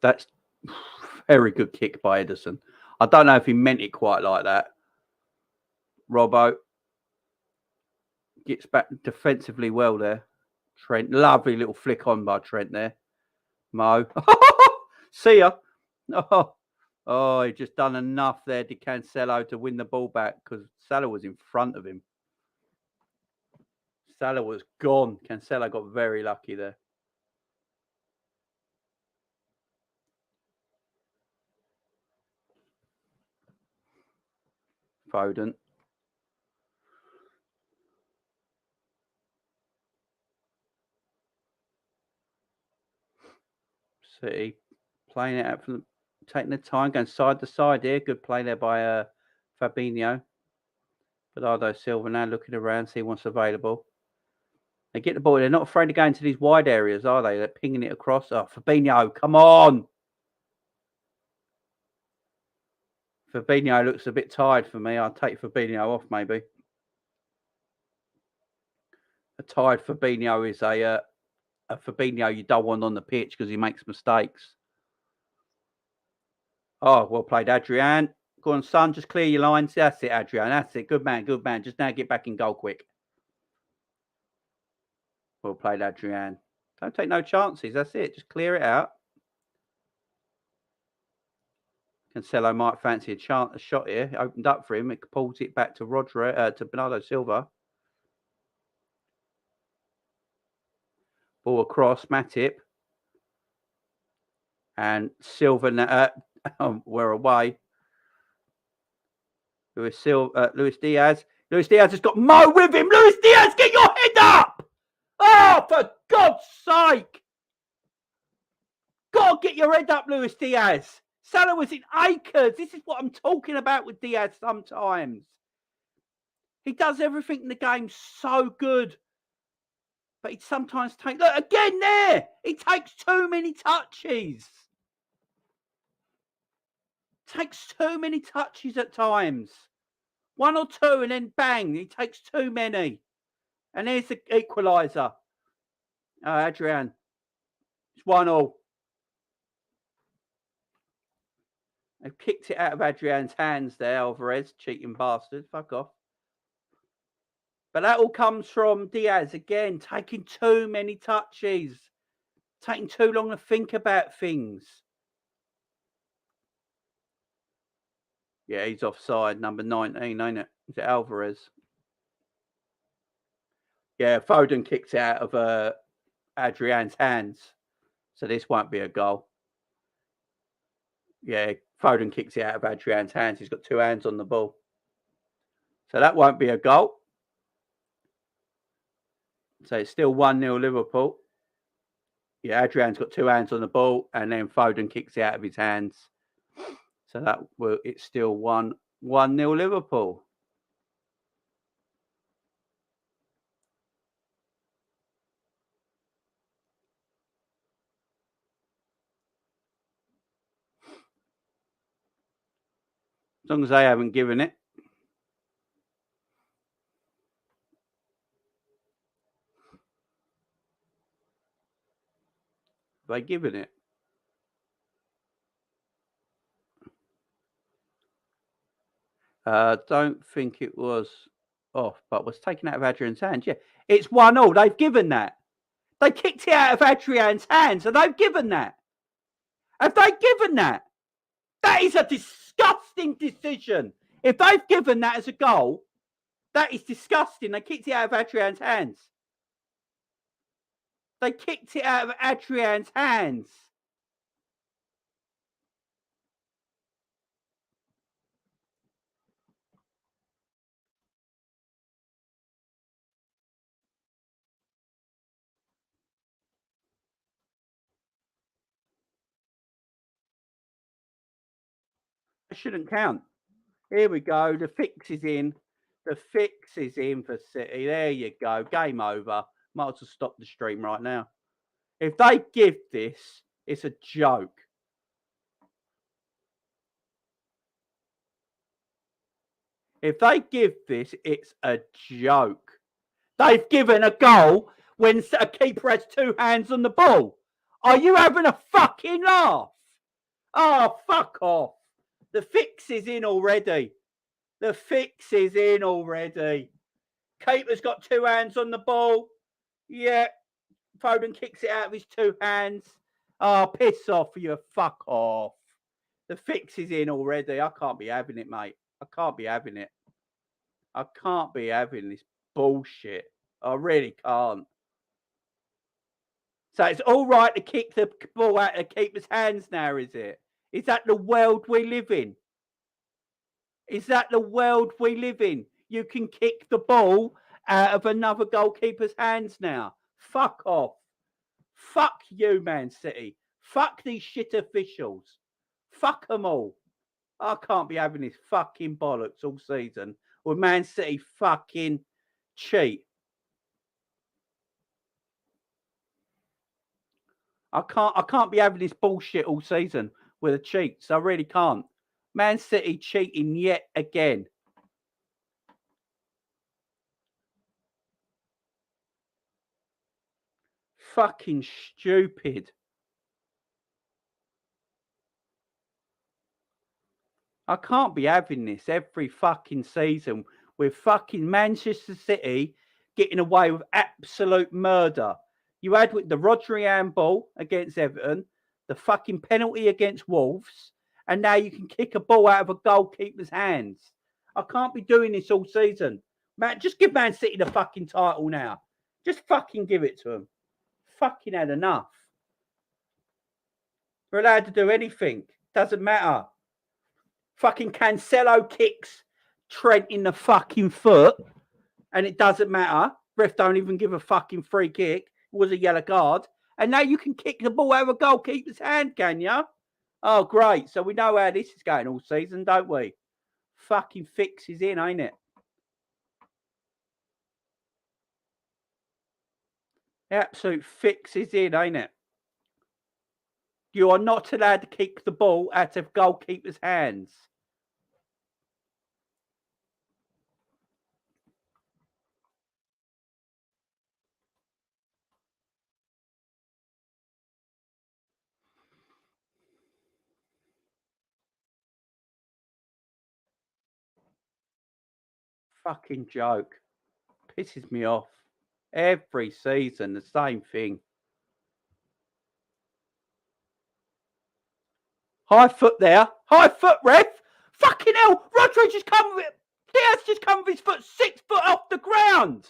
That's very good kick by Edison. I don't know if he meant it quite like that. Robbo gets back defensively well there. Trent, lovely little flick on by Trent there. Mo. See ya. Oh, he just done enough there to Cancelo to win the ball back because Salah was in front of him. Salah was gone. Cancelo got very lucky there. Foden. City playing it out from taking the time, going side to side here. Good play there by Fabinho. Bernardo Silva now looking around, see what's available. They get the ball. They're not afraid to go into these wide areas, are they? They're pinging it across. Oh, Fabinho, come on. Fabinho looks a bit tired for me. I'll take Fabinho off, maybe. A tired Fabinho is a Fabinho you don't want on the pitch because he makes mistakes. Oh, well played, Adrian. Go on, son. Just clear your lines. That's it, Adrian. That's it. Good man. Good man. Just now get back in goal quick. Well played, Adrian. Don't take no chances. That's it. Just clear it out. Cancelo might fancy a shot here. Opened up for him. It pulls it back to to Bernardo Silva. Ball across, Matip. And Silva, we're away. Luis Diaz. Luis Diaz has got Mo with him. Luis Diaz, get your head up! Oh, for God's sake! Gotta get your head up, Luis Diaz. Salah was in acres. This is what I'm talking about with Diaz sometimes. He does everything in the game so good. But he sometimes takes... Look, again there! He takes too many touches. Takes too many touches at times. One or two and then bang, he takes too many. And here's the equaliser. Oh, Adrian. It's 1-1. They've kicked it out of Adrian's hands there, Alvarez, cheating bastard. Fuck off. But that all comes from Diaz again, taking too many touches. Taking too long to think about things. Yeah, he's offside, number 19, ain't it? Is it Alvarez? Yeah, Foden kicks it out of Adrian's hands. So this won't be a goal. Yeah, Foden kicks it out of Adrian's hands. He's got two hands on the ball. So that won't be a goal. So it's still 1-0 Liverpool. Yeah, Adrian's got two hands on the ball, and then Foden kicks it out of his hands. So it's still 1-0 Liverpool. As long as they haven't given it. Have they given it? Don't think it was off, but was taken out of Adrian's hands. Yeah, it's 1-0. They've given that. They kicked it out of Adrian's hands, and they've given that. Have they given that? That is a disgusting decision. If they've given that as a goal, that is disgusting. They kicked it out of Adrian's hands. They kicked it out of Adrian's hands. It shouldn't count. Here we go. The fix is in. The fix is in for City. There you go. Game over. Might as well stop the stream right now. If they give this, it's a joke. If they give this, it's a joke. They've given a goal when a keeper has two hands on the ball. Are you having a fucking laugh? Oh, fuck off. The fix is in already. The fix is in already. Keeper's got two hands on the ball. Yeah. Foden kicks it out of his two hands. Oh, piss off, you fuck off. The fix is in already. I can't be having it, mate. I can't be having it. I can't be having this bullshit. I really can't. So it's all right to kick the ball out of the keeper's hands now, is it? Is that the world we live in? Is that the world we live in? You can kick the ball out of another goalkeeper's hands now. Fuck off. Fuck you, Man City. Fuck these shit officials. Fuck them all. I can't be having this fucking bollocks all season with Man City fucking cheat. I can't be having this bullshit all season with the cheats. I really can't. Man City cheating yet again. Fucking stupid. I can't be having this every fucking season with fucking Manchester City getting away with absolute murder. You had with the Rodri handball against Everton, the fucking penalty against Wolves, and now you can kick a ball out of a goalkeeper's hands. I can't be doing this all season. Man, just give Man City the fucking title now. Just fucking give it to them. Fucking had enough. We're allowed to do anything. Doesn't matter. Fucking Cancelo kicks Trent in the fucking foot, and it doesn't matter. Ref don't even give a fucking free kick. It was a yellow card. And now you can kick the ball out of a goalkeeper's hand, can you? Oh, great. So we know how this is going all season, don't we? Fucking fix is in, ain't it? The absolute fix is in, ain't it? You are not allowed to kick the ball out of goalkeeper's hands. Fucking joke. Pisses me off. Every season, the same thing. High foot there. High foot, ref. Fucking hell. Rodri just come with it. Diaz just come with his foot 6 foot off the ground.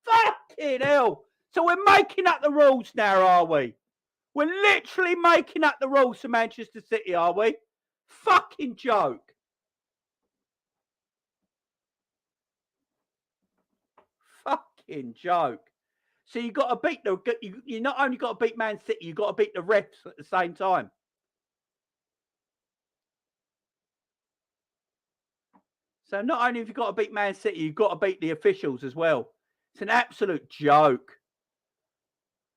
Fucking hell. So we're making up the rules now, are we? We're literally making up the rules for Manchester City, are we? Fucking joke. Fucking joke. So you got to beat you not only got to beat Man City, you got to beat the refs at the same time. So not only have you got to beat Man City, you've got to beat the officials as well. It's an absolute joke.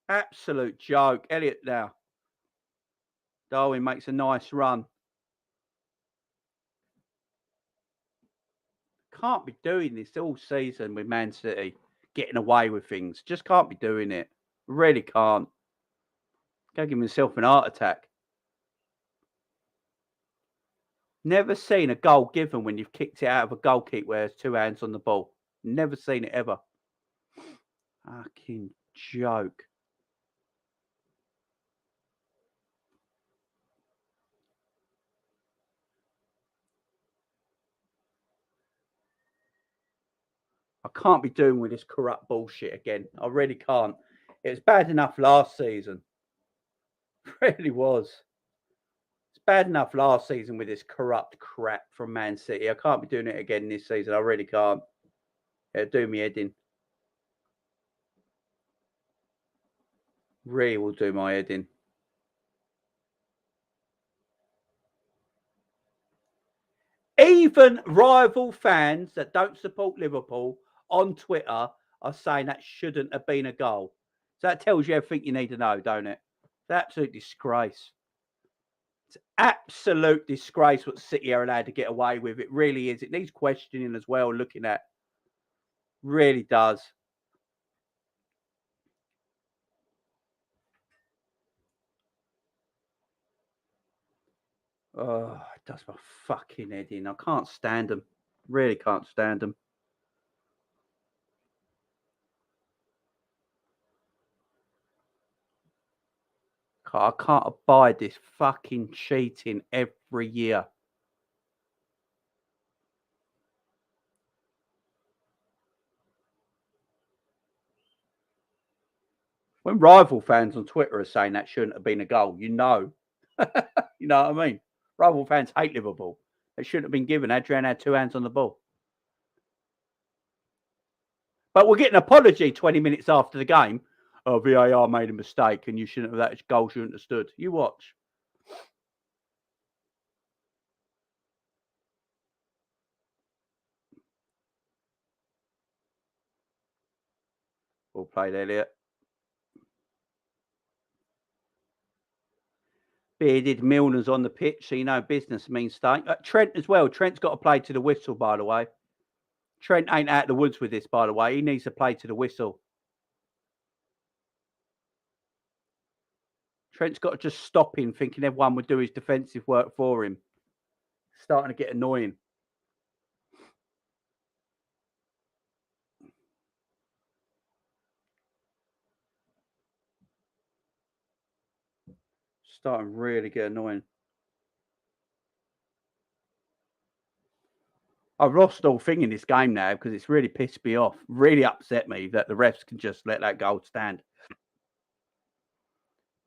Absolute joke. Elliot now. Darwin makes a nice run. Can't be doing this all season with Man City. Getting away with things. Just can't be doing it. Really can't. Go give himself an heart attack. Never seen a goal given when you've kicked it out of a goalkeeper where there's 2 hands on the ball. Never seen it ever. Fucking joke. I can't be doing with this corrupt bullshit again. I really can't. It was bad enough last season. It really was. It's bad enough last season with this corrupt crap from Man City. I can't be doing it again this season. I really can't. It'll do me head in. Really will do my head in. Even rival fans that don't support Liverpool on Twitter are saying that shouldn't have been a goal. So that tells you everything you need to know, don't it? It's an absolute disgrace. It's absolute disgrace what City are allowed to get away with. It really is. It needs questioning as well, looking at. Really does. Oh, it does my fucking head in. I can't stand them. Really can't stand them. I can't abide this fucking cheating every year. When rival fans on Twitter are saying that shouldn't have been a goal, you know. You know what I mean? Rival fans hate Liverpool. It shouldn't have been given. Adrian had 2 hands on the ball. But we'll get an apology 20 minutes after the game. Oh, VAR made a mistake and you shouldn't have, that goal shouldn't have stood. You watch. Well played, Elliot. Bearded Milner's on the pitch, so you know business means staying. Trent as well. Trent's got to play to the whistle, by the way. Trent ain't out of the woods with this, by the way. He needs to play to the whistle. Trent's got to just stop him, thinking everyone would do his defensive work for him. Starting to get annoying. Starting to really get annoying. I've lost all thing in this game now because it's really pissed me off. Really upset me that the refs can just let that goal stand.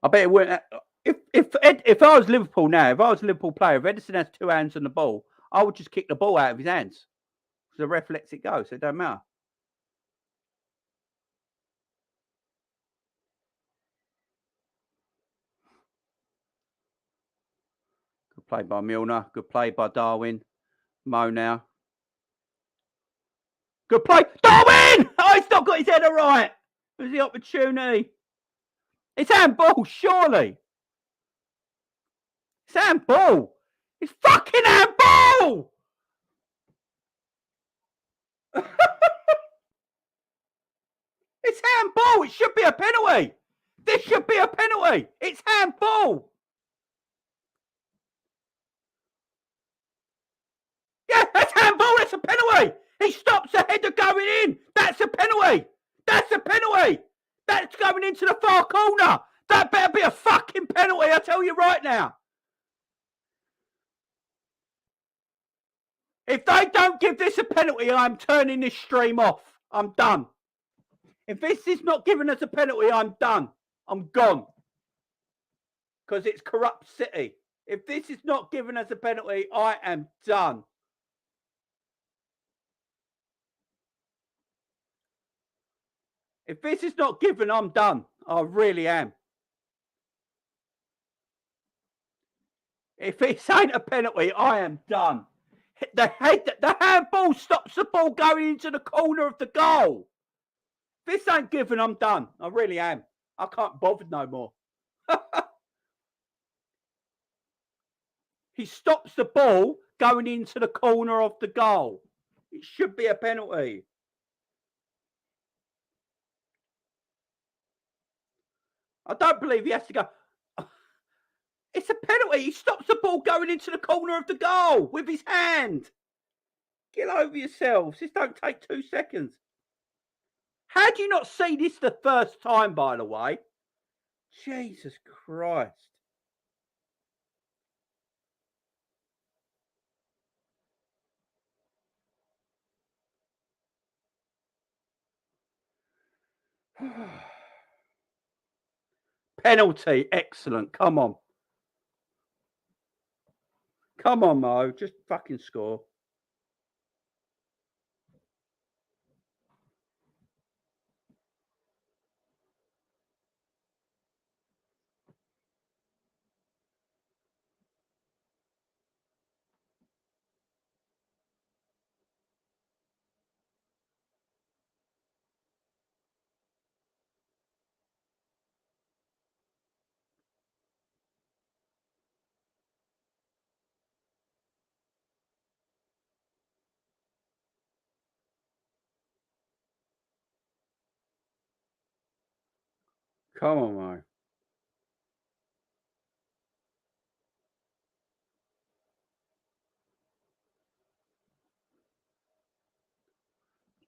I bet it wouldn't. If I was Liverpool now, if I was a Liverpool player, if Ederson has 2 hands on the ball, I would just kick the ball out of his hands. The ref lets it go, so it don't matter. Good play by Milner. Good play by Darwin. Mo now. Good play. Darwin! Oh, he's not got his header right. There's the opportunity. It's handball, surely. It's handball. It's fucking handball! It's handball. It should be a penalty. This should be a penalty. It's handball. Yeah, that's handball. That's a penalty. He stops the header going in. That's a penalty. That's a penalty. That's going into the far corner. That better be a fucking penalty, I tell you right now. If they don't give this a penalty, I'm turning this stream off. I'm done. If this is not giving us a penalty, I'm done. I'm gone. Because it's corrupt City. If this is not giving us a penalty, I am done. If this is not given, I'm done. I really am. If this ain't a penalty, I am done. The handball stops the ball going into the corner of the goal. If this ain't given, I'm done. I really am. I can't bother no more. He stops the ball going into the corner of the goal. It should be a penalty. I don't believe he has to go. It's a penalty. He stops the ball going into the corner of the goal with his hand. Get over yourselves. This don't take 2 seconds. How do you not see this the first time, by the way? Jesus Christ. Penalty. Excellent. Come on. Come on, Mo. Just fucking score. Come on, Mo.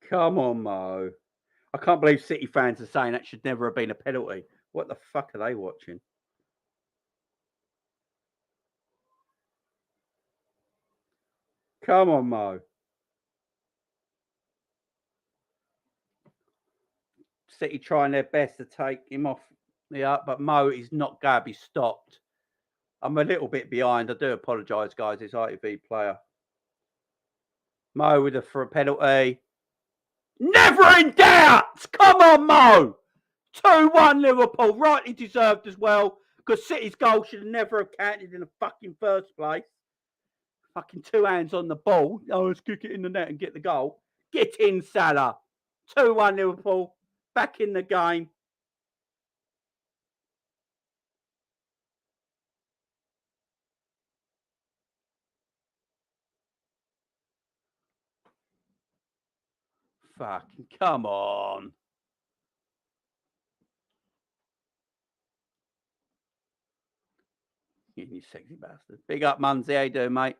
Come on, Mo. I can't believe City fans are saying that should never have been a penalty. What the fuck are they watching? Come on, Mo. City trying their best to take him off the up, but Mo is not going to be stopped. I'm a little bit behind. I do apologise, guys. It's ITV player. Mo with for a penalty. Never in doubt! Come on, Mo! 2-1 Liverpool. Rightly deserved as well, because City's goal should have never have counted in the fucking first place. Fucking 2 hands on the ball. Oh, let's kick it in the net and get the goal. Get in, Salah. 2-1 Liverpool. Back in the game. Fucking come on. You sexy bastard. Big up, Munsey. How you doing, mate?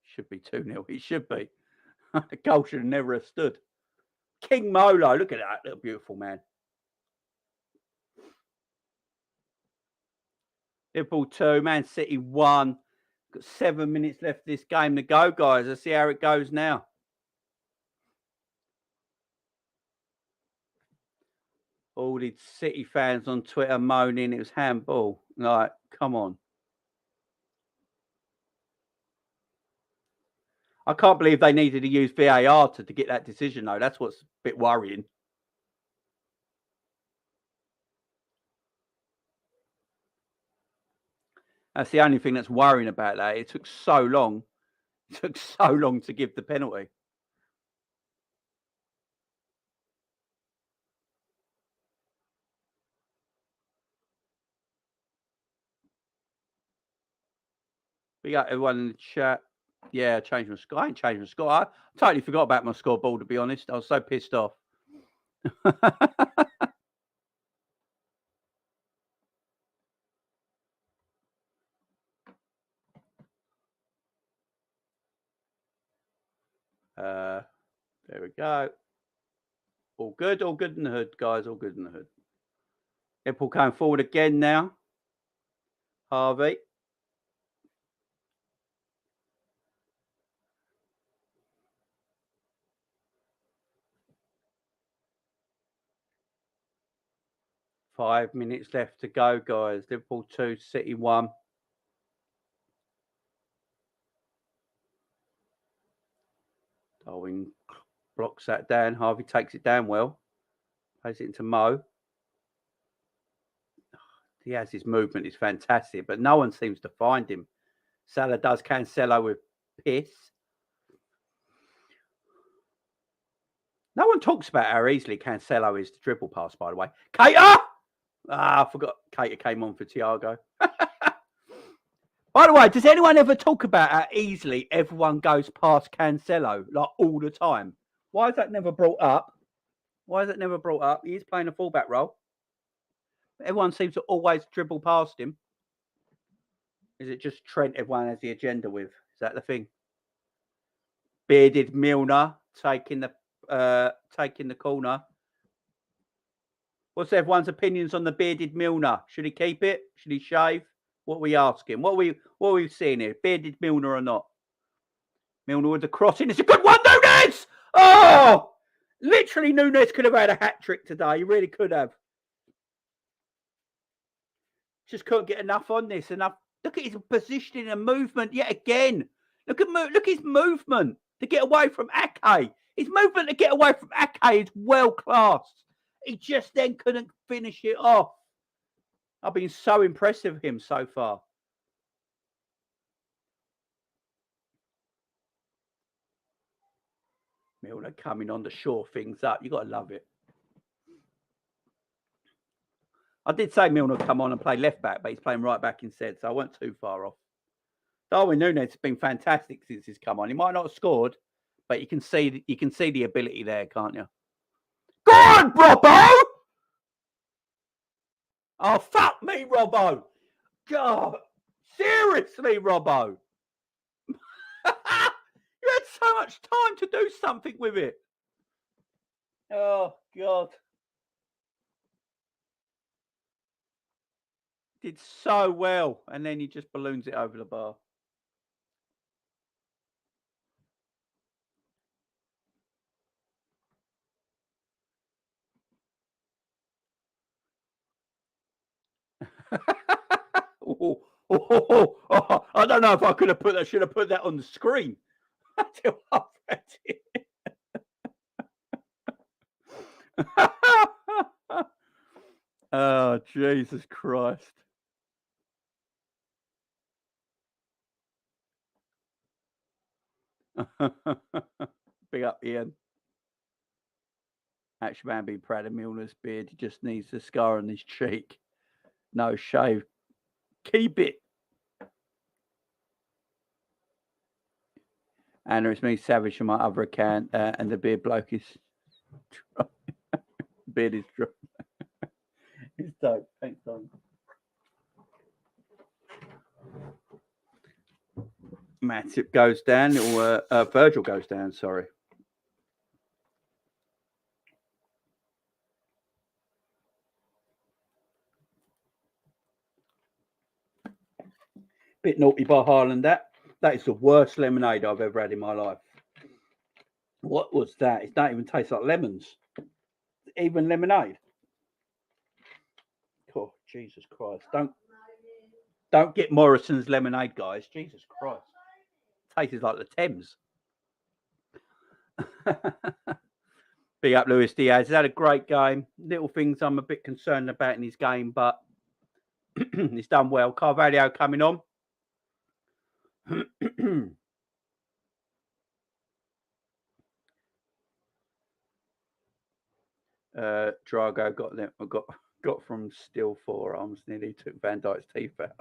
Should be 2-0. It should be. The goal should have never have stood. King Molo. Look at that little beautiful man. Liverpool 2, Man City 1. Got 7 minutes left of this game to go, guys. Let's see how it goes now. All these City fans on Twitter moaning it was handball. Like, come on. I can't believe they needed to use VAR to get that decision, though. That's what's a bit worrying. That's the only thing that's worrying about that. It took so long. It took so long to give the penalty. We got everyone in the chat. Yeah, change my score. I ain't changed my score. I totally forgot about my scoreboard, to be honest. I was so pissed off. There we go. All good in the hood, guys. All good in the hood. Liverpool going forward again now. Harvey. Five minutes left to go, guys. Liverpool 2, City 1. Darwin blocks that down. Harvey takes it down well. Plays it into Mo. Diaz's movement is fantastic, but no one seems to find him. Salah does Cancelo with piss. No one talks about how easily Cancelo is to dribble past, by the way. Keita! I forgot Keita came on for Thiago. By the way, does anyone ever talk about how easily everyone goes past Cancelo, like all the time? Why is that never brought up? He is playing a fullback role. Everyone seems to always dribble past him. Is it just Trent everyone has the agenda with? Is that the thing? Bearded Milner taking the corner. What's everyone's opinions on the bearded Milner? Should he keep it? Should he shave? What are we asking? What are we seeing here? Bearded Milner or not? Milner with the crossing. It's a good one, Nunes! Oh! Literally, Nunes could have had a hat-trick today. He really could have. Just couldn't get enough on this. Enough. Look at his positioning and movement yet again. Look his movement to get away from Ake. His movement to get away from Ake is well-classed. He just then couldn't finish it off. I've been so impressed with him so far. Milner coming on to shore things up. You got to love it. I did say Milner come on and play left back, but he's playing right back instead, so I wasn't too far off. Darwin Núñez has been fantastic since he's come on. He might not have scored, but you can see the ability there, can't you? Go on, Robbo! Oh, fuck me, Robbo! God, seriously, Robbo! You had so much time to do something with it. Oh, God. Did so well, and then he just balloons it over the bar. I don't know if I could have should have put that on the screen. Until I read it. Oh, Jesus Christ. Big up, Ian. Actually, man, be proud of Milner's beard. He just needs a scar on his cheek. No shave. Keep it. Anna, it's me, Savage, on my other account, and the beard bloke is beard is dry. It's dope. Thanks, Don. Matip goes down, or Virgil goes down, sorry. Bit naughty by Haaland, that. That is the worst lemonade I've ever had in my life. What was that? It don't even taste like lemons. Even lemonade. Oh, Jesus Christ. Don't get Morrison's lemonade, guys. Jesus Christ. Tastes like the Thames. Big up Luis Diaz. He's had a great game. Little things I'm a bit concerned about in his game, but he's done well. Carvalho coming on. Drago got from still forearms. Nearly took Van Dijk's teeth out.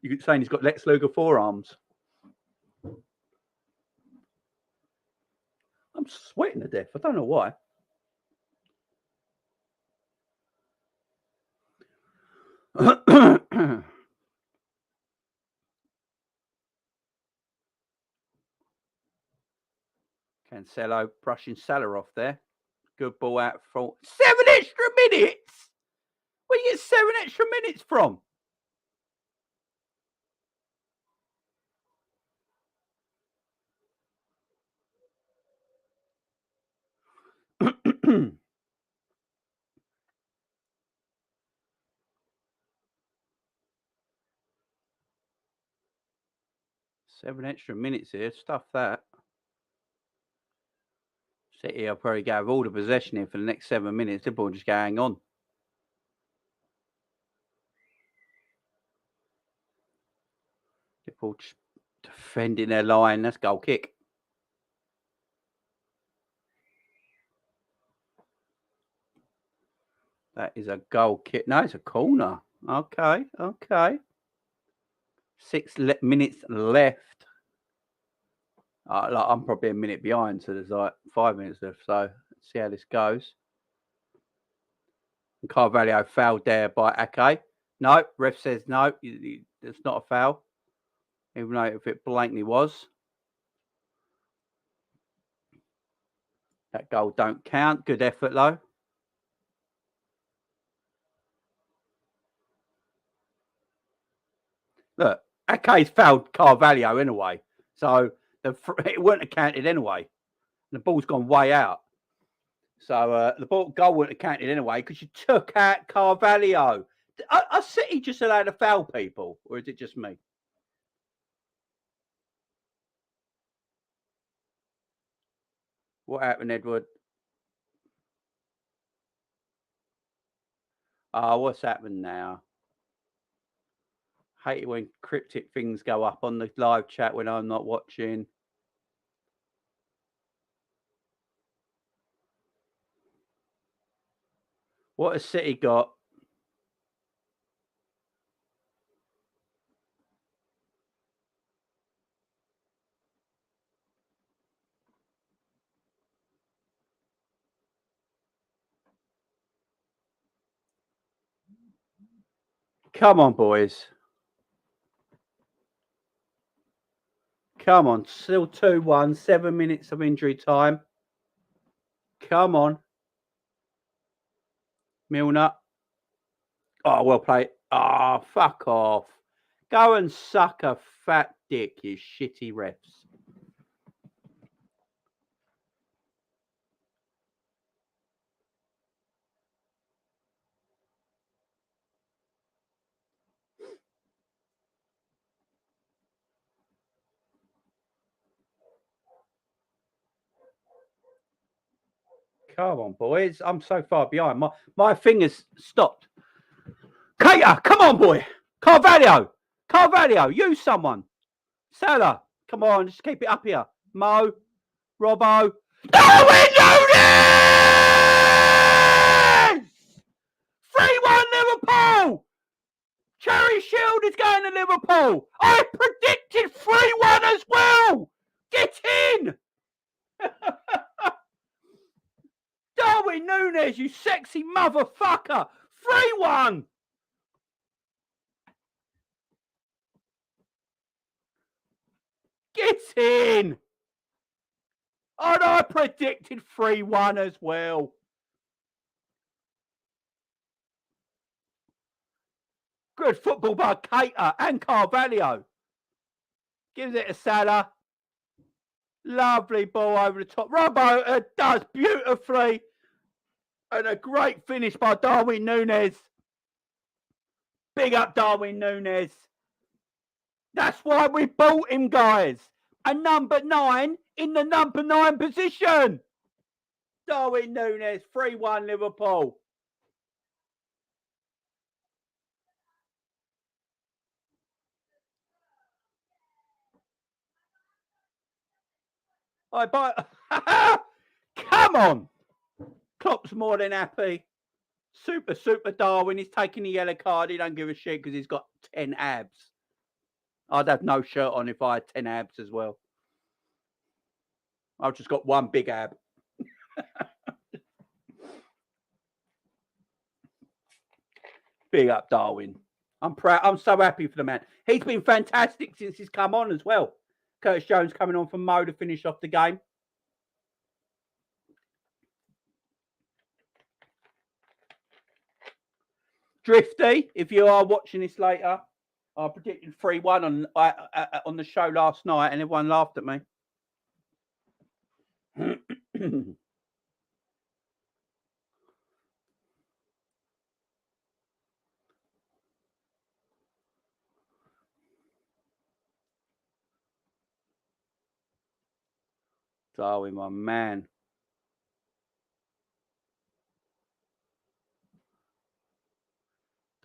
You're saying he's got Lex Luger forearms? I'm sweating to death. I don't know why. Cancelo brushing Salah off there. Good ball out for 7 extra minutes. Where do you get 7 extra minutes from? Seven extra minutes here. Stuff that. City will probably go have all the possession here for the next 7 minutes. Liverpool just go hang on. Liverpool just defending their line. That's goal kick. That is a goal kick. No, it's a corner. Okay. 6 minutes left. I'm probably a minute behind, so there's like 5 minutes left. So let's see how this goes. And Carvalho fouled there by Ake. No, ref says no. It's not a foul, even though if it blatantly was. That goal don't count. Good effort though. Look, Ake's fouled Carvalho anyway, so it wouldn't have counted anyway. The ball's gone way out. So the goal wouldn't have counted anyway because you took out Carvalho. Are City just allowed to foul people, or is it just me? What happened, Edward? What's happened now? Hate it when cryptic things go up on the live chat when I'm not watching. What has City got? Come on, boys. Come on. Still 2-1. 7 minutes of injury time. Come on. Milner. Oh, well played. Oh, fuck off. Go and suck a fat dick, you shitty refs. Come on, boys. I'm so far behind. My fingers stopped. Cater, come on, boy. Carvalho, use someone. Salah, come on, just keep it up here. Mo, Robbo. Darwin Núñez! 3-1 Liverpool! Cherry Shield is going to Liverpool. I predicted 3-1 as well. Get in! Darwin Núñez, you sexy motherfucker. 3-1. Get in. And I predicted 3-1 as well. Good football by Cater and Carvalho. Gives it to Salah. Lovely ball over the top. Robbo does beautifully. And a great finish by Darwin Núñez. Big up Darwin Núñez. That's why we bought him, guys. A number 9 in the number 9 position. Darwin Núñez, 3-1 Liverpool. Come on. Klopp's more than happy. Super Darwin. He's taking the yellow card. He don't give a shit because he's got 10 abs. I'd have no shirt on if I had 10 abs as well. I've just got one big ab. Big up Darwin. I'm proud. I'm so happy for the man. He's been fantastic since he's come on as well. Curtis Jones coming on from Mo to finish off the game. Drifty, if you are watching this later, I predicted 3-1 on the show last night and everyone laughed at me. Darwin, my man.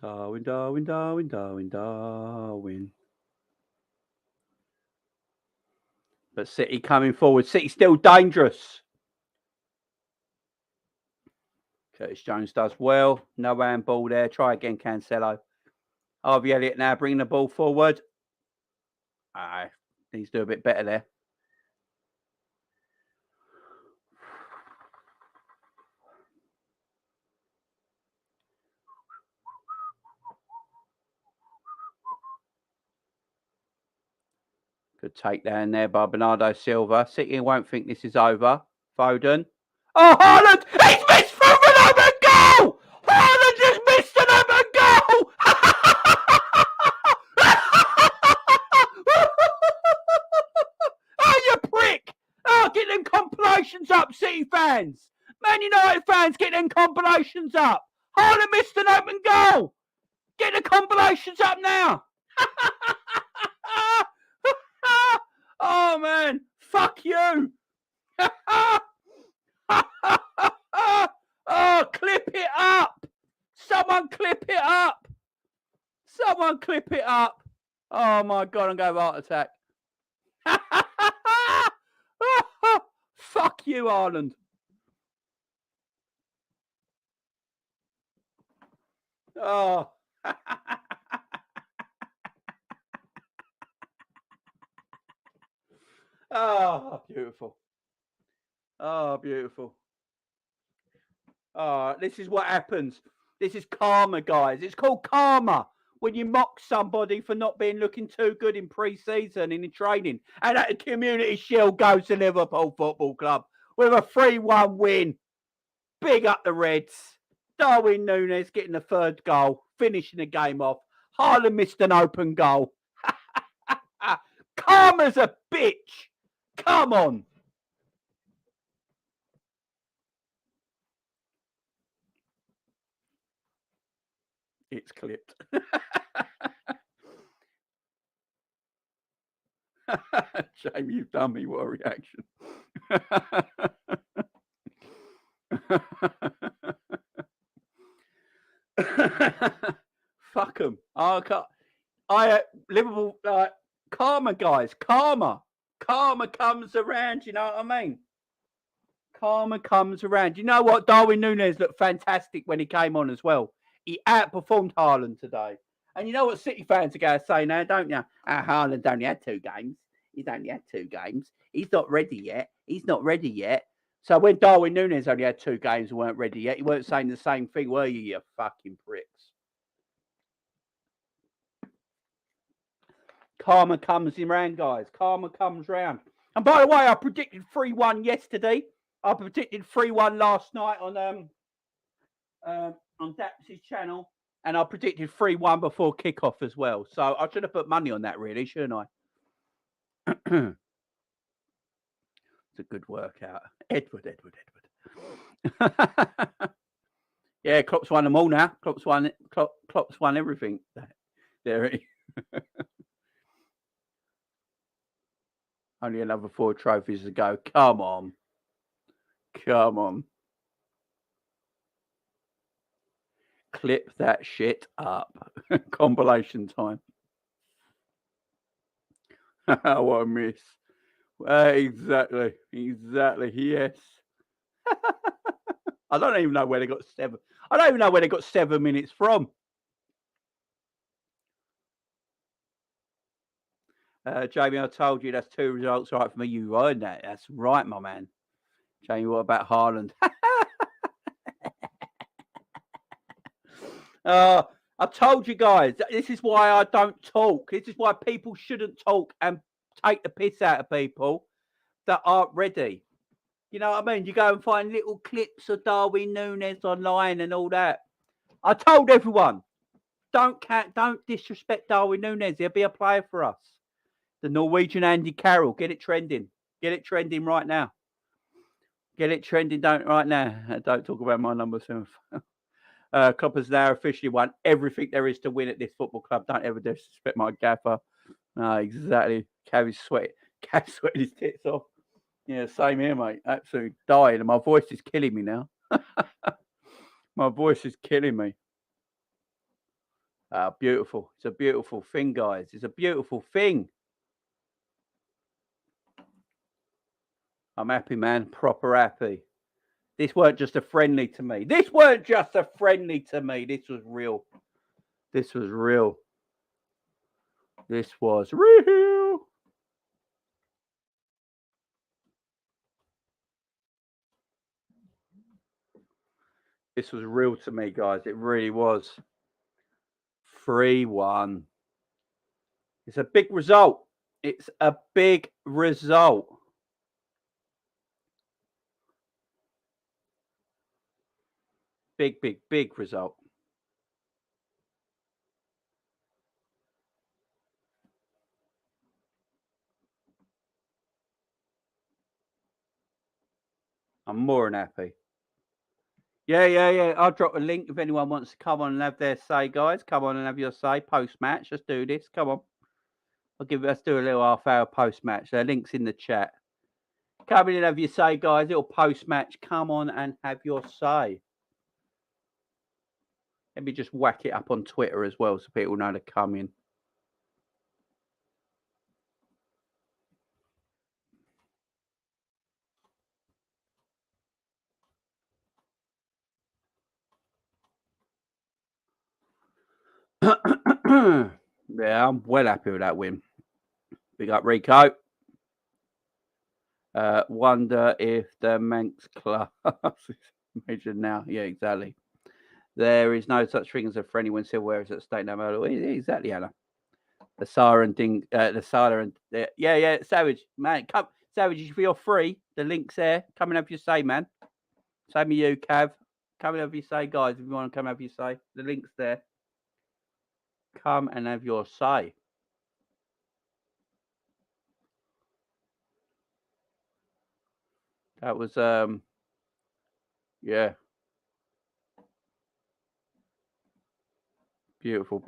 Darwin. But City coming forward. City still dangerous. Curtis Jones does well. No handball there. Try again, Cancelo. Harvey Elliott now bringing the ball forward. Needs to do a bit better there. Good takedown there by Bernardo Silva. City won't think this is over. Foden. Oh, Haaland! He's missed from an open goal! Haaland just missed an open goal! Oh, you prick! Oh, get them compilations up, City fans! Man United fans, get them compilations up! Haaland missed an open goal! Get the compilations up now! Oh, man. Fuck you. Oh, clip it up. Someone clip it up. Someone clip it up. Oh, my God. I'm going to have a heart attack. Fuck you, Haaland. Oh. Oh, beautiful. Oh, beautiful. Oh, this is what happens. This is karma, guys. It's called karma when you mock somebody for not being looking too good in pre-season and in training. And that the Community Shield goes to Liverpool Football Club with a 3-1 win. Big up the Reds. Darwin Núñez getting the third goal, finishing the game off. Haaland missed an open goal. Karma's a bitch. Come on. It's clipped. Shame you've done me. What a reaction. Fuck them. Liverpool, karma, guys. Karma comes around. You know what I mean? Karma comes around. You know what? Darwin Núñez looked fantastic when he came on as well. He outperformed Haaland today. And you know what City fans are going to say now, don't you? Haaland only had 2 games. He's only had 2 games. He's not ready yet. So when Darwin Núñez only had 2 games and weren't ready yet, you weren't saying the same thing, were you, you fucking pricks? Karma comes around, guys. Karma comes round. And by the way, I predicted 3-1 yesterday. I predicted 3-1 last night on Daps' channel. And I predicted 3-1 before kickoff as well. So I should have put money on that, really, shouldn't I? It's a good workout. Edward. Yeah, Klopp's won them all now. Klopp's won everything. There. Only another 4 trophies to go. Come on. Clip that shit up. Compilation time. What a miss. Exactly. Yes. I don't even know where they got 7. I don't even know where they got 7 minutes from. Jamie, I told you that's 2 results right for me. You earned that. That's right, my man. Jamie, what about Haaland? I told you guys, this is why I don't talk. This is why people shouldn't talk and take the piss out of people that aren't ready. You know what I mean? You go and find little clips of Darwin Núñez online and all that. I told everyone, don't disrespect Darwin Núñez. He'll be a player for us. The Norwegian Andy Carroll. Get it trending. Get it trending right now. Get it trending right now. Don't talk about my number 7. Klopp has now officially won everything there is to win at this football club. Don't ever disrespect my gaffer. No, exactly. Cav's sweating his tits off. Yeah, same here, mate. Absolutely dying. And my voice is killing me now. My voice is killing me. Beautiful. It's a beautiful thing, guys. It's a beautiful thing. I'm happy, man. Proper happy. This weren't just a friendly to me. This was real. This was real. This was real to me, guys. It really was. 3-1. It's a big result. It's a big result. Big result. I'm more than happy. Yeah. I'll drop a link if anyone wants to come on and have their say, guys. Come on and have your say post-match. Let's do this. Come on. Let's do a little half-hour post-match. The link's in the chat. Come in and have your say, guys. Little post-match. Come on and have your say. Let me just whack it up on Twitter as well so people know to come in. Yeah, I'm well happy with that win. Big up, Rico. Wonder if the Manx class is measured now. Yeah, exactly. There is no such thing as a friendly when silverware is at stake no matter what. Exactly, Anna. The Sara and yeah, Savage, man. Come, Savage, if you're free, the link's there. Come and have your say, man. Same with you, Cav. Come and have your say, guys. If you want to come have your say, the link's there. Come and have your say. That was yeah. Beautiful.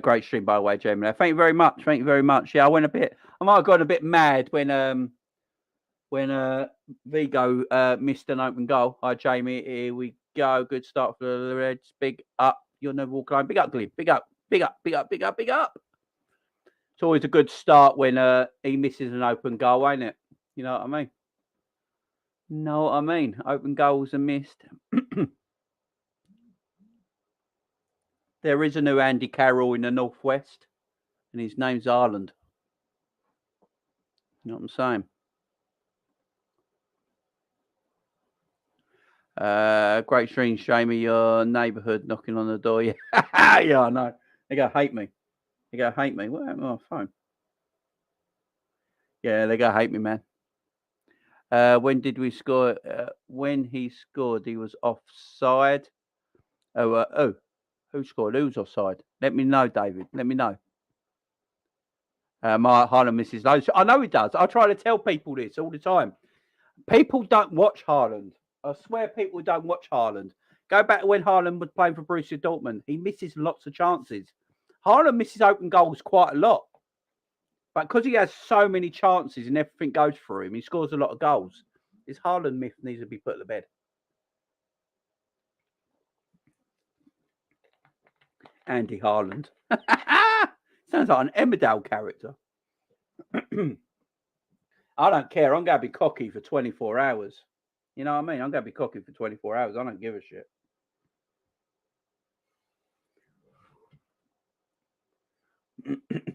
Great stream, by the way, Jamie. Thank you very much. Yeah, I might have gone a bit mad when Vigo missed an open goal. Hi, Jamie. Here we go. Good start for the Reds. Big up. You'll never walk alone. Big up, Glenn. Big up. It's always a good start when he misses an open goal, ain't it? You know what I mean? Open goals are missed. There is a new Andy Carroll in the Northwest, and his name's Ireland. You know what I'm saying? Great stream, Jamie. Your neighbourhood knocking on the door. Yeah, yeah, I know. They're going to hate me. What happened to my phone? Yeah, they're going to hate me, man. When did we score? When he scored, he was offside. Who scored? Who's offside? Let me know, David. Let me know. Haaland misses loads. I know he does. I try to tell people this all the time. People don't watch Haaland. I swear people don't watch Haaland. Go back to when Haaland was playing for Borussia Dortmund. He misses lots of chances. Haaland misses open goals quite a lot. But because he has so many chances and everything goes through him, he scores a lot of goals. This Haaland myth needs to be put to bed. Andy Haaland. Sounds like an Emmerdale character. I don't care. I'm going to be cocky for 24 hours. You know what I mean? I'm going to be cocky for 24 hours. I don't give a shit.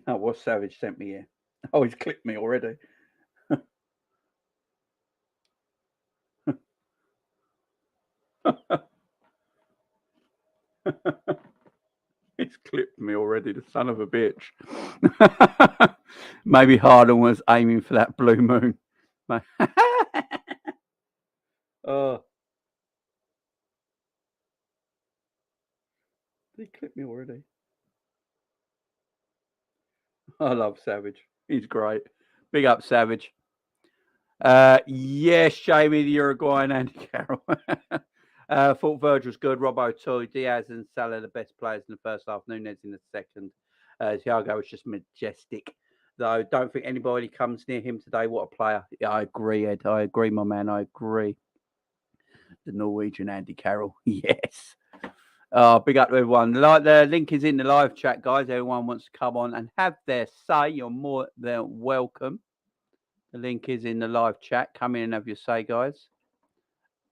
Oh, what Savage sent me here? Oh, he's clicked me already. He's clipped me already, the son of a bitch. Maybe Haaland was aiming for that blue moon. Oh. He clipped me already. I love Savage. He's great. Big up, Savage. Yes, Jamie, the Uruguayan Andy Carroll. Thought Virgil's good. Robbo, Toy, Diaz and Salah, the best players in the first half. Nunez in the second. Thiago was just majestic. Though, don't think anybody comes near him today. What a player. Yeah, I agree, Ed. I agree, my man. I agree. The Norwegian Andy Carroll. Yes. Big up to everyone. The link is in the live chat, guys. Everyone wants to come on and have their say. You're more than welcome. The link is in the live chat. Come in and have your say, guys.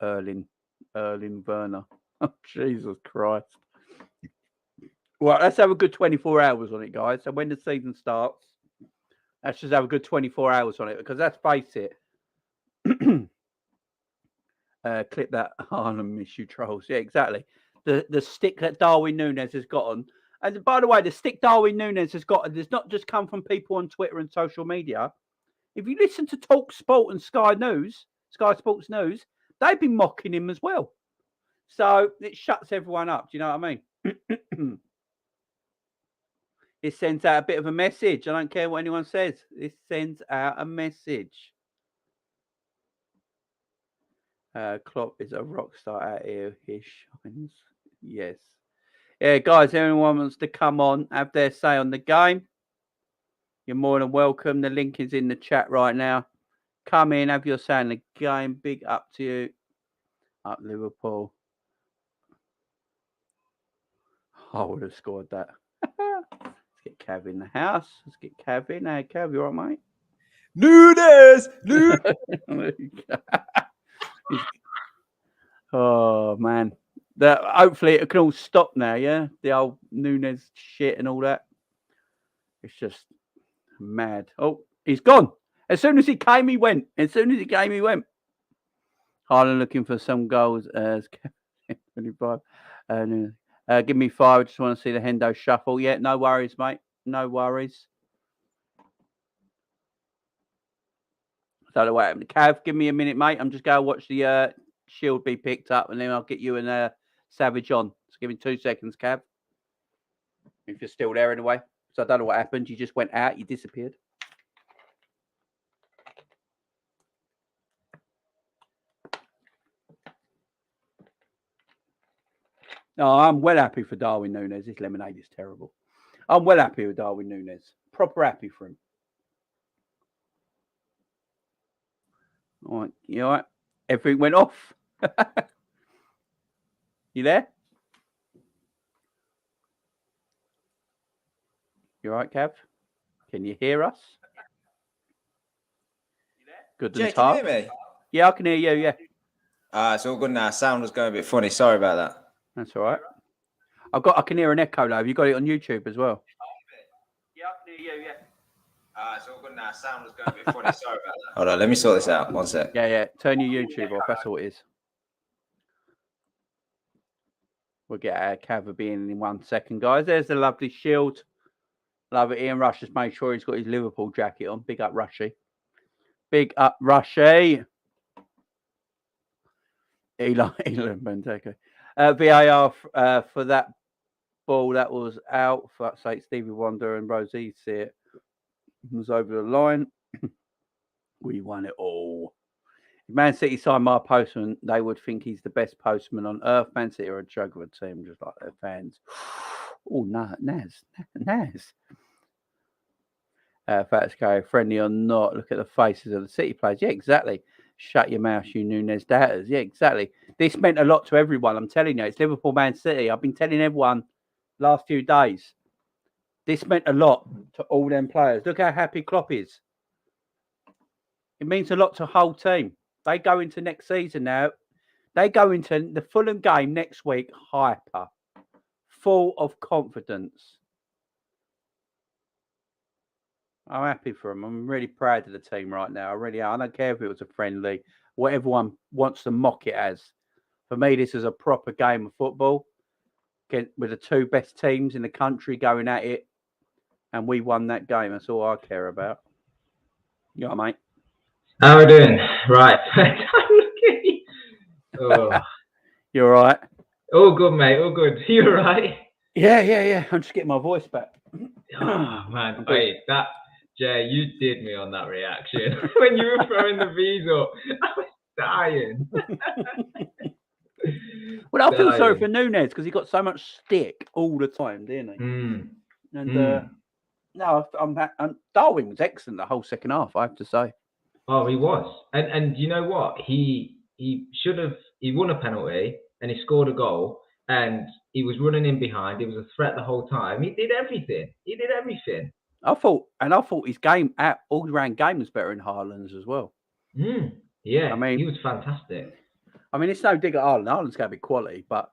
Erling Werner. Oh, Jesus Christ. Well, let's have a good 24 hours on it, guys. So when the season starts, let's just have a good 24 hours on it. Because let's face it. Clip that Haaland miss you trolls. Yeah, exactly. The stick that Darwin Núñez has gotten. And by the way, the stick Darwin Núñez has got does not just come from people on Twitter and social media. If you listen to Talk Sport and Sky Sports News, they've been mocking him as well. So it shuts everyone up. Do you know what I mean? It sends out a bit of a message. I don't care what anyone says. It sends out a message. Klopp is a rock star out here. He shines. Yes. Yeah, guys, anyone wants to come on, have their say on the game, you're more than welcome. The link is in the chat right now. Come in, have your say on the game. Big up to you. Up Liverpool. I would have scored that. Let's get Cav in the house. Let's get Cav in. Hey, Cav, you all right, mate? Núñez! Oh, man. Hopefully it can all stop now, yeah? The old Núñez shit and all that. It's just mad. Oh, he's gone. As soon as he came, he went. Haaland looking for some goals as 25. Give me 5. I just want to see the Hendo shuffle. Yeah, no worries, mate. No worries. Don't know what happened. Cav, give me a minute, mate. I'm just going to watch the shield be picked up, and then I'll get you and Savage on. So give me 2 seconds, Cav. If you're still there anyway. So I don't know what happened. You just went out. You disappeared. Oh, I'm well happy for Darwin Núñez. This lemonade is terrible. I'm well happy with Darwin Núñez. Proper happy for him. All right. You all right? Everything went off. You there? You all right, Cav? Can you hear us? Good Jay, and can you tough. hear me? Yeah, I can hear you, yeah. It's all good now. Sound was going a bit funny. Sorry about that. That's all right. I can hear an echo though. Have you got it on YouTube as well? Yeah, I can hear you, yeah. It's all good now. Sound was going a bit funny. Sorry about that. Hold on, let me sort this out. 1 sec. Yeah. Turn your YouTube off. That's all it is. We'll get our Cav being in 1 second, guys. There's the lovely shield. Love it. Ian Rush just made sure he's got his Liverpool jacket on. Big up, Rushy. Big up, Rushy. Elon Benteke. VAR for that ball that was out. For fuck's sake, Stevie Wonder and Rosie see it. Was over the line. We won it all. If Man City signed my postman, they would think he's the best postman on earth. Man City are a joke of a team, just like their fans. Oh, no, Naz. Fats go, friendly or not, look at the faces of the City players. Yeah, exactly. Shut your mouth, you Nunes doubters. Yeah, exactly. This meant a lot to everyone. I'm telling you, it's Liverpool, Man City. I've been telling everyone last few days. This meant a lot to all them players. Look how happy Klopp is. It means a lot to the whole team. They go into next season now. They go into the Fulham game next week hyper, full of confidence. I'm happy for them. I'm really proud of the team right now. I really am. I don't care if it was a friendly, what everyone wants to mock it as. For me, this is a proper game of football with the two best teams in the country going at it. And we won that game. That's all I care about. You all right, mate? How are we doing? Right. Oh. You all right? All good, mate. All good. You all right? Yeah. I'm just getting my voice back. Oh, man. Wait, Jay, you did me on that reaction. When you were throwing the V's up, I was dying. Well, I feel sorry for Nunes because he got so much stick all the time, didn't he? And no, Darwin was excellent the whole second half, I have to say. Oh, he was. And you know what? He won a penalty and he scored a goal and he was running in behind. He was a threat the whole time. He did everything. I thought his game all-round game was better in Haaland's as well. Yeah, I mean, he was fantastic. I mean, it's no dig at Haaland. Haaland's going to be quality, but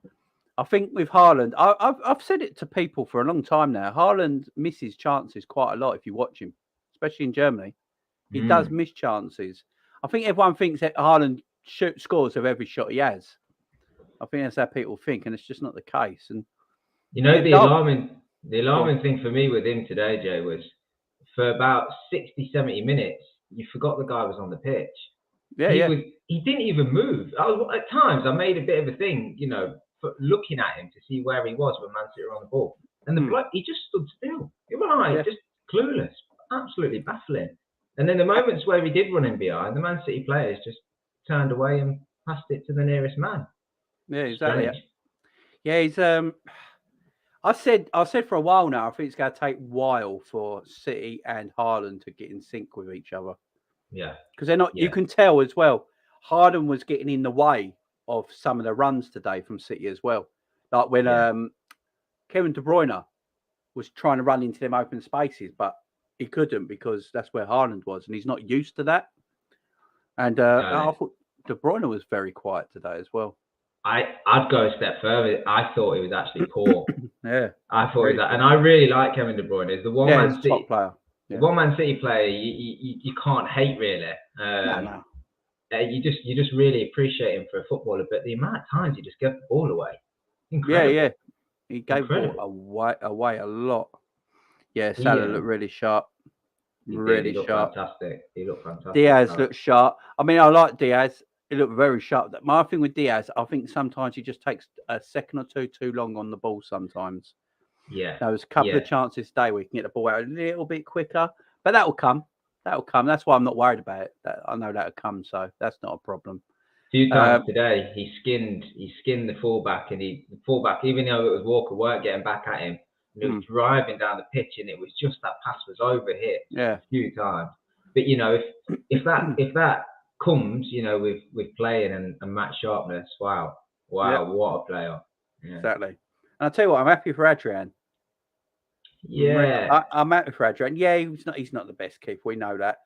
I think with Haaland, I've said it to people for a long time now. Haaland misses chances quite a lot if you watch him, especially in Germany. He does miss chances. I think everyone thinks that Haaland scores of every shot he has. I think that's how people think, and it's just not the case. And you know, the alarming thing for me with him today, Jay, was for about 60, 70 minutes, you forgot the guy was on the pitch. He didn't even move. At times, I made a bit of a thing, you know, for looking at him to see where he was when Man City were on the ball. And the bloke, he just stood still. He was just clueless, absolutely baffling. And then the moments where he did run in behind, the Man City players just turned away and passed it to the nearest man. Yeah, exactly. Strange. Yeah, he's I said for a while now, I think it's going to take a while for City and Haaland to get in sync with each other. Yeah. Because they're not, you can tell as well, Haaland was getting in the way of some of the runs today from City as well. Like when Kevin De Bruyne was trying to run into them open spaces, but he couldn't because that's where Haaland was, and he's not used to that. And I thought De Bruyne was very quiet today as well. I'd go a step further. I thought he was actually poor. Yeah. I thought he was that. And I really like Kevin De Bruyne. He's the one Man City top player. The one Man City player you can't hate really. No. You just really appreciate him for a footballer, but the amount of times he just gave the ball away. Incredible. Yeah. He gave the ball away a lot. Yeah, Salah looked really sharp. He looked fantastic. He looked fantastic. Diaz looked sharp. I mean, I like Diaz. He looked very sharp. My thing with Diaz, I think sometimes he just takes a second or two too long on the ball sometimes. Yeah. There was a couple of chances today where he can get the ball out a little bit quicker, but that will come. That's why I'm not worried about it. I know that'll come, so that's not a problem. A few times today, he skinned the fullback, and the fullback, even though it was Walker, weren't getting back at him. He was driving down the pitch, and it was just that pass was overhit a few times. But you know, if that comes, you know, with playing and match sharpness, wow, what a player! Yeah. Exactly. And I'll tell you what, I'm happy for Adrian. Yeah, I'm happy for Adrian. Yeah, he's not the best keeper. We know that.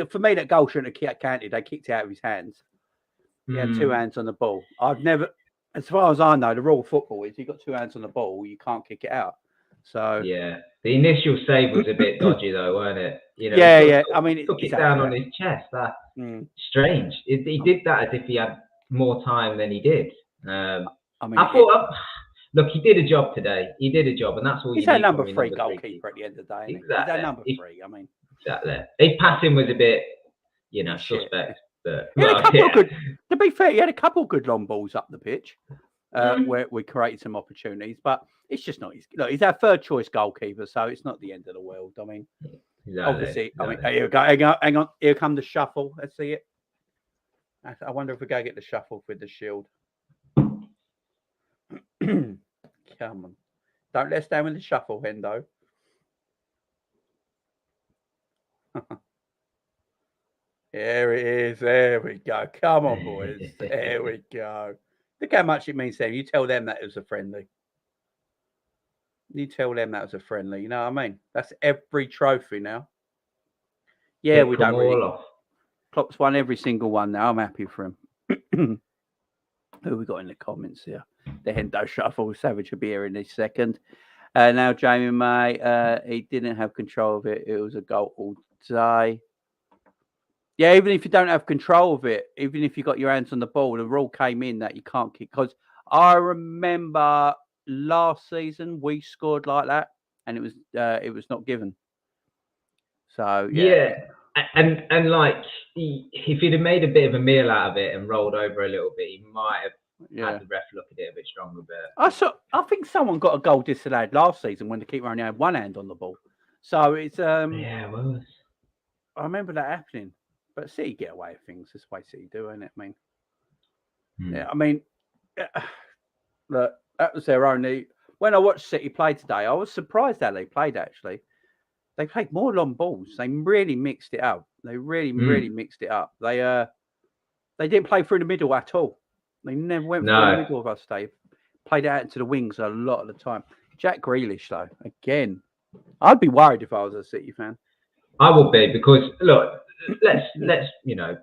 For me, that goal shouldn't have counted. They kicked it out of his hands. He had two hands on the ball. I've never, as far as I know, the rule of football is you've got two hands on the ball, you can't kick it out. So yeah, the initial save was a bit dodgy though, wasn't it? You know, I mean, he took it down on his chest. That strange. He did that as if he had more time than he did. I thought, look, he did a job today. He did a job, and that's all. He's our number 3 goalkeeper at the end of the day. Exactly. He's our number 3. I mean, exactly. His passing was a bit, you know, suspect. But to be fair, he had a couple of good long balls up the pitch. where we created some opportunities, but it's just not. He's our third choice goalkeeper, so it's not the end of the world. I mean, obviously, I mean, here we go. Hang on. Here come the shuffle. Let's see it. I wonder if we go get the shuffle with the shield. Come on. Don't let us down with the shuffle, Hendo. There it is. There we go. Come on, boys. There we go. Look how much it means to them. You tell them that it was a friendly. You tell them that was a friendly. You know what I mean? That's every trophy now. Yeah, we don't really. Klopp's won every single one now. I'm happy for him. Who we got in the comments here? The Hendo shuffle. Savage will be here in a second. Now, Jamie May, he didn't have control of it. It was a goal all day. Yeah, even if you don't have control of it, even if you got your hands on the ball, the rule came in that you can't kick. Because I remember last season we scored like that, and it was not given. So yeah. And like, if he'd have made a bit of a meal out of it and rolled over a little bit, he might have had the ref look at it a bit stronger. But I think someone got a goal disallowed last season when the keeper only had one hand on the ball. So it's yeah, well, I remember that happening. But City get away with things. That's the way City do, isn't it? I mean, yeah, I mean, look, that was their only. When I watched City play today, I was surprised how they played. Actually, they played more long balls. They really mixed it up. They really mixed it up. They didn't play through the middle at all. They never went through the middle of us. They played out into the wings a lot of the time. Jack Grealish, though, again, I'd be worried if I was a City fan. I would be, because look. Let's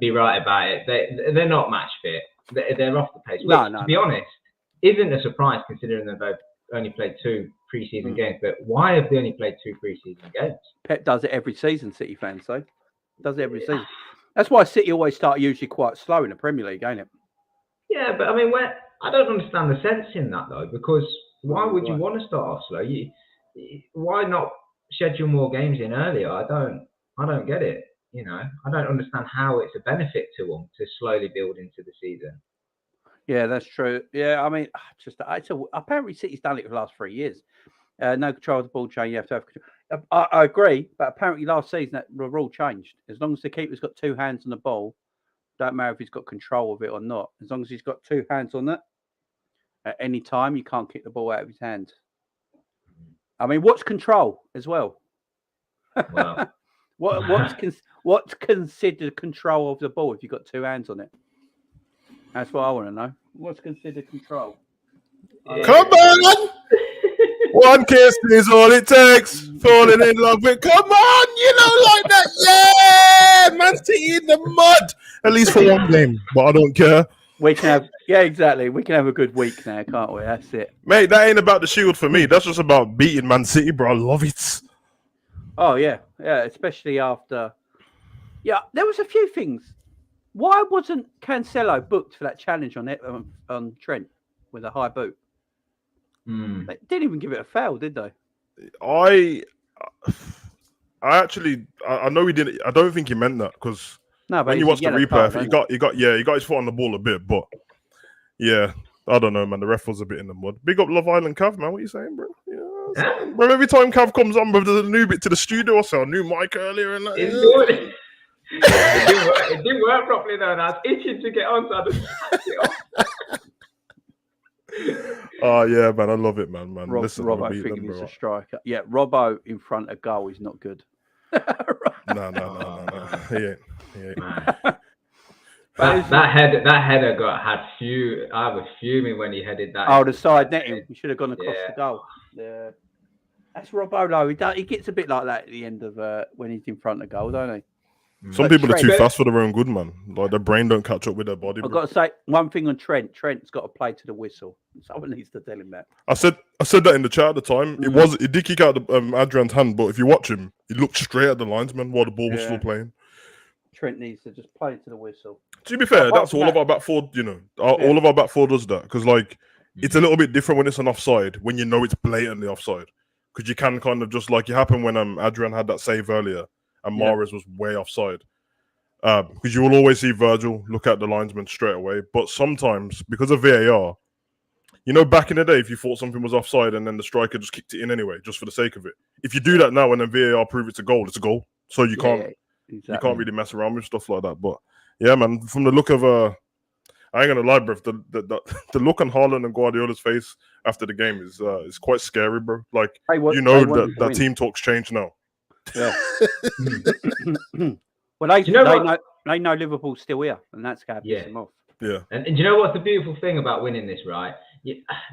be right about it. They're not match fit. They're off the pace. Which, to be honest, isn't a surprise considering they've only played 2 pre-season games. But why have they only played 2 pre-season games? Pep does it every season. City fans say does it every season. That's why City always start usually quite slow in the Premier League, ain't it? Yeah, but I mean, I don't understand the sense in that though. Because why would you want to start off slow? Why not schedule more games in earlier? I don't get it. You know, I don't understand how it's a benefit to them to slowly build into the season. Yeah, that's true. Yeah, I mean, apparently City's done it for the last 3 years. No control of the ball chain. You have to have control. I agree, but apparently last season that the rule changed. As long as the keeper's got 2 hands on the ball, don't matter if he's got control of it or not. As long as he's got 2 hands on it, at any time, you can't kick the ball out of his hand. I mean, what's control as well? Wow. What's considered control of the ball if you've got 2 hands on it? That's what I want to know. What's considered control? Come on! One kiss is all it takes. Falling in love with. Come on, like that. Yeah, Man City in the mud. At least for one game, but I don't care. We can have, exactly. We can have a good week now, can't we? That's it, mate. That ain't about the shield for me. That's just about beating Man City, bro. I love it. Oh yeah, especially after. Yeah, there was a few things. Why wasn't Cancelo booked for that challenge on Trent with a high boot? They didn't even give it a foul, did they? I know he didn't. I don't think he meant that, because when you watch the replay, he got his foot on the ball a bit, but yeah, I don't know, man. The ref was a bit in the mud. Big up Love Island Cav, man. What are you saying, bro? Yeah, bro. Every time Cav comes on, bro, there's a new bit to the studio. I saw a new mic earlier, and that. It didn't work properly though, and I was itching to get on, so I just had it on. Oh yeah, man, I love it, man. Robbo thinking he's a striker. Yeah, Robbo in front of goal is not good. No. He ain't. That header had few. I was fuming when he headed that. Oh, the side netting. He should have gone across the goal. Yeah, that's Robbo though. He gets a bit like that at the end of when he's in front of goal, don't he? Some people are too fast for their own good, man. Like their brain don't catch up with their body. I've got to say one thing on Trent. Trent's got to play to the whistle. Someone needs to tell him that. I said that in the chat at the time. It did kick out Adrian's hand, but if you watch him, he looked straight at the linesman while the ball was still playing. Trent needs to just play to the whistle. To be fair, that's all of our back four. All of our back four does that, because it's a little bit different when it's an offside, when you know it's blatantly offside, because you can kind of just like it happened when Adrian had that save earlier. And Mahrez was way offside. Because you will always see Virgil look at the linesman straight away. But sometimes, because of VAR, You know, back in the day, if you thought something was offside and then the striker just kicked it in anyway, just for the sake of it. If you do that now and then VAR prove it's a goal, it's a goal. So you can't really mess around with stuff like that. But yeah, man, from the look of I ain't gonna lie, bro. The look on Haaland and Guardiola's face after the game is quite scary, bro. Like that team talk's changed now. Yeah. Well, they know Liverpool's still here, and that's going to piss them off. Yeah. And you know what's the beautiful thing about winning this, right?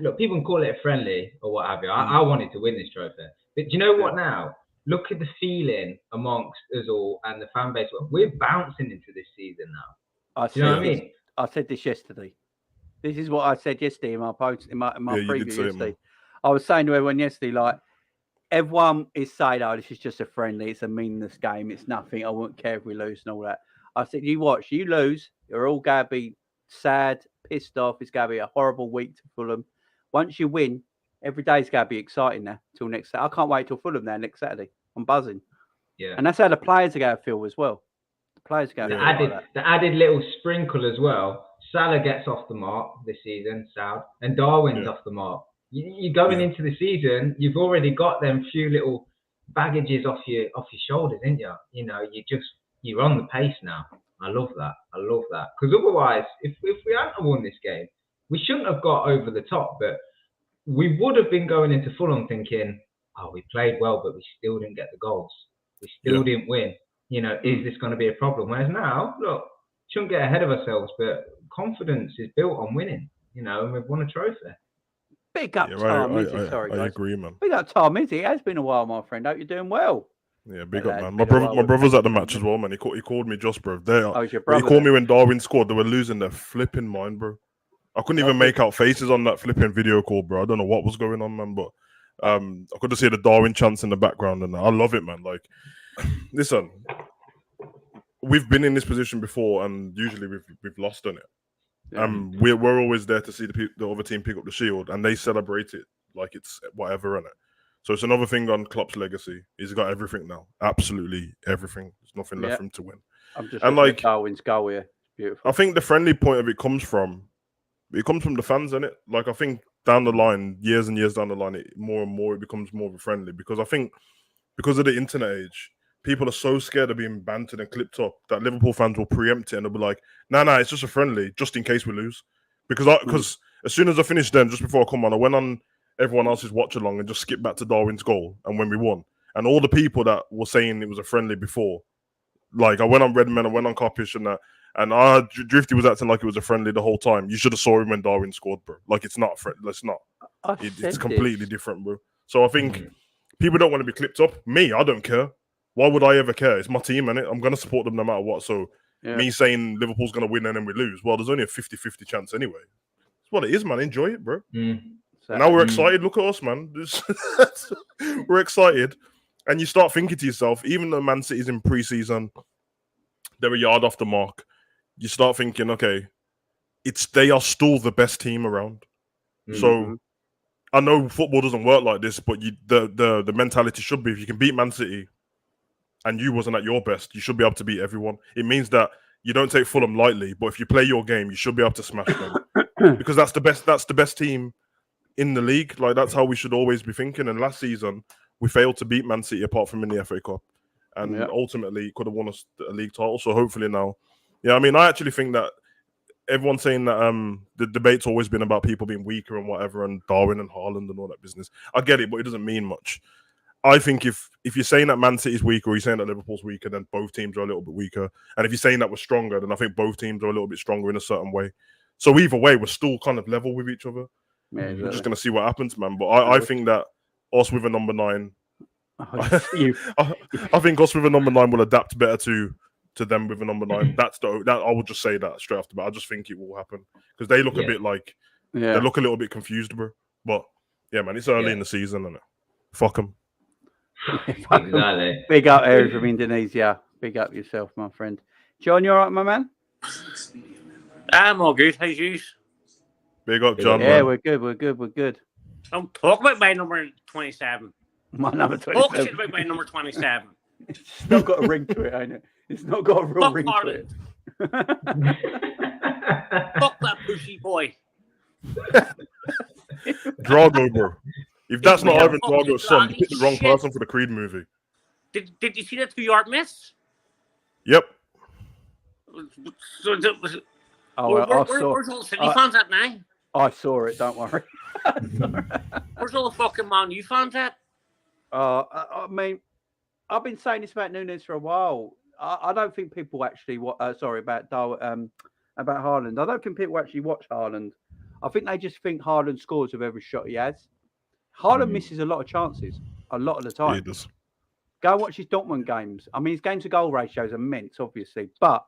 Look, people can call it a friendly or what have you. I wanted to win this trophy. But do you know what now? Look at the feeling amongst us all and the fan base. We're bouncing into this season now. Do you know what I mean? I said this yesterday. This is what I said yesterday in my post, in my preview yesterday. I was saying to everyone yesterday, like, everyone is saying, oh, this is just a friendly. It's a meaningless game. It's nothing. I wouldn't care if we lose and all that. I said, you watch. You lose. You're all going to be sad, pissed off. It's going to be a horrible week to Fulham. Once you win, every day is going to be exciting now till next Saturday. I can't wait till Fulham now next Saturday. I'm buzzing. Yeah. And that's how the players are going to feel as well. The players are going to feel like that. The added little sprinkle as well. Salah gets off the mark this season, and Darwin's off the mark. You're going into the season, you've already got them few little baggages off your shoulders, ain't you? You know, you're on the pace now. I love that. Because otherwise, if we hadn't won this game, we shouldn't have got over the top. But we would have been going into Fulham thinking, oh, we played well, but we still didn't get the goals. We still didn't win. You know, is this going to be a problem? Whereas now, look, shouldn't get ahead of ourselves, but confidence is built on winning. You know, and we've won a trophy. Big up Tom, Izzy. Sorry, guys. I agree, man. Big up Tom, Izzy. It has been a while, my friend. Hope you're doing well. Yeah, big up, man. My brother's at the match as well, man. He called me just, bro. Your brother? He called me when Darwin scored. They were losing their flipping mind, bro. I couldn't even make out faces on that flipping video call, bro. I don't know what was going on, man, but I could just see the Darwin chants in the background, and I love it, man. Like, listen, we've been in this position before, and usually we've lost on it. We're always there to see the other team pick up the shield, and they celebrate it like it's whatever, innit? So it's another thing on Klopp's legacy. He's got everything now, absolutely everything. There's nothing left for him to win. I'm just like Darwin's goal here. Beautiful. I think the friendly point of it comes from the fans, innit? Like, I think down the line, years and years down the line, more and more it becomes more of a friendly, because I think because of the internet age, people are so scared of being bantered and clipped up that Liverpool fans will preempt it and they'll be like, nah, it's just a friendly, just in case we lose. Because as soon as I finished them, just before I come on, I went on everyone else's watch along and just skipped back to Darwin's goal and when we won. And all the people that were saying it was a friendly before, like, I went on Redman, I went on Kopish and that, and Drifty was acting like it was a friendly the whole time. You should have saw him when Darwin scored, bro. Like, it's not a friendly. It's not. It's completely different, bro. So I think people don't want to be clipped up. Me, I don't care. Why would I ever care? It's my team, innit? I'm going to support them no matter what. So me saying Liverpool's going to win and then we lose, well, there's only a 50-50 chance anyway. That's what it is, man. Enjoy it, bro. Now we're excited. Look at us, man. We're excited. And you start thinking to yourself, even though Man City's in pre-season, they're a yard off the mark, you start thinking, okay, they are still the best team around. So I know football doesn't work like this, but the mentality should be, if you can beat Man City and you wasn't at your best, you should be able to beat everyone. It means that you don't take Fulham lightly, but if you play your game, you should be able to smash them. Because that's the best team in the league. Like, that's how we should always be thinking. And last season, we failed to beat Man City apart from in the FA Cup. And ultimately could have won us a league title. So hopefully now. Yeah, I mean, I actually think that everyone's saying that the debate's always been about people being weaker and whatever, and Darwin and Haaland and all that business. I get it, but it doesn't mean much. I think if you're saying that Man City's weaker, or you're saying that Liverpool's weaker, then both teams are a little bit weaker. And if you're saying that we're stronger, then I think both teams are a little bit stronger in a certain way. So either way, we're still kind of level with each other. Yeah, we're just going to see what happens, man. But I think that us with a number 9, I think us with a number 9 will adapt better to them with a number 9. That I would just say that straight off the bat. I just think it will happen because they look a bit like they look a little bit confused, bro. But yeah, man, it's early in the season, isn't it? Fuck them. Exactly. Big up, Eric from Indonesia. Big up yourself, my friend. John, you all right, my man? I'm all good. How's you? Big up, John. Yeah, man. we're good. Don't talk about my number 27. My number 27. Talk shit about my number 27. It's not got a ring to it, ain't it? It's not got a real ring to it. Fuck that pushy boy. Drago, bro. If that's not Ivan Drago's son, you picked the wrong person for the Creed movie. Did you see that 2-yard miss? Yep. So, where's all the City fans at now? I saw it, don't worry. Where's all the fucking Man U fans at? I mean, I've been saying this about Núñez for a while. I don't think people actually about Haaland. I don't think people actually watch Haaland. I think they just think Haaland scores with every shot he has. Haaland misses a lot of chances, a lot of the time. He does. Go and watch his Dortmund games. I mean, his games-to-goal ratio is immense, obviously, but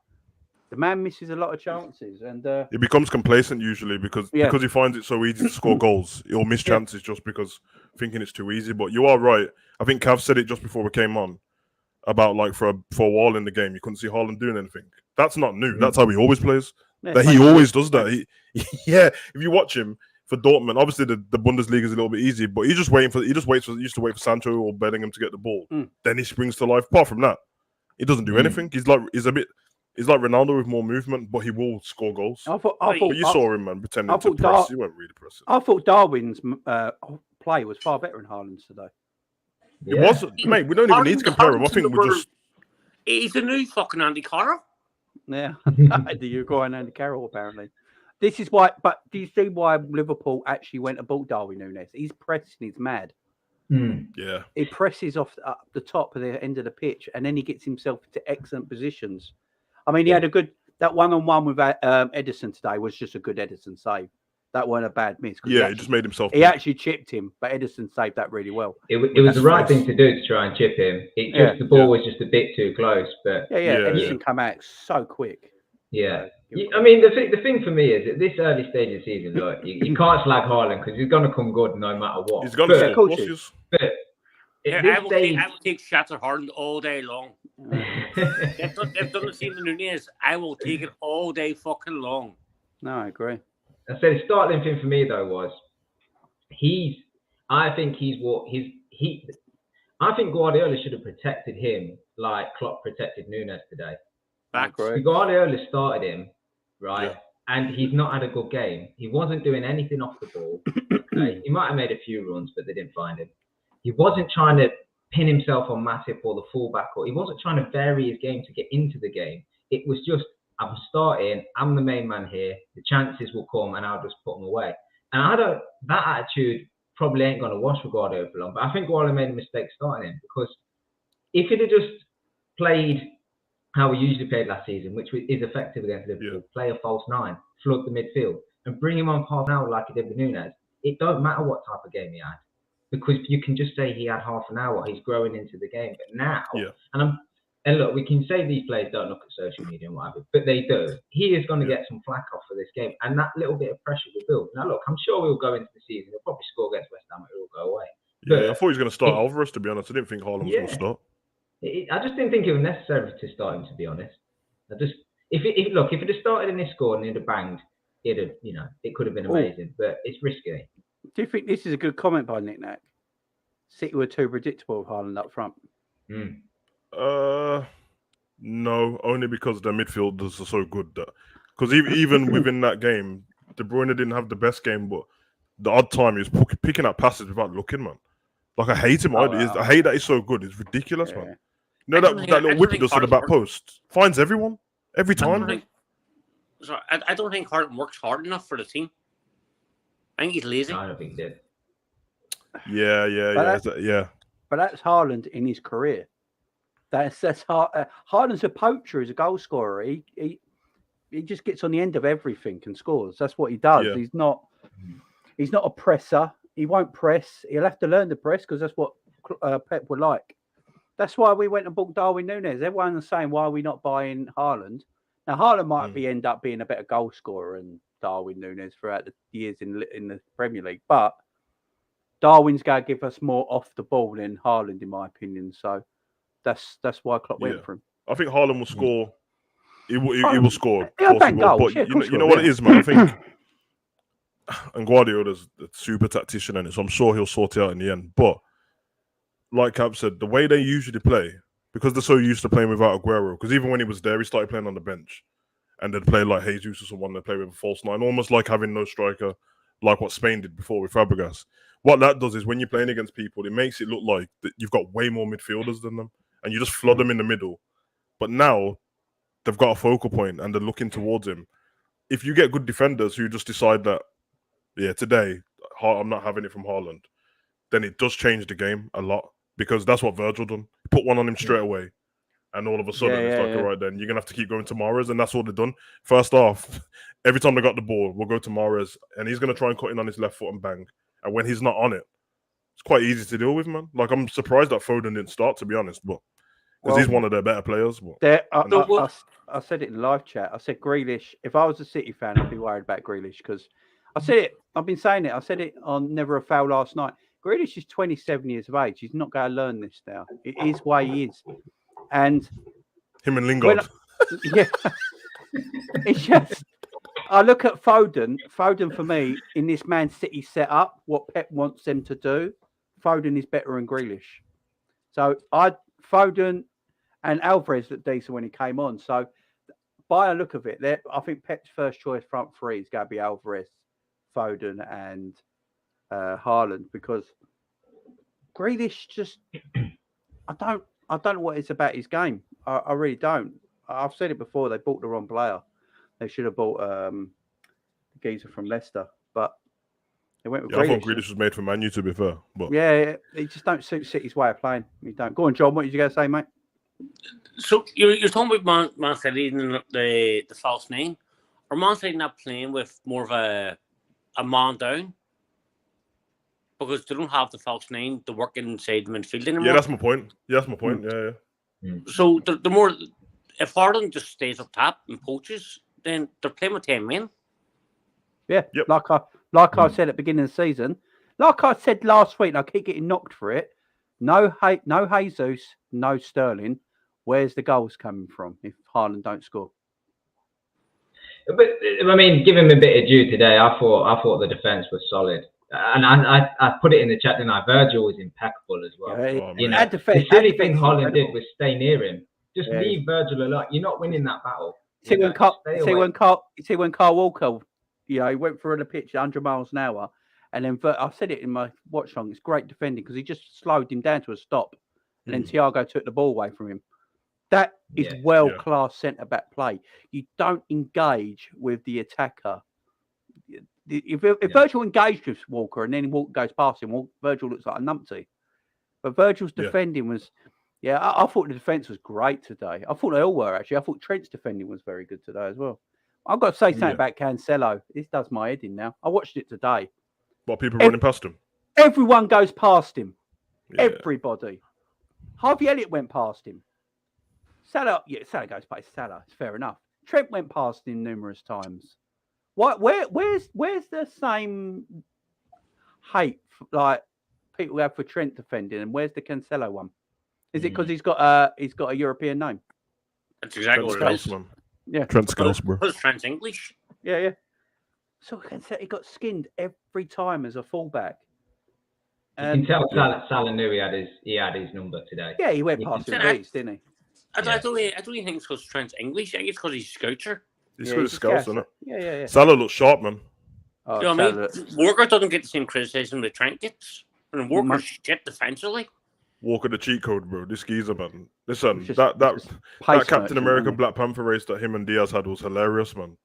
the man misses a lot of chances, and he becomes complacent usually because he finds it so easy to score goals. He'll miss chances just because thinking it's too easy. But you are right. I think Cav said it just before we came on about like for a while in the game, you couldn't see Haaland doing anything. That's not new. That's how he always plays. Yeah, he always does that. If you watch him for Dortmund, obviously the Bundesliga is a little bit easy, but he used to wait for Sancho or Bellingham to get the ball. Then he springs to life. Apart from that, he doesn't do anything. He's like Ronaldo with more movement, but he will score goals. But you saw him, man, pretending to press. He won't really press it. I thought Darwin's play was far better than Haaland's today. It was, mate. We don't even need to compare him. I think we just. He's the new fucking Andy Carroll. Yeah, the Uruguayan Andy Carroll, apparently. This is why. But do you see why Liverpool actually went and bought Darwin Núñez? He's pressing. He's mad. Yeah, he presses off the top of the end of the pitch, and then he gets himself into excellent positions. I mean, he had that one-on-one with Edison today was just a good Edison save. That weren't a bad miss. Yeah, he just made himself. He actually chipped him, but Edison saved that really well. It was the right thing to do to try and chip him. The ball was just a bit too close, but Edison come out so quick. Yeah, I mean the thing for me is at this early stage of the season, look, you can't slag Haaland because he's going to come good no matter what. He's going to score. But I will take shots at Haaland all day long. They've done the same with Núñez. I will take it all day fucking long. No, I agree. I said the startling thing for me though was I think Guardiola should have protected him like Klopp protected Núñez today. Guardiola started him, right? Yeah. And he's not had a good game. He wasn't doing anything off the ball. Okay? He might have made a few runs, but they didn't find him. He wasn't trying to pin himself on Matip or the fullback, or he wasn't trying to vary his game to get into the game. It was just, I'm starting, I'm the main man here, the chances will come and I'll just put them away. And that attitude probably ain't going to wash for Guardiola for long, but I think Guardiola made a mistake starting him because if he'd have just played how we usually played last season, which is effective against Liverpool, play a false nine, flood the midfield and bring him on half an hour like he did with Núñez, it don't matter what type of game he had. Because you can just say he had half an hour, he's growing into the game. But now, and look, we can say these players don't look at social media and whatever, but they do. He is going to get some flack off for this game, and that little bit of pressure will build. Now, look, I'm sure we'll go into the season. He'll probably score against West Ham, it will go away. Yeah, I thought he was going to start Alvarez, to be honest. I didn't think Haaland was going to start. I just didn't think it was necessary to start him, to be honest. If it had started in this score and he'd have banged, it could have been amazing, but it's risky. Do you think this is a good comment by Nick Nack? City were too predictable with Haaland up front. No, only because their midfielders are so good. Because even within that game, De Bruyne didn't have the best game, but the odd time he was picking up passes without looking, man. Like, I hate him. I hate that he's so good. It's ridiculous, man. You know that little whip he does to the back post? Finds everyone. Every time. I don't think Haaland works hard enough for the team. I think he's lazy. No, I don't think he did. Yeah. But that's Haaland in his career. That's Haaland's a poacher. He's a goal scorer. He just gets on the end of everything and scores. That's what he does. Yeah. He's not a presser. He won't press. He'll have to learn to press because that's what Pep would like. That's why we went and bought Darwin Núñez. Everyone's saying, why are we not buying Haaland? Now, Haaland might end up being a better goal scorer than Darwin Núñez throughout the years in the Premier League. But Darwin's going to give us more off the ball than Haaland, in my opinion. So that's why Klopp went for him. I think Haaland will score. He will score. Goals. But you know what it is, man? I think, and Guardiola's a super tactician in it, so I'm sure he'll sort it out in the end. But like Cap said, the way they usually play, because they're so used to playing without Aguero, because even when he was there, he started playing on the bench, and they'd play like Jesus or someone. They play with a false nine, almost like having no striker, like what Spain did before with Fabregas. What that does is when you're playing against people, it makes it look like that you've got way more midfielders than them, and you just flood them in the middle. But now they've got a focal point and they're looking towards him. If you get good defenders who just decide that, yeah, today I'm not having it from Haaland, then it does change the game a lot, because that's what Virgil done. Put one on him straight away, and all of a sudden it's like, all right, then you're gonna have to keep going to Mahrez, and that's what they've done. First half, every time they got the ball, we'll go to Mahrez, and he's gonna try and cut in on his left foot and bang. And when he's not on it, it's quite easy to deal with, man. Like, I'm surprised that Foden didn't start, to be honest, but because he's one of their better players. But I said it in the live chat. I said Grealish. If I was a City fan, I'd be worried about Grealish, because I said it. I've been saying it. I said it on Never a Foul last night. Grealish is 27 years of age. He's not going to learn this now. It is why he is. And him and Lingard. It's just, I look at Foden. Foden, for me, in this Man City setup, what Pep wants them to do, Foden is better than Grealish. So Foden and Alvarez looked decent when he came on. So by a look of it, I think Pep's first choice front three is going to be Alvarez, Foden, and Haaland, because Grealish just, I don't know what it's about his game. I really don't. I've said it before. They bought the wrong player. They should have bought the geezer from Leicester, but they went with Grealish. I thought Grealish was made for Man U, to be fair. But yeah, it just don't suit City's way of playing. You don't. Go on, John. What did you going to say, mate? So you're talking about Man City and the false nine. Are Man City not playing with more of a man down? Because they don't have the false nine to work inside the midfield anymore. Yeah, that's my point. Yeah. So the more, if Haaland just stays up top and poaches, then they're playing with 10 men. Yeah, yep. Like I said at the beginning of the season, like I said last week, and I keep getting knocked for it. No Jesus, no Sterling. Where's the goals coming from if Haaland don't score? But I mean, give him a bit of due today. I thought the defense was solid. And I put it in the chat, didn't I? Virgil was impeccable as well. Yeah, the silly thing Haaland did was stay near him. Just leave Virgil alone. You're not winning that battle. See when Carl Walker, he went through the pitch 100 miles an hour, and then I said it in my watch long. It's great defending because he just slowed him down to a stop, and then Thiago took the ball away from him. That is world-class centre-back play. You don't engage with the attacker. If Virgil engaged with Walker and then Walker goes past him, Virgil looks like a numpty. But Virgil's defending was, I thought the defence was great today. I thought they all were, actually. I thought Trent's defending was very good today as well. I've got to say something about Cancelo. This does my head in now. I watched it today. What, people running past him? Everyone goes past him. Yeah. Everybody. Harvey Elliott went past him. Salah goes past Salah. It's fair enough. Trent went past him numerous times. Where's the same hate like people have for Trent defending, and where's the Cancelo one? Is it because he's got a European name? That's exactly what it is. Yeah, Trent Scales, bro. Because Trent's English. Yeah. So he got skinned every time as a fullback. You can tell Salah knew he had his number today. Yeah, he went past him, didn't he? I don't really think it's because Trent's English. I think it's because he's Scouser. He's got his scouts, isn't it? Yeah. Salah looks sharp, man. You know what I mean? Walker doesn't get the same criticism that Trent gets. And Walker's shit defensively. Walker the cheat code, bro. This geezer, man. Listen, that Captain America Black Panther race that him and Diaz had was hilarious, man.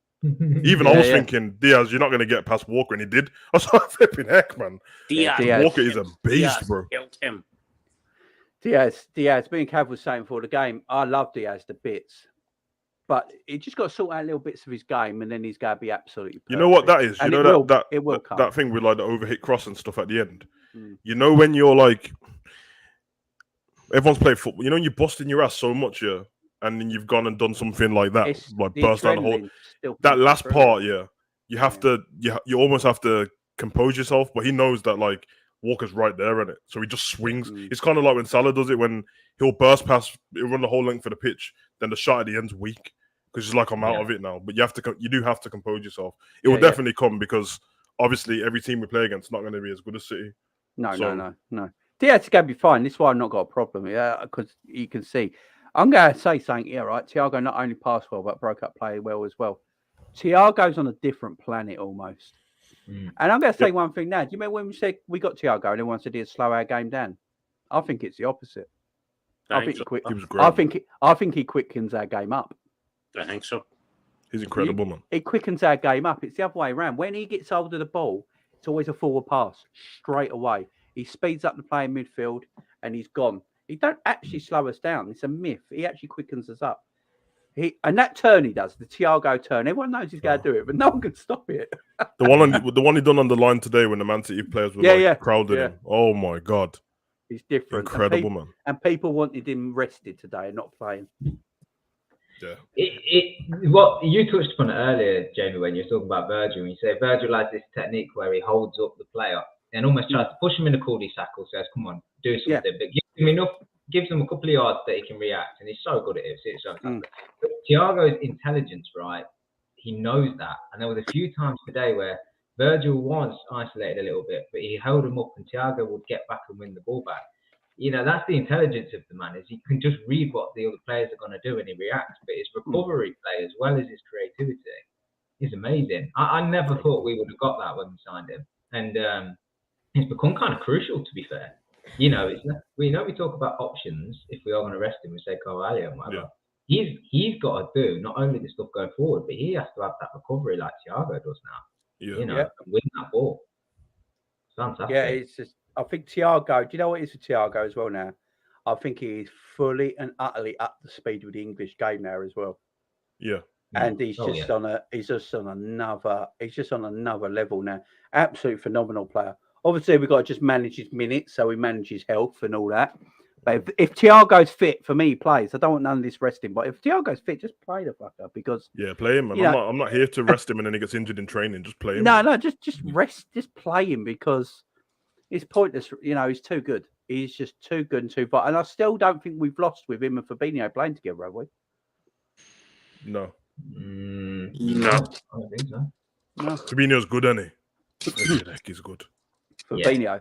Even I was thinking, Diaz, you're not going to get past Walker, and he did. I was like, flipping heck, man. Walker is a beast, bro. Killed him. Diaz, me and Cav was saying before the game, I love Diaz to bits. But he just got to sort out little bits of his game, and then he's going to be absolutely perfect. You know what that is? And you know that thing with like the overhit cross and stuff at the end? You know when you're like, everyone's played football. You know when you're busting your ass so much, and then you've gone and done something like that, like burst down the hole. That last part, you have to, you almost have to compose yourself. But he knows that like Walker's right there in it, so he just swings. It's kind of like when Salah does it, when he'll burst past, he'll run the whole length of the pitch, then the shot at the end's weak because it's like I'm out of it now. But you do have to compose yourself. It will definitely come because obviously every team we play against is not going to be as good as City. No. Diaz is going to be fine. This is why I've not got a problem. Because you can see. I'm going to say something. Right. Thiago not only passed well, but broke up play well as well. Thiago's on a different planet almost. And I'm going to say one thing now. Do you remember when we said we got Thiago and everyone said he'd slow our game down? I think it's the opposite. I think he quickens our game up. I think so. He's incredible, man. He quickens our game up. It's the other way around. When he gets hold of the ball, it's always a forward pass straight away. He speeds up the play in midfield and he's gone. He don't actually slow us down. It's a myth. He actually quickens us up. And that turn he does, the Thiago turn. Everyone knows he's going to do it, but no one can stop it. the one he done on the line today when the Man City players were crowded him. Oh my God, he's different. Incredible, man. And people wanted him rested today and not playing. Yeah. What you touched upon it earlier, Jamie, when you were talking about Virgil, and you say Virgil has this technique where he holds up the player and almost tries to push him in the cul-de-sac, says, "Come on, do something," but gives him a couple of yards that he can react, and he's so good at it. It's so But Thiago's intelligence, right? He knows that, and there was a few times today where Virgil was isolated a little bit, but he held him up, and Thiago would get back and win the ball back. That's the intelligence of the man, is he can just read what the other players are going to do and he reacts. But his recovery play, as well as his creativity, is amazing. I never thought we would have got that when we signed him, and it's become kind of crucial, to be fair. We talk about options. If we are going to rest him, we say Carvalho and whatever. Yeah. He's got to do not only the stuff going forward, but he has to have that recovery like Thiago does now. And win that ball. Fantastic. Yeah, it's just. I think Thiago. Do you know what it is for Thiago as well now? I think he is fully and utterly up to speed with the English game now as well. Yeah. And he's just on another level now. Absolute phenomenal player. Obviously, we've got to just manage his minutes, so we manage his health and all that. But if Thiago's fit, for me, he plays. I don't want none of this resting. But if Thiago's fit, just play the fucker, because play him. Man. I'm not here to rest him and then he gets injured in training. Just play him. No, just rest. Just play him, because it's pointless. He's too good. He's just too good and too far. And I still don't think we've lost with him and Fabinho playing together, have we? No. No. I don't think so. No. Fabinho's good, isn't he? He's good. Fabinho.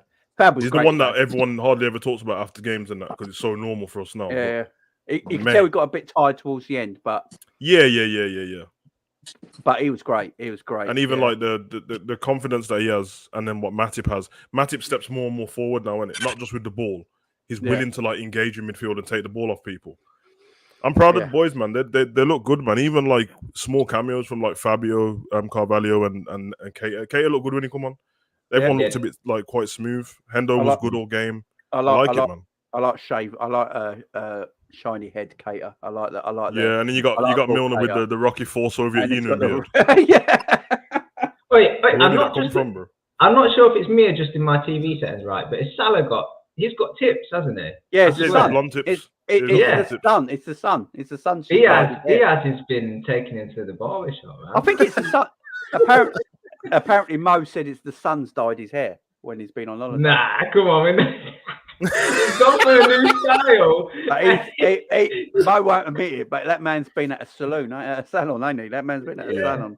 He's the one that everyone hardly ever talks about after games and that, because it's so normal for us now. Yeah. You can tell we got a bit tired towards the end, but yeah. But he was great. And even like the confidence that he has, and then what Matip has. Matip steps more and more forward now, and not just with the ball. He's willing to engage in midfield and take the ball off people. I'm proud of the boys, man. They look good, man. Even small cameos from Fabio, Carvalho, and Keita. Keita looked good when he come on. Everyone looked a bit quite smooth. Hendo was good all game. I like it, man. I like shiny head Keita. I like that. And then you got Milner Keita with the Rocky IV Soviet Union beard. Wait, I'm not sure if it's me adjusting my TV settings right, but he's got tips, hasn't he? Yeah, it's the sun. Blonde tips. It's the sun. It's the sun. Diaz has been taken into the barber shop, man. I think it's the sun. Apparently, Mo said it's the sun's dyed his hair when he's been on holiday. Nah, come on, man. He's gone for a new style. Mo won't admit it, but that man's been at a salon, ain't he? That man's been at a salon.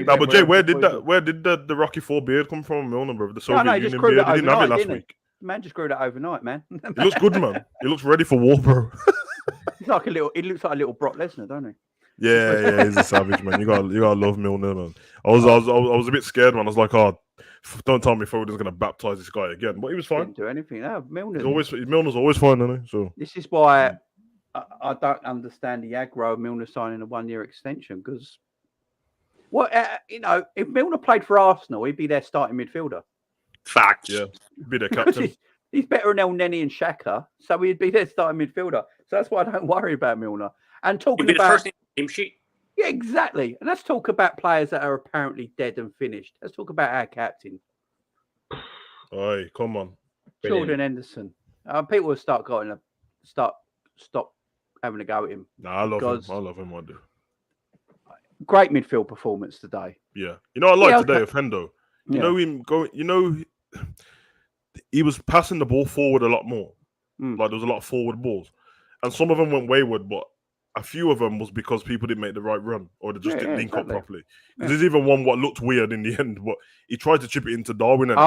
But Jay, where did the Rocky IV beard come from, Milner, bro? The Soviet Union beard. He didn't have it last week. Man just grew that overnight, man. He looks good, man. He looks ready for war, bro. He looks like a little Brock Lesnar, don't he? Yeah, he's a savage, man. You gotta love Milner, man. I was a bit scared, man. I was like, don't tell me Foden's gonna baptize this guy again. But he was fine. Didn't do anything. No, Milner's always fine, isn't he? So this is why I don't understand the aggro of Milner signing a 1-year extension, because if Milner played for Arsenal, he'd be their starting midfielder. Facts. Yeah, he'd be their captain. He's better than El Neni and Xhaka, so he'd be their starting midfielder. So that's why I don't worry about Milner. And talking about the first team sheet. Yeah, exactly. And let's talk about players that are apparently dead and finished. Let's talk about our captain. Oi, come on. Jordan Henderson. People will stop having a go at him. Nah, I love him. I do. Great midfield performance today. Yeah. I like today of Hendo. He was passing the ball forward a lot more. There was a lot of forward balls. And some of them went wayward, but a few of them was because people didn't make the right run, or they just didn't link up properly. There's even one what looked weird in the end, but he tried to chip it into Darwin. And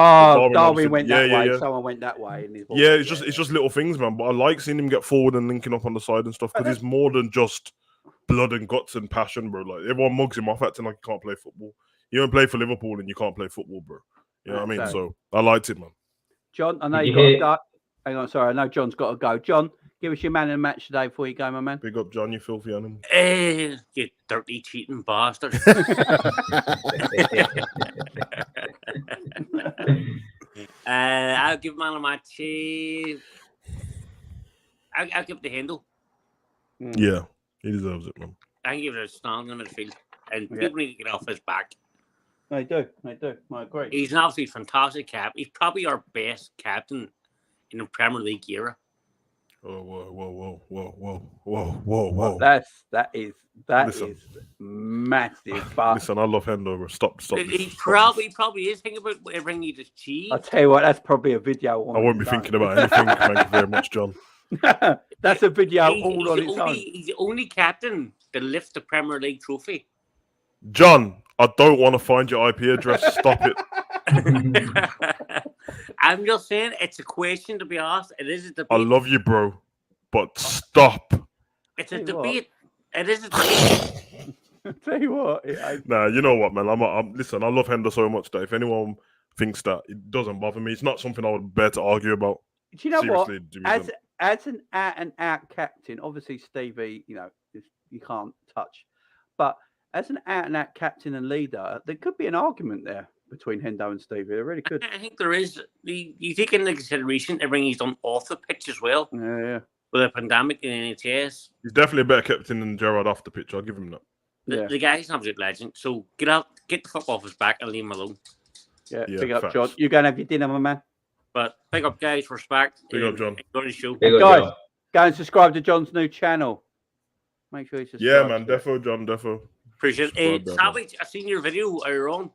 Darwin went that way. Someone went that way. It's just little things, man. But I like seeing him get forward and linking up on the side and stuff, because he's more than just blood and guts and passion, bro. Everyone mugs him off acting like he can't play football. You don't play for Liverpool and you can't play football, bro. You know what I mean? So I liked it, man. John, I know you've got to go. Hang on, sorry. I know John's got to go. John, give us your man in the match today before you go, my man. Big up, John, you filthy animal. You dirty cheating bastard. I'll give man a match. I'll give it the handle. Yeah, he deserves it, man. I can give it a standing midfield. And people need to get off his back. They do. I agree. He's an absolutely fantastic cap. He's probably our best captain in the Premier League era. Oh, whoa. That is massive. But listen, I love Hendo. Stop. He probably is thinking about everything he just achieved. I'll tell you what, that's probably a video. I won't be thinking about anything. Thank you very much, John. That's a video all on its own. He's the only captain to lift the Premier League trophy. John, I don't want to find your IP address. Stop it. I'm just saying it's a question to be asked. It is a debate. I love you, bro, but stop. It's a debate. It is a debate. Tell you what. Nah, you know what, man? Listen, I love Hendo so much that if anyone thinks that, it doesn't bother me. It's not something I would bear to argue about. Do you know what? As an out-and-out captain, obviously Stevie, you can't touch. But as an out-and-out captain and leader, there could be an argument there between Hendo and Stevie. There really could. I think there is. You take into consideration everything he's done off the pitch as well. Yeah. With a pandemic in NHS. He's definitely a better captain than Gerrard off the pitch. I'll give him that. The guy's an absolute legend. So get the fuck off his back and leave him alone. Yeah, big up, John. You going to have your dinner, my man? But big up, guys. Respect. Big up, John. Go to the show. Guys, go and subscribe to John's new channel. Make sure you subscribe. Yeah, man. Defo, John. Defo. Appreciate it. Savage, I seen your video earlier on.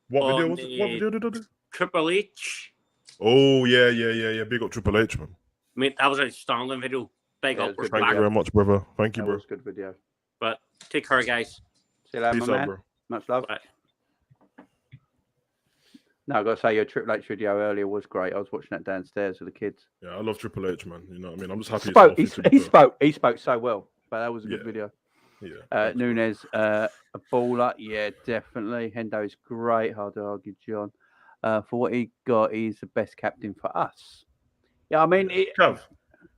What video was it? What video did I do? Triple H. Oh, yeah. Big up Triple H, man. Mate, that was a standing video. Big up. Thank you very much, brother. Thank you, bro. That was a good video. But take care, guys. See you later, Peace my out, man. bro. Much love. Bye. No, I've got to say, your Triple H video earlier was great. I was watching that downstairs with the kids. Yeah, I love Triple H, man. You know what I mean? I'm just happy. He spoke so well. But that was a good video. Yeah. Nunes, a baller. Yeah, definitely. Hendo's great. Hard to argue, John. For what he got, he's the best captain for us. Yeah, I mean... Cav.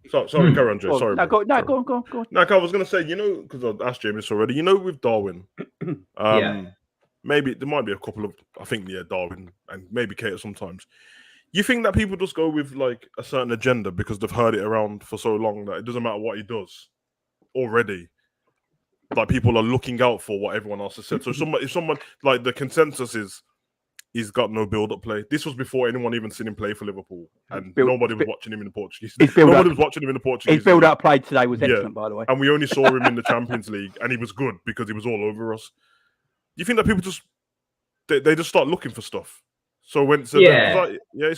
Sorry, carry on, Joe. Sorry. No, go on. No, Cav, I was going to say, because I asked James this already, with Darwin, maybe there might be a couple of, I think, Darwin and maybe Cater sometimes. You think that people just go with like a certain agenda because they've heard it around for so long that it doesn't matter what he does already? Like people are looking out for what everyone else has said. So if someone like the consensus is he's got no build-up play. This was before anyone even seen him play for Liverpool, and nobody was watching him in the Portuguese. Nobody was watching him in the Portuguese. His build-up play today was excellent, by the way. And we only saw him in the Champions League, and he was good because he was all over us. You think that people just they just start looking for stuff? So it's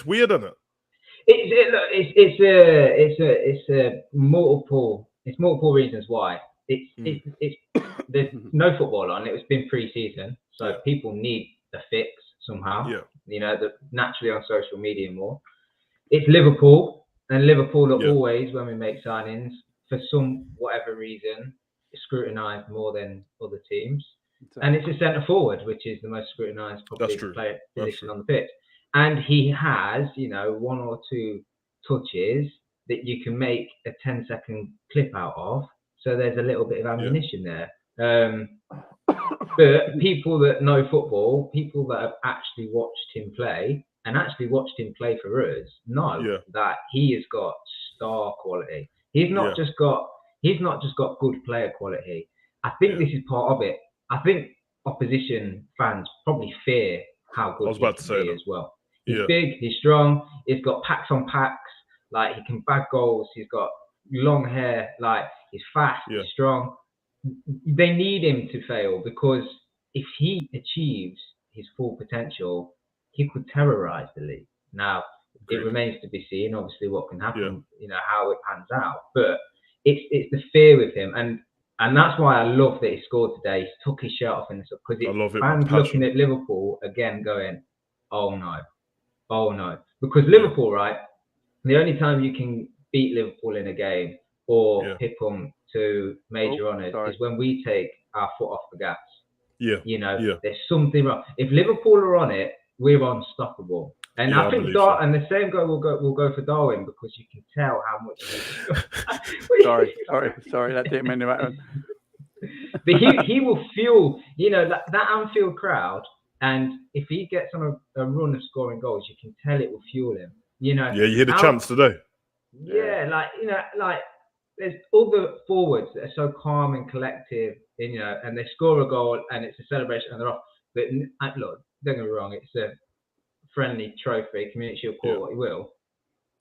weird, isn't it? It's multiple reasons why. There's no football on. It's been pre-season, so people need a fix somehow. Naturally on social media more. It's Liverpool, and Liverpool are always, when we make signings, for some whatever reason, scrutinised more than other teams. And it's a centre forward, which is the most scrutinised player position on the pitch. And he has, one or two touches that you can make a 10-second clip out of. So there's a little bit of ammunition there. But people that know football, people that have actually watched him play and actually watched him play for us, know that he has got star quality. He's not just got good player quality. I think this is part of it. I think opposition fans probably fear how good he can be as well. He's big, he's strong, he's got packs on packs, like he can bag goals, he's got long hair, like he's fast, he's strong. They need him to fail because if he achieves his full potential, he could terrorize the league. Now, it remains to be seen, obviously, what can happen, how it pans out. But it's the fear with him. And that's why I love that he scored today. He took his shirt off in the because it's fans looking at Liverpool again going, oh no. Because Liverpool, right, the only time you can beat Liverpool in a game or pip them to major honours is when we take our foot off the gas. Yeah. You know, there's something wrong. If Liverpool are on it, we're unstoppable. And I think and the same guy will go for Darwin, because you can tell how much. sorry, that didn't mean to happen. But he will fuel, you know, that Anfield crowd, and if he gets on a run of scoring goals, you can tell it will fuel him. You know. Yeah, you hit a chance today. Yeah, like, you know, like there's other forwards that are so calm and collective, you know, and they score a goal and it's a celebration and they're off. But look, don't get me wrong, it's a friendly trophy, Community Shield, call it what you will,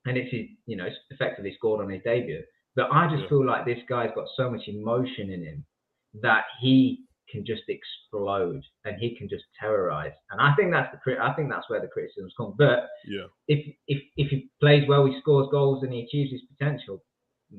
and it's his, you know, it's effectively scored on his debut. But I just feel like this guy's got so much emotion in him that he can just explode and he can just terrorize. And I think that's where the criticisms come. But if he plays well, he scores goals and he achieves his potential,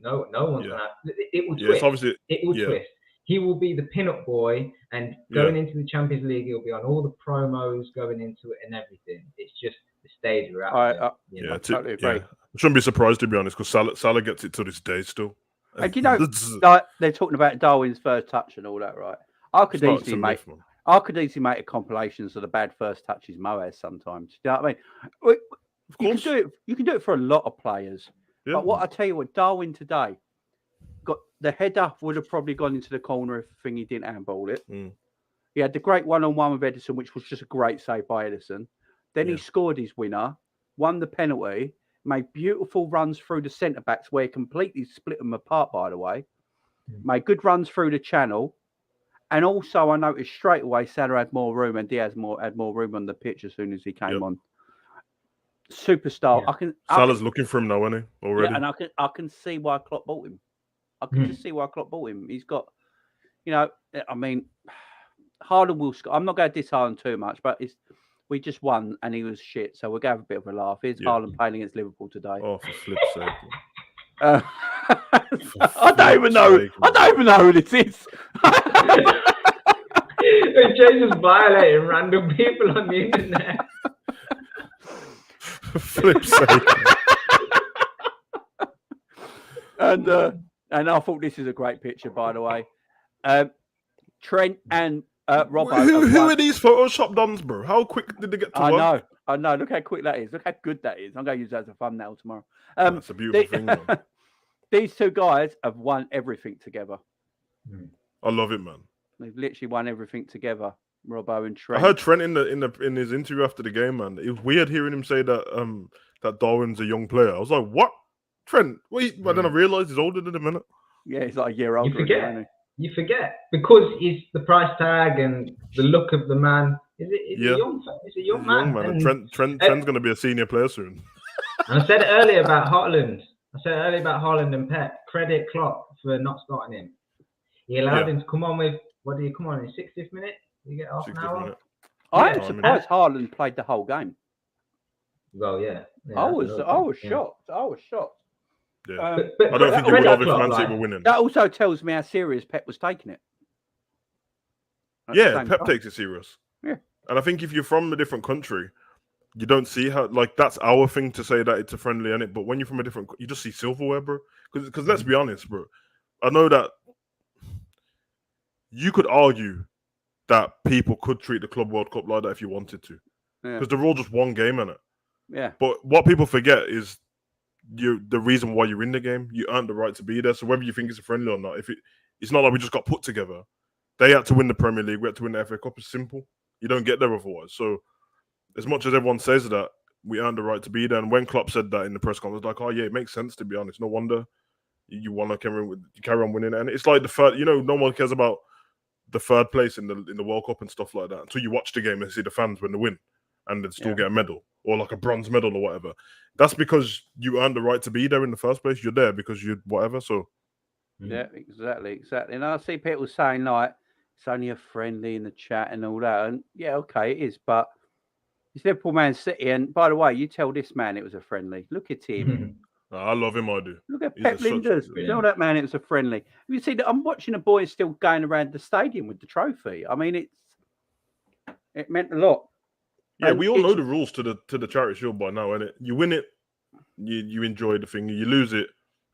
no one's gonna. It will twist. Obviously, it will twist. He will be the pin-up boy, and going into the Champions League, he'll be on all the promos going into it and everything. It's just the stage we're at. I totally agree. I shouldn't be surprised, to be honest, because Salah gets it to this day still. And you know, like they're talking about Darwin's first touch and all that, right? I could easily make a compilations of the bad first touches Mo has sometimes. You know what I mean? You can do it for a lot of players. Yeah. But what I tell you, what Darwin today got, the header would have probably gone into the corner if he didn't handball it. He had the great one-on-one with Ederson, which was just a great save by Ederson. Then he scored his winner, won the penalty, made beautiful runs through the centre backs where he completely split them apart, by the way. Made good runs through the channel. And also, I noticed straight away Salah had more room and Diaz had more room on the pitch as soon as he came on. Superstar. Salah's looking for him now, isn't he? Already. Yeah, and I can see why Klopp bought him. I can just see why Klopp bought him. He's got, you know, I mean, Haaland will score. I'm not going to diss Haaland too much, but we just won and he was shit. So we'll go have a bit of a laugh. Here's Haaland playing against Liverpool today. Oh, for flip's sake. I don't even know who this is. Jay's just violating random people on the internet. Flip's sake. And I thought this is a great picture, by the way. Trent and Robbo. Who are these Photoshop dons, bro? How quick did they get to work? I know. Look how quick that is. Look how good that is. I'm going to use that as a thumbnail tomorrow. That's a beautiful thing, man. These two guys have won everything together. I love it, man. They've literally won everything together. Robbo and Trent. I heard Trent in his interview after the game, man. It was weird hearing him say that that Darwin's a young player. I was like, what? Trent? Wait, but then I realised he's older than a minute. Yeah, he's like a year older. You forget because he's the price tag and the look of the man. It's a young man. And Trent's going to be a senior player soon. And I said earlier about Haaland. And Pep. Credit Klopp for not starting him. He allowed him to come on with, what did he come on in 60th minute? Did he get half an hour? I am surprised Haaland played the whole game. Well, yeah. I was shocked. I was shocked. Yeah. But I don't think he would have if Man City were winning. That also tells me how serious Pep was taking it. Pep takes it serious. Yeah. And I think if you're from a different country, you don't see how, like, that's our thing to say that it's a friendly, innit? But when you're from a different, you just see silverware, bro. Because let's be honest, bro. I know that you could argue that people could treat the Club World Cup like that if you wanted to. Because they're all just one game, innit? Yeah. But what people forget is the reason why you're in the game. You earned the right to be there. So whether you think it's a friendly or not, it's not like we just got put together. They had to win the Premier League. We had to win the FA Cup. It's simple. You don't get there otherwise. So as much as everyone says that, we earned the right to be there. And when Klopp said that in the press conference, like, oh yeah, it makes sense, to be honest. No wonder you want to carry on winning. And it's like the third, no one cares about the third place in the World Cup and stuff like that until you watch the game and see the fans when they win and they still get a medal or like a bronze medal or whatever. That's because you earned the right to be there in the first place. You're there because you whatever. So yeah, exactly. And I see people saying like it's only a friendly in the chat and all that. And yeah, okay, it is, but it's Liverpool, Man City. And by the way, you tell this man it was a friendly. Look at him. I love him. I do. Look at Pep Linders. Tell that man it was a friendly. You see that I'm watching the boys still going around the stadium with the trophy. I mean, it meant a lot. Yeah, and we all know the rules to the Charity Shield by now, innit? You win it, you enjoy the thing. You lose it,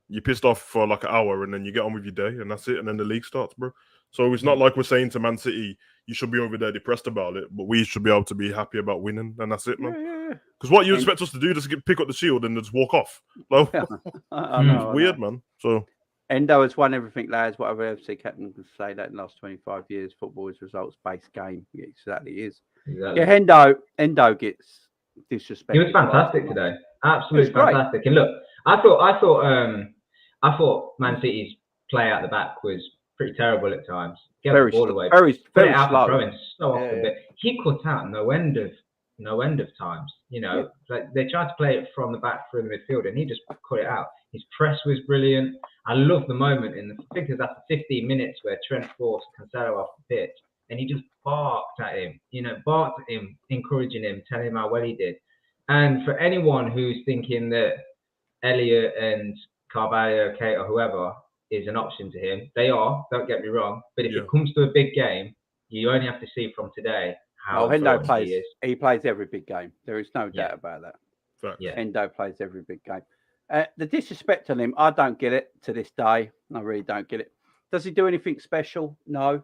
you're pissed off for like an hour, and then you get on with your day, and that's it. And then the league starts, bro. So it's not like we're saying to Man City, you should be over there depressed about it, but we should be able to be happy about winning, and that's it, man. Because what you expect us to do is pick up the shield and just walk off. Like, I know, weird, man. So Endo has won everything, lads. Whatever FC captain can say that in the last 25 years, football is results-based game. It exactly is. Exactly. Yeah, Endo gets disrespected. He was fantastic today. Absolutely fantastic. And look, I thought Man City's play out the back was pretty terrible at times. Get the ball away. Very slow. slow. But he cut out no end of times. You know, like they tried to play it from the back through the midfield, and he just cut it out. His press was brilliant. I love the moment I think it was after 15 minutes where Trent forced Cancelo off the pitch, and he just barked at him, encouraging him, telling him how well he did. And for anyone who's thinking that Elliot and Carvalho, Kate, or whoever is an option to him, they are, don't get me wrong. But if it comes to a big game, you only have to see from today how Endo plays. He plays every big game. There is no doubt about that. Endo plays every big game. The disrespect on him, I don't get it to this day. I really don't get it. Does he do anything special? No.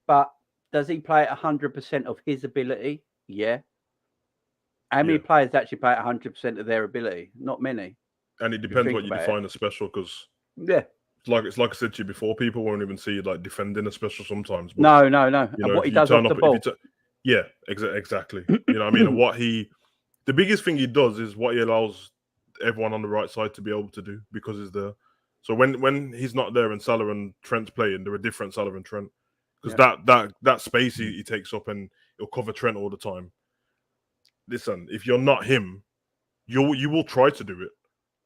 But does he play at 100% of his ability? Yeah. How many players actually play at 100% of their ability? Not many. And it depends what you define as special, because it's like I said to you before, people won't even see like defending a special sometimes. But, no. You know, and what he does off the ball. Exactly. You know what I mean? The biggest thing he does is what he allows everyone on the right side to be able to do, because he's there. So when he's not there and Salah and Trent's playing, they're a different Salah and Trent. Because that space he takes up, and he'll cover Trent all the time. Listen, if you're not him, you will try to do it,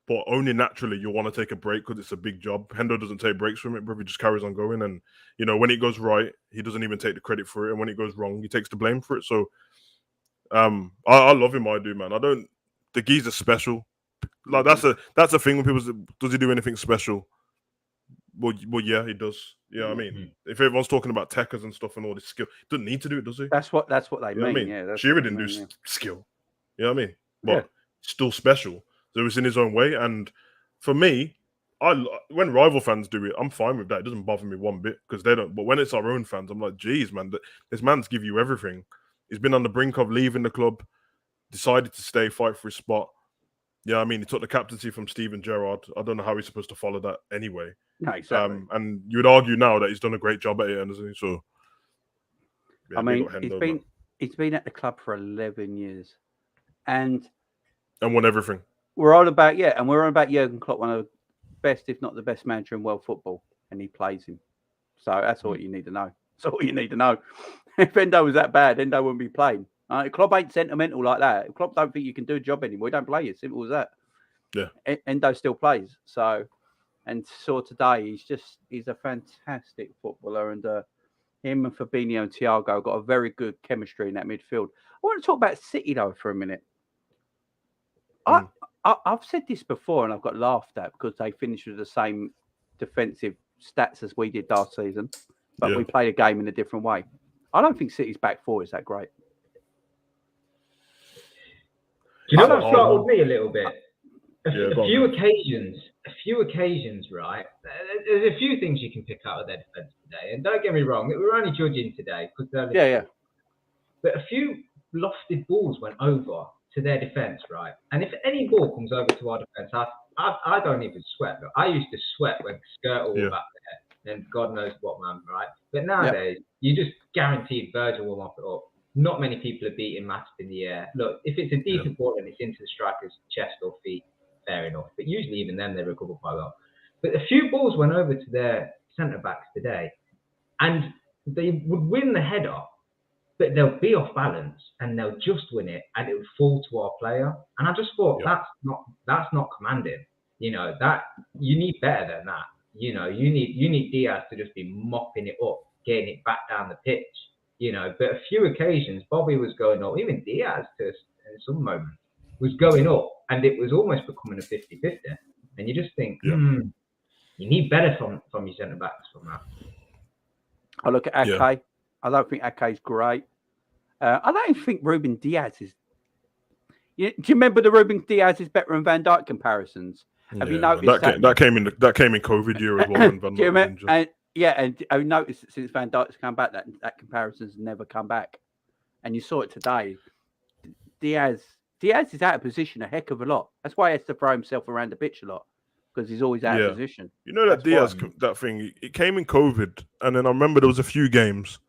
but only naturally you'll want to take a break because it's a big job. Hendo doesn't take breaks from it, bro. He just carries on going. And, you know, when it goes right, he doesn't even take the credit for it. And when it goes wrong, he takes the blame for it. So I love him, I do, man. The geezer's special. Like, that's a thing when people say, does he do anything special? Well, yeah, he does. You know what I mean? If everyone's talking about techers and stuff and all this skill, he doesn't need to do it, does he? That's what they mean. I mean. Yeah, Shearer didn't do skill. You know what I mean? But still special. So it's in his own way. And for me, when rival fans do it, I'm fine with that. It doesn't bother me one bit, because they don't. But when it's our own fans, I'm like, geez, man, this man's give you everything. He's been on the brink of leaving the club, decided to stay, fight for his spot. Yeah, I mean, he took the captaincy from Steven Gerrard. I don't know how he's supposed to follow that anyway. No, exactly. And you would argue now that he's done a great job at it, hasn't he? So, I mean, he's been at the club for 11 years, and won everything. We're on about Jurgen Klopp, one of the best, if not the best manager in world football, and he plays him. So that's all you need to know. That's all you need to know. If Endo was that bad, Endo wouldn't be playing. Klopp ain't sentimental like that. Klopp don't think you can do a job anymore. He don't play you. Simple as that. Yeah. Endo still plays. So today, he's a fantastic footballer, and him and Fabinho and Thiago got a very good chemistry in that midfield. I want to talk about City though for a minute. I've said this before, and I've got laughed at because they finished with the same defensive stats as we did last season, but we played a game in a different way. I don't think City's back four is that great. Do you know what startled me a little bit? A few occasions, right? There's a few things you can pick out of their defence today. And don't get me wrong, we're only judging today because but a few lofted balls went over to their defence, right? And if any ball comes over to our defence, I don't even sweat. Look, I used to sweat when Skirtle was back there, and God knows what, man, right? But nowadays, you just guaranteed Virgil will mop it up. Not many people are beating Matip in the air. Look, if it's a decent ball and it's into the striker's chest or feet, fair enough. But usually even then they recover quite well. But a few balls went over to their centre-backs today, and they would win the header, but they'll be off balance and they'll just win it, and it would fall to our player. And I just thought that's not commanding. You know, that you need better than that. You know, you need Diaz to just be mopping it up, getting it back down the pitch. You know, but a few occasions Bobby was going up, even Diaz in some moments was going up, and it was almost becoming a 50-50. And you just think, you need better from your centre backs from that. I look at Ake. I don't think Ake's great. I don't even think Ruben Diaz is. Do you remember the Ruben Diaz is better than Van Dijk comparisons? Have you noticed that came in COVID year as well? When Van Dijk was injured. and I noticed that since Van Dijk's come back, that comparison's never come back. And you saw it today. Diaz is out of position a heck of a lot. That's why he has to throw himself around the pitch a lot, because he's always out of position. You know that Diaz, that thing, it came in COVID, and then I remember there was a few games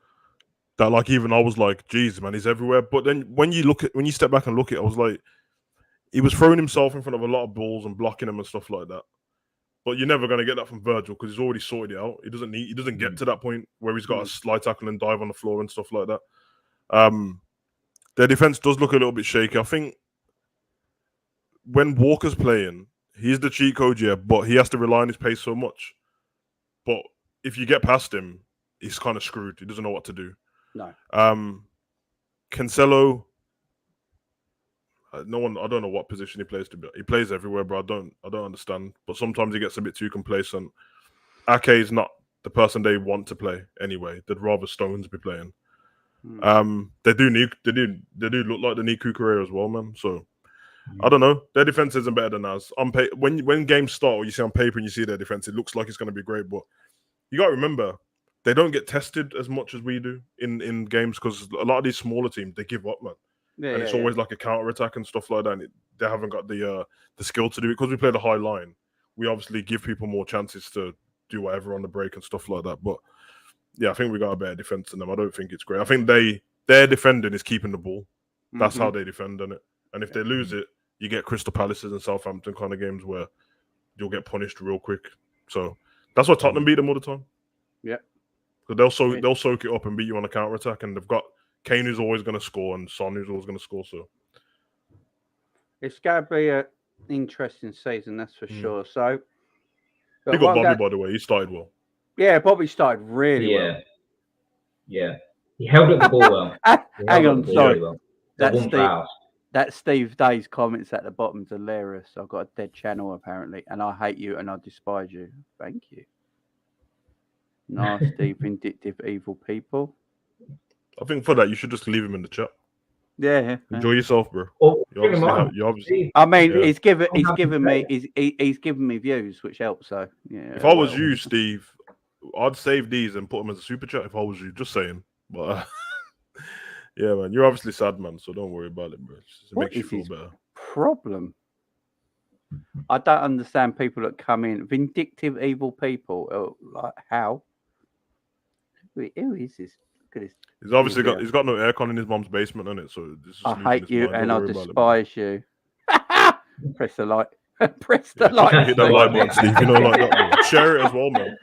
that, like, even I was like, geez, man, he's everywhere. But then when you step back and look at it, I was like, he was throwing himself in front of a lot of balls and blocking them and stuff like that. But you're never going to get that from Virgil because he's already sorted it out. He doesn't get to that point where he's got a slide tackle and dive on the floor and stuff like that. Their defense does look a little bit shaky. I think when Walker's playing, he's the cheat code, but he has to rely on his pace so much. But if you get past him, he's kind of screwed. He doesn't know what to do. No. Cancelo, I don't know what position he plays to be. He plays everywhere, but I don't understand. But sometimes he gets a bit too complacent. Ake is not the person they want to play anyway. They'd rather Stones be playing. They do look like they need Cucurella as well, man. So I don't know. Their defense isn't better than ours. When games start, or you see on paper and you see their defense, it looks like it's going to be great. But you got to remember, they don't get tested as much as we do in games because a lot of these smaller teams, they give up, man. And it's always like a counter attack and stuff like that. And they haven't got the skill to do it because we play the high line. We obviously give people more chances to do whatever on the break and stuff like that. But yeah, I think we got a better defense than them. I don't think it's great. I think their defending is keeping the ball. That's how they defend on it. And if they lose it, you get Crystal Palaces and Southampton kind of games where you'll get punished real quick. So that's why Tottenham beat them all the time. Yeah, because they'll soak it up and beat you on a counter attack, and they've got Kane who's always going to score and Son who's always going to score. So it's going to be an interesting season, that's for sure. So big up Bobby, by the way. He started well. Yeah, Bobby started really well. Yeah, he held up the ball well. Hang on, sorry. Well. That Steve Day's comments at the bottom is hilarious. I've got a dead channel apparently, and I hate you and I despise you. Thank you. Nasty, vindictive, evil people. I think for that you should just leave him in the chat. Yeah. Enjoy yourself, bro. You obviously, I mean, he's given me views, which helps. So yeah. If I was you, Steve, I'd save these and put them as a super chat. If I was you, just saying. But yeah, man, you're obviously sad, man. So don't worry about it, bro. It makes you feel better. Problem. I don't understand people that come in vindictive, evil people. Like how? Who is this? Look at this. He's obviously got no aircon in his mom's basement, isn't it? So this is I hate you and I despise you. Press the like. Press the like. Hit that like button, Steve. You know, like that. Man. Share it as well, man.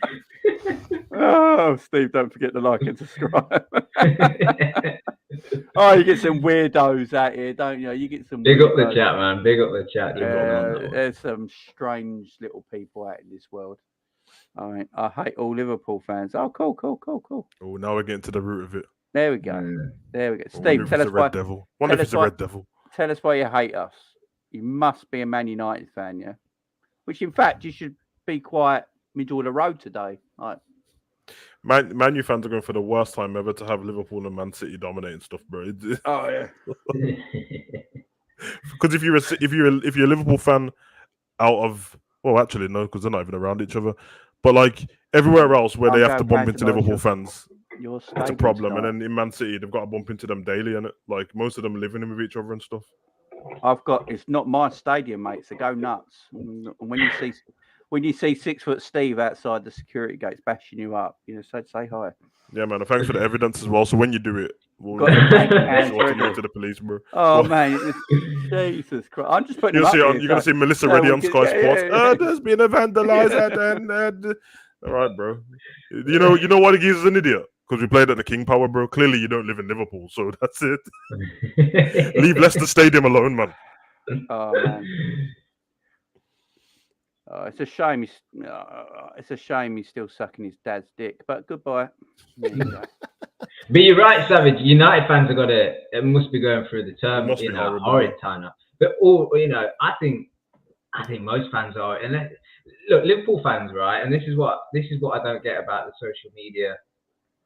Oh, Steve, don't forget to like and subscribe. Oh, you get some weirdos out here, don't you? You get some. Big up the chat, man. Big up the chat. There's some strange little people out in this world. I mean, I hate all Liverpool fans. Oh, cool. Oh, now we're getting to the root of it. There we go. Steve, tell us why. Wonder if it's a Red Devil. Tell us why you hate us. You must be a Man United fan, yeah? Which, in fact, you should be quite middle of the road today. Like, Man U fans are going for the worst time ever to have Liverpool and Man City dominating stuff, bro. Oh yeah. Because if you're a Liverpool fan out of, well, actually no, because they're not even around each other. But like everywhere else where they have to bump into Liverpool fans, it's a problem. And then in Man City, they've got to bump into them daily, and like most of them living in with each other and stuff. It's not my stadium, mate. So go nuts. And when you see 6 foot Steve outside the security gates bashing you up, so say hi. Yeah, man. And thanks for the evidence as well. So when you do it, we'll go to the police, bro. Oh man, Jesus Christ! I'm just putting. You're gonna see Melissa Reddy on Sky Sports. There's been a vandalizer, and all right, bro. You know what? He's an idiot because we played at the King Power, bro. Clearly, you don't live in Liverpool, so that's it. Leave Leicester Stadium alone, man. Oh man. It's a shame. It's a shame he's still sucking his dad's dick. But goodbye. But you're right, Savage. United fans have got it must be going through the term horrid time now. But I think most fans are. And look, Liverpool fans, right? And this is what I don't get about the social media.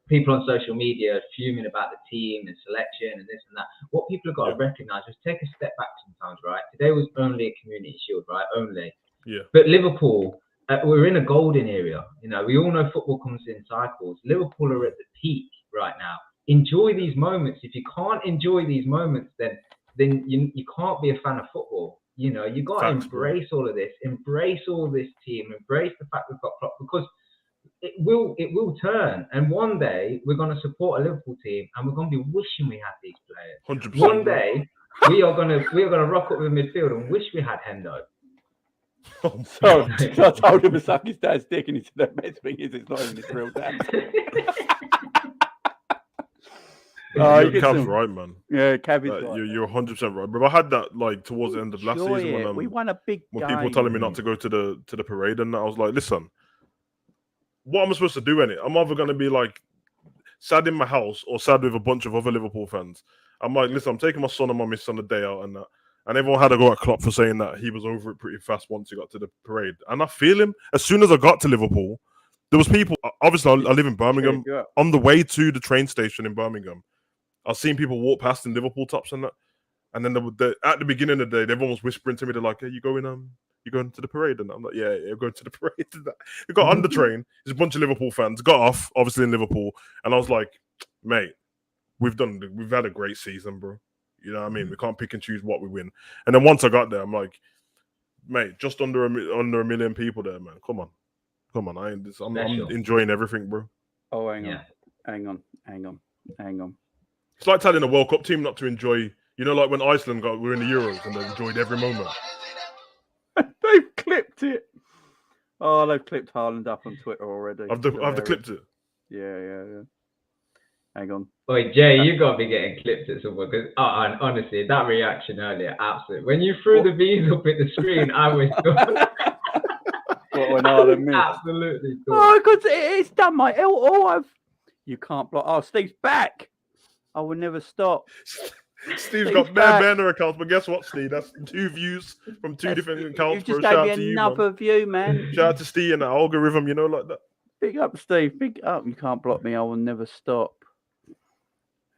People on social media fuming about the team and selection and this and that. What people have got to recognise is take a step back sometimes, right? Today was only a Community Shield, right? Only. Yeah. But Liverpool, we're in a golden area. You know, we all know football comes in cycles. Liverpool are at the peak right now. Enjoy these moments. If you can't enjoy these moments, then you can't be a fan of football. You know, you got to embrace all of this, embrace all this team, embrace the fact we've got Klopp, because it will turn. And one day we're going to support a Liverpool team, and we're going to be wishing we had these players. 100%. One day we are going to rock up in midfield and wish we had Hendo. So I told him to suck his dad's dick, and he said the best thing is it's not even his real dad. Cav's right, man. Yeah, Cav is right. You're 100% right. But I had that like towards the end of last season when we won a big when game. people were telling me not to go to the parade, and I was like, listen, what am I supposed to do in it? I'm either going to be like sad in my house or sad with a bunch of other Liverpool fans. I'm like, listen, I'm taking my son and my miss on the day out and that. And everyone had a go at Klopp for saying that he was over it pretty fast once he got to the parade. And I feel him. As soon as I got to Liverpool, there was people. Obviously, I live in Birmingham. On the way to the train station in Birmingham, I've seen people walk past in Liverpool tops and that. And then at the beginning of the day, everyone was whispering to me. They're like, "Hey, you going to the parade?" And I'm like, "Yeah, going to the parade." We got on the train. There's a bunch of Liverpool fans. Got off, obviously in Liverpool, and I was like, "Mate, we've had a great season, bro. You know what I mean? We can't pick and choose what we win." And then once I got there, I'm like, "Mate, just under a million people there, man. Come on. I'm enjoying everything, bro." Oh, hang on. It's like telling a World Cup team not to enjoy. You know, like when Iceland were in the Euros and they enjoyed every moment. They've clipped it. Oh, they've clipped Haaland up on Twitter already. I've clipped it. Yeah. Hang on. Wait, Jay, you got to be getting clipped at some point. Because honestly, that reaction earlier, absolutely. When you threw the V's up at the screen, I was gone. What when Haaland missed? Absolutely. Oh, because it's done, mate. You can't block. Oh, Steve's back. I will never stop. Steve's got bare banner accounts, but guess what, Steve? That's 2 views from 2 different accounts. You just gave me another view, man. Shout out to Steve and the algorithm, you know, like that. Big up, Steve. Big up. You can't block me. I will never stop.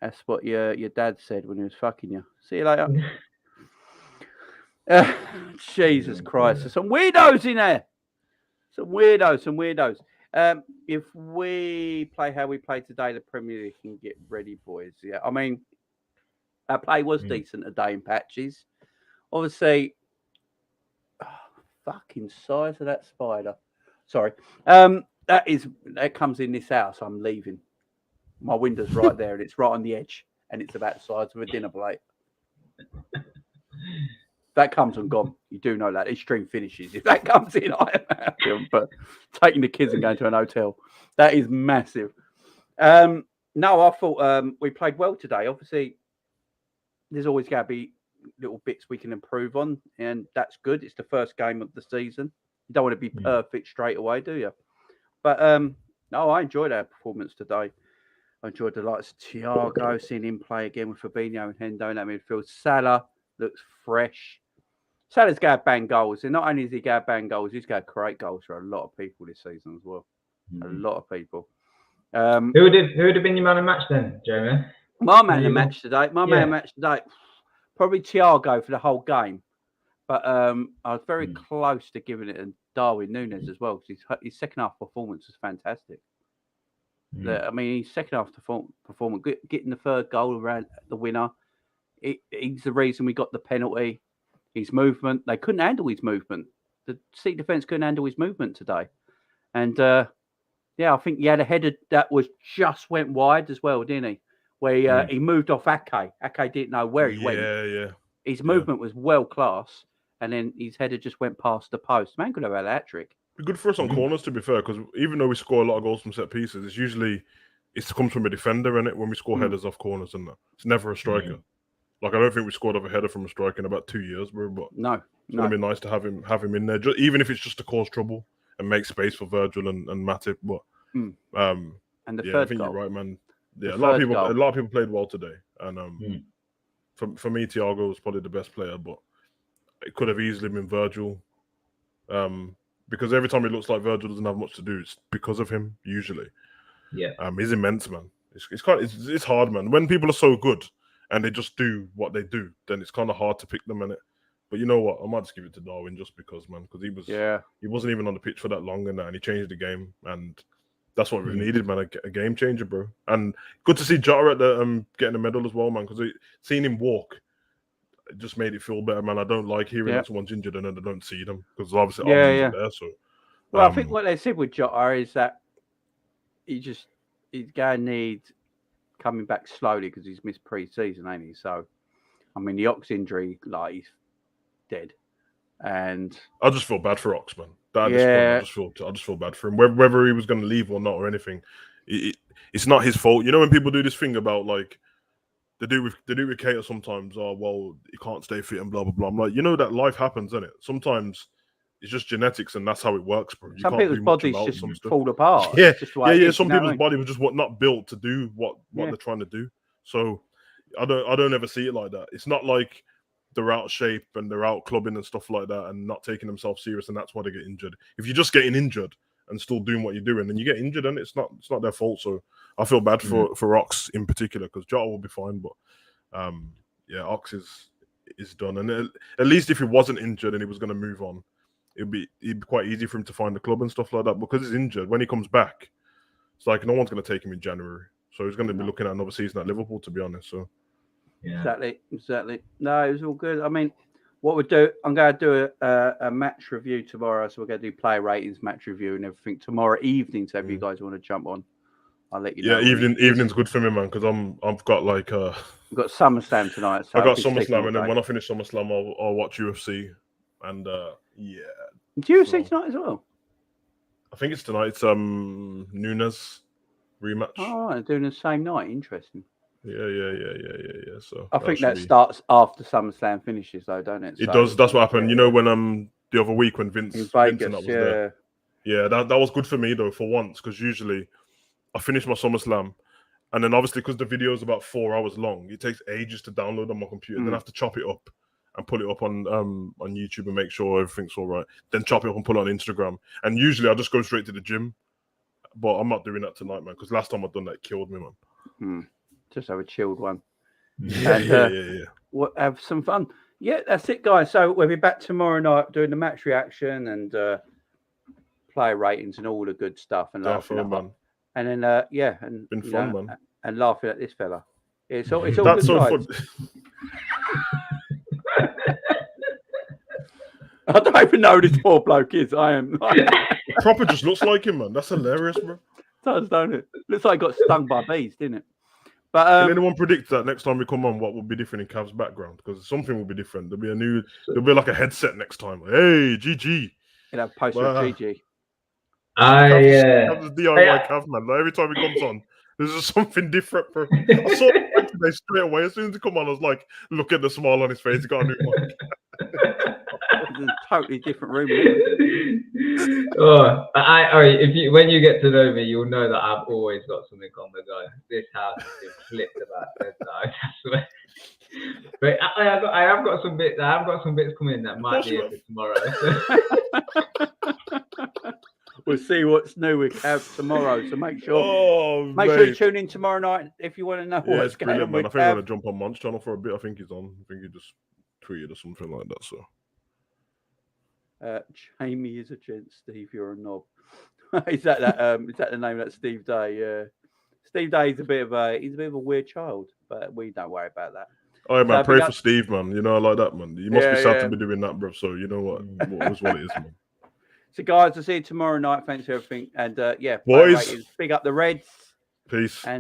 That's what your dad said when he was fucking you. See you later. Jesus Christ. There's some weirdos in there. Some weirdos. If we play how we play today, the Premier League can get ready, boys. Yeah, I mean, our play was decent today in patches. Obviously, fucking size of that spider. Sorry. That comes in this house. I'm leaving. My window's right there, and it's right on the edge, and it's about the size of a dinner plate. That comes and gone. You do know that. This stream finishes. If that comes in, I am happy. But taking the kids and going to an hotel, that is massive. No, I thought we played well today. Obviously, there's always going to be little bits we can improve on, and that's good. It's the first game of the season. You don't want to be perfect straight away, do you? But no, I enjoyed our performance today. I enjoyed the likes of Thiago, seeing him play again with Fabinho and Hendo in that midfield. Salah looks fresh. Salah's going to bang goals. And not only is he going to bang goals, he's going to create goals for a lot of people this season as well. A lot of people. Who would have been your man of match then, Jeremy? My man of match today. Probably Thiago for the whole game. But I was very close to giving it to Darwin Núñez as well, because his second half performance was fantastic. I mean, his second half performance, getting the third goal around the winner, he's the reason we got the penalty. His movement, they couldn't handle his movement. The City defence couldn't handle his movement today. And I think he had a header that just went wide as well, didn't he? Where he moved off Ake. Ake didn't know where he went. Yeah. His movement was well class, and then his header just went past the post. Man could have had a hat trick. Be good for us on corners, to be fair, because even though we score a lot of goals from set pieces, it comes from a defender, innit? When we score headers off corners and that, it's never a striker. Like, I don't think we scored off a header from a striker in about 2 years, bro. But it's gonna be nice to have him in there, even if it's just to cause trouble and make space for Virgil and Matip. But and the third I think goal. you're right, man. Yeah, a lot of people played well today, and for me, Thiago was probably the best player, but it could have easily been Virgil. Because every time it looks like Virgil doesn't have much to do, it's because of him usually. Yeah. He's immense, man. It's hard, man. When people are so good and they just do what they do, then it's kind of hard to pick them in it. But you know what? I might just give it to Darwin just because, man, because he wasn't even on the pitch for that long and he changed the game, and that's what we needed, man. A game changer, bro. And good to see Jota at the getting a medal as well, man. Because seeing him walk, it just made it feel better, man. I don't like hearing that someone's injured and then they don't see them because obviously I'm there. So, well, I think what they said with Jota is that he's gonna need coming back slowly because he's missed pre-season, ain't he? So, I mean, the Ox injury, like, he's dead, and I just feel bad for Ox, man. At this point, I just feel bad for him, whether he was going to leave or not or anything. It's not his fault. You know when people do this thing about like they do with Keita sometimes. Oh well, he can't stay fit and blah blah blah. I'm like, you know that life happens, isn't it? Sometimes it's just genetics and that's how it works, bro. Some people's bodies just fall apart. Yeah, Some people's body was just not built to do what they're trying to do. So I don't ever see it like that. It's not like they're out of shape and they're out clubbing and stuff like that and not taking themselves serious, and that's why they get injured. If you're just getting injured and still doing what you're doing, then you get injured and it's not their fault. So I feel bad for Ox in particular because Jota will be fine, but Ox is done. And at least if he wasn't injured and he was going to move on, it'd be quite easy for him to find a club and stuff like that. Because he's injured, when he comes back, it's like no one's going to take him in January, so he's going to be looking at another season at Liverpool, to be honest. So. Yeah. Exactly. No, it was all good. I mean, what we'll do, I'm going to do a match review tomorrow. So we're going to do player ratings, match review, and everything tomorrow evening. So if you guys want to jump on, I'll let you know. Yeah, evening's good for me, man, because I've got like I've got SummerSlam tonight. So I got SummerSlam, and then when I finish SummerSlam, I'll watch UFC, and Do UFC tonight as well? I think it's tonight. It's Nunes rematch. Oh, right, doing the same night. Interesting. Yeah. So I think that starts after SummerSlam finishes, though, don't it? It does. That's what happened. You know, when the other week when Vince in Vegas, Vincent was there. Yeah, that was good for me though for once, because usually I finish my SummerSlam, and then obviously because the video is about 4 hours long, it takes ages to download on my computer. Then I have to chop it up and put it up on YouTube and make sure everything's all right. Then chop it up and put it on Instagram. And usually I just go straight to the gym, but I'm not doing that tonight, man, because last time I've done that, it killed me, man. Just have a chilled one. Yeah. We'll have some fun. Yeah, that's it, guys. So we'll be back tomorrow night doing the match reaction and player ratings and all the good stuff and laughing at man. And then and been fun, man. And laughing at this fella. It's all good, guys. Fun. I don't even know who this poor bloke is. I am. Proper just looks like him, man. That's hilarious, bro. Does, don't it? Looks like he got stung by bees, didn't it? But can anyone predict that next time we come on, what will be different in Cav's background? Because something will be different. There'll be like a headset next time. Hey, GG. You'll have poster of GG. Cav's DIY Cav, man. Like, every time he comes on, there's just something different, bro. I saw it today straight away. As soon as he come on, I was like, look at the smile on his face. He got a new mic. It's a totally different room. When you get to know me, you'll know that I've always got something on the go. This house has been flipped about 10 times, I swear. But I have got some bits. I have got some bits coming that might be here for tomorrow. So. We'll see what's new with Cav tomorrow. So make sure you tune in tomorrow night if you want to know what's going on. Man. I think I'm gonna jump on Munch channel for a bit. I think he's on. I think he just tweeted or something like that. So. Jamie is a gent. Steve, you're a knob. Is that the name of that Steve Day? Yeah, Steve Day is a bit of a weird child, but we don't worry about that. Oh man, pray for Steve, man. You know I like that, man. You must be sad to be doing that, bro. So you know what is what it is, man. So guys, I'll see you tomorrow night. Thanks for everything, and boys, big up the Reds. Peace. And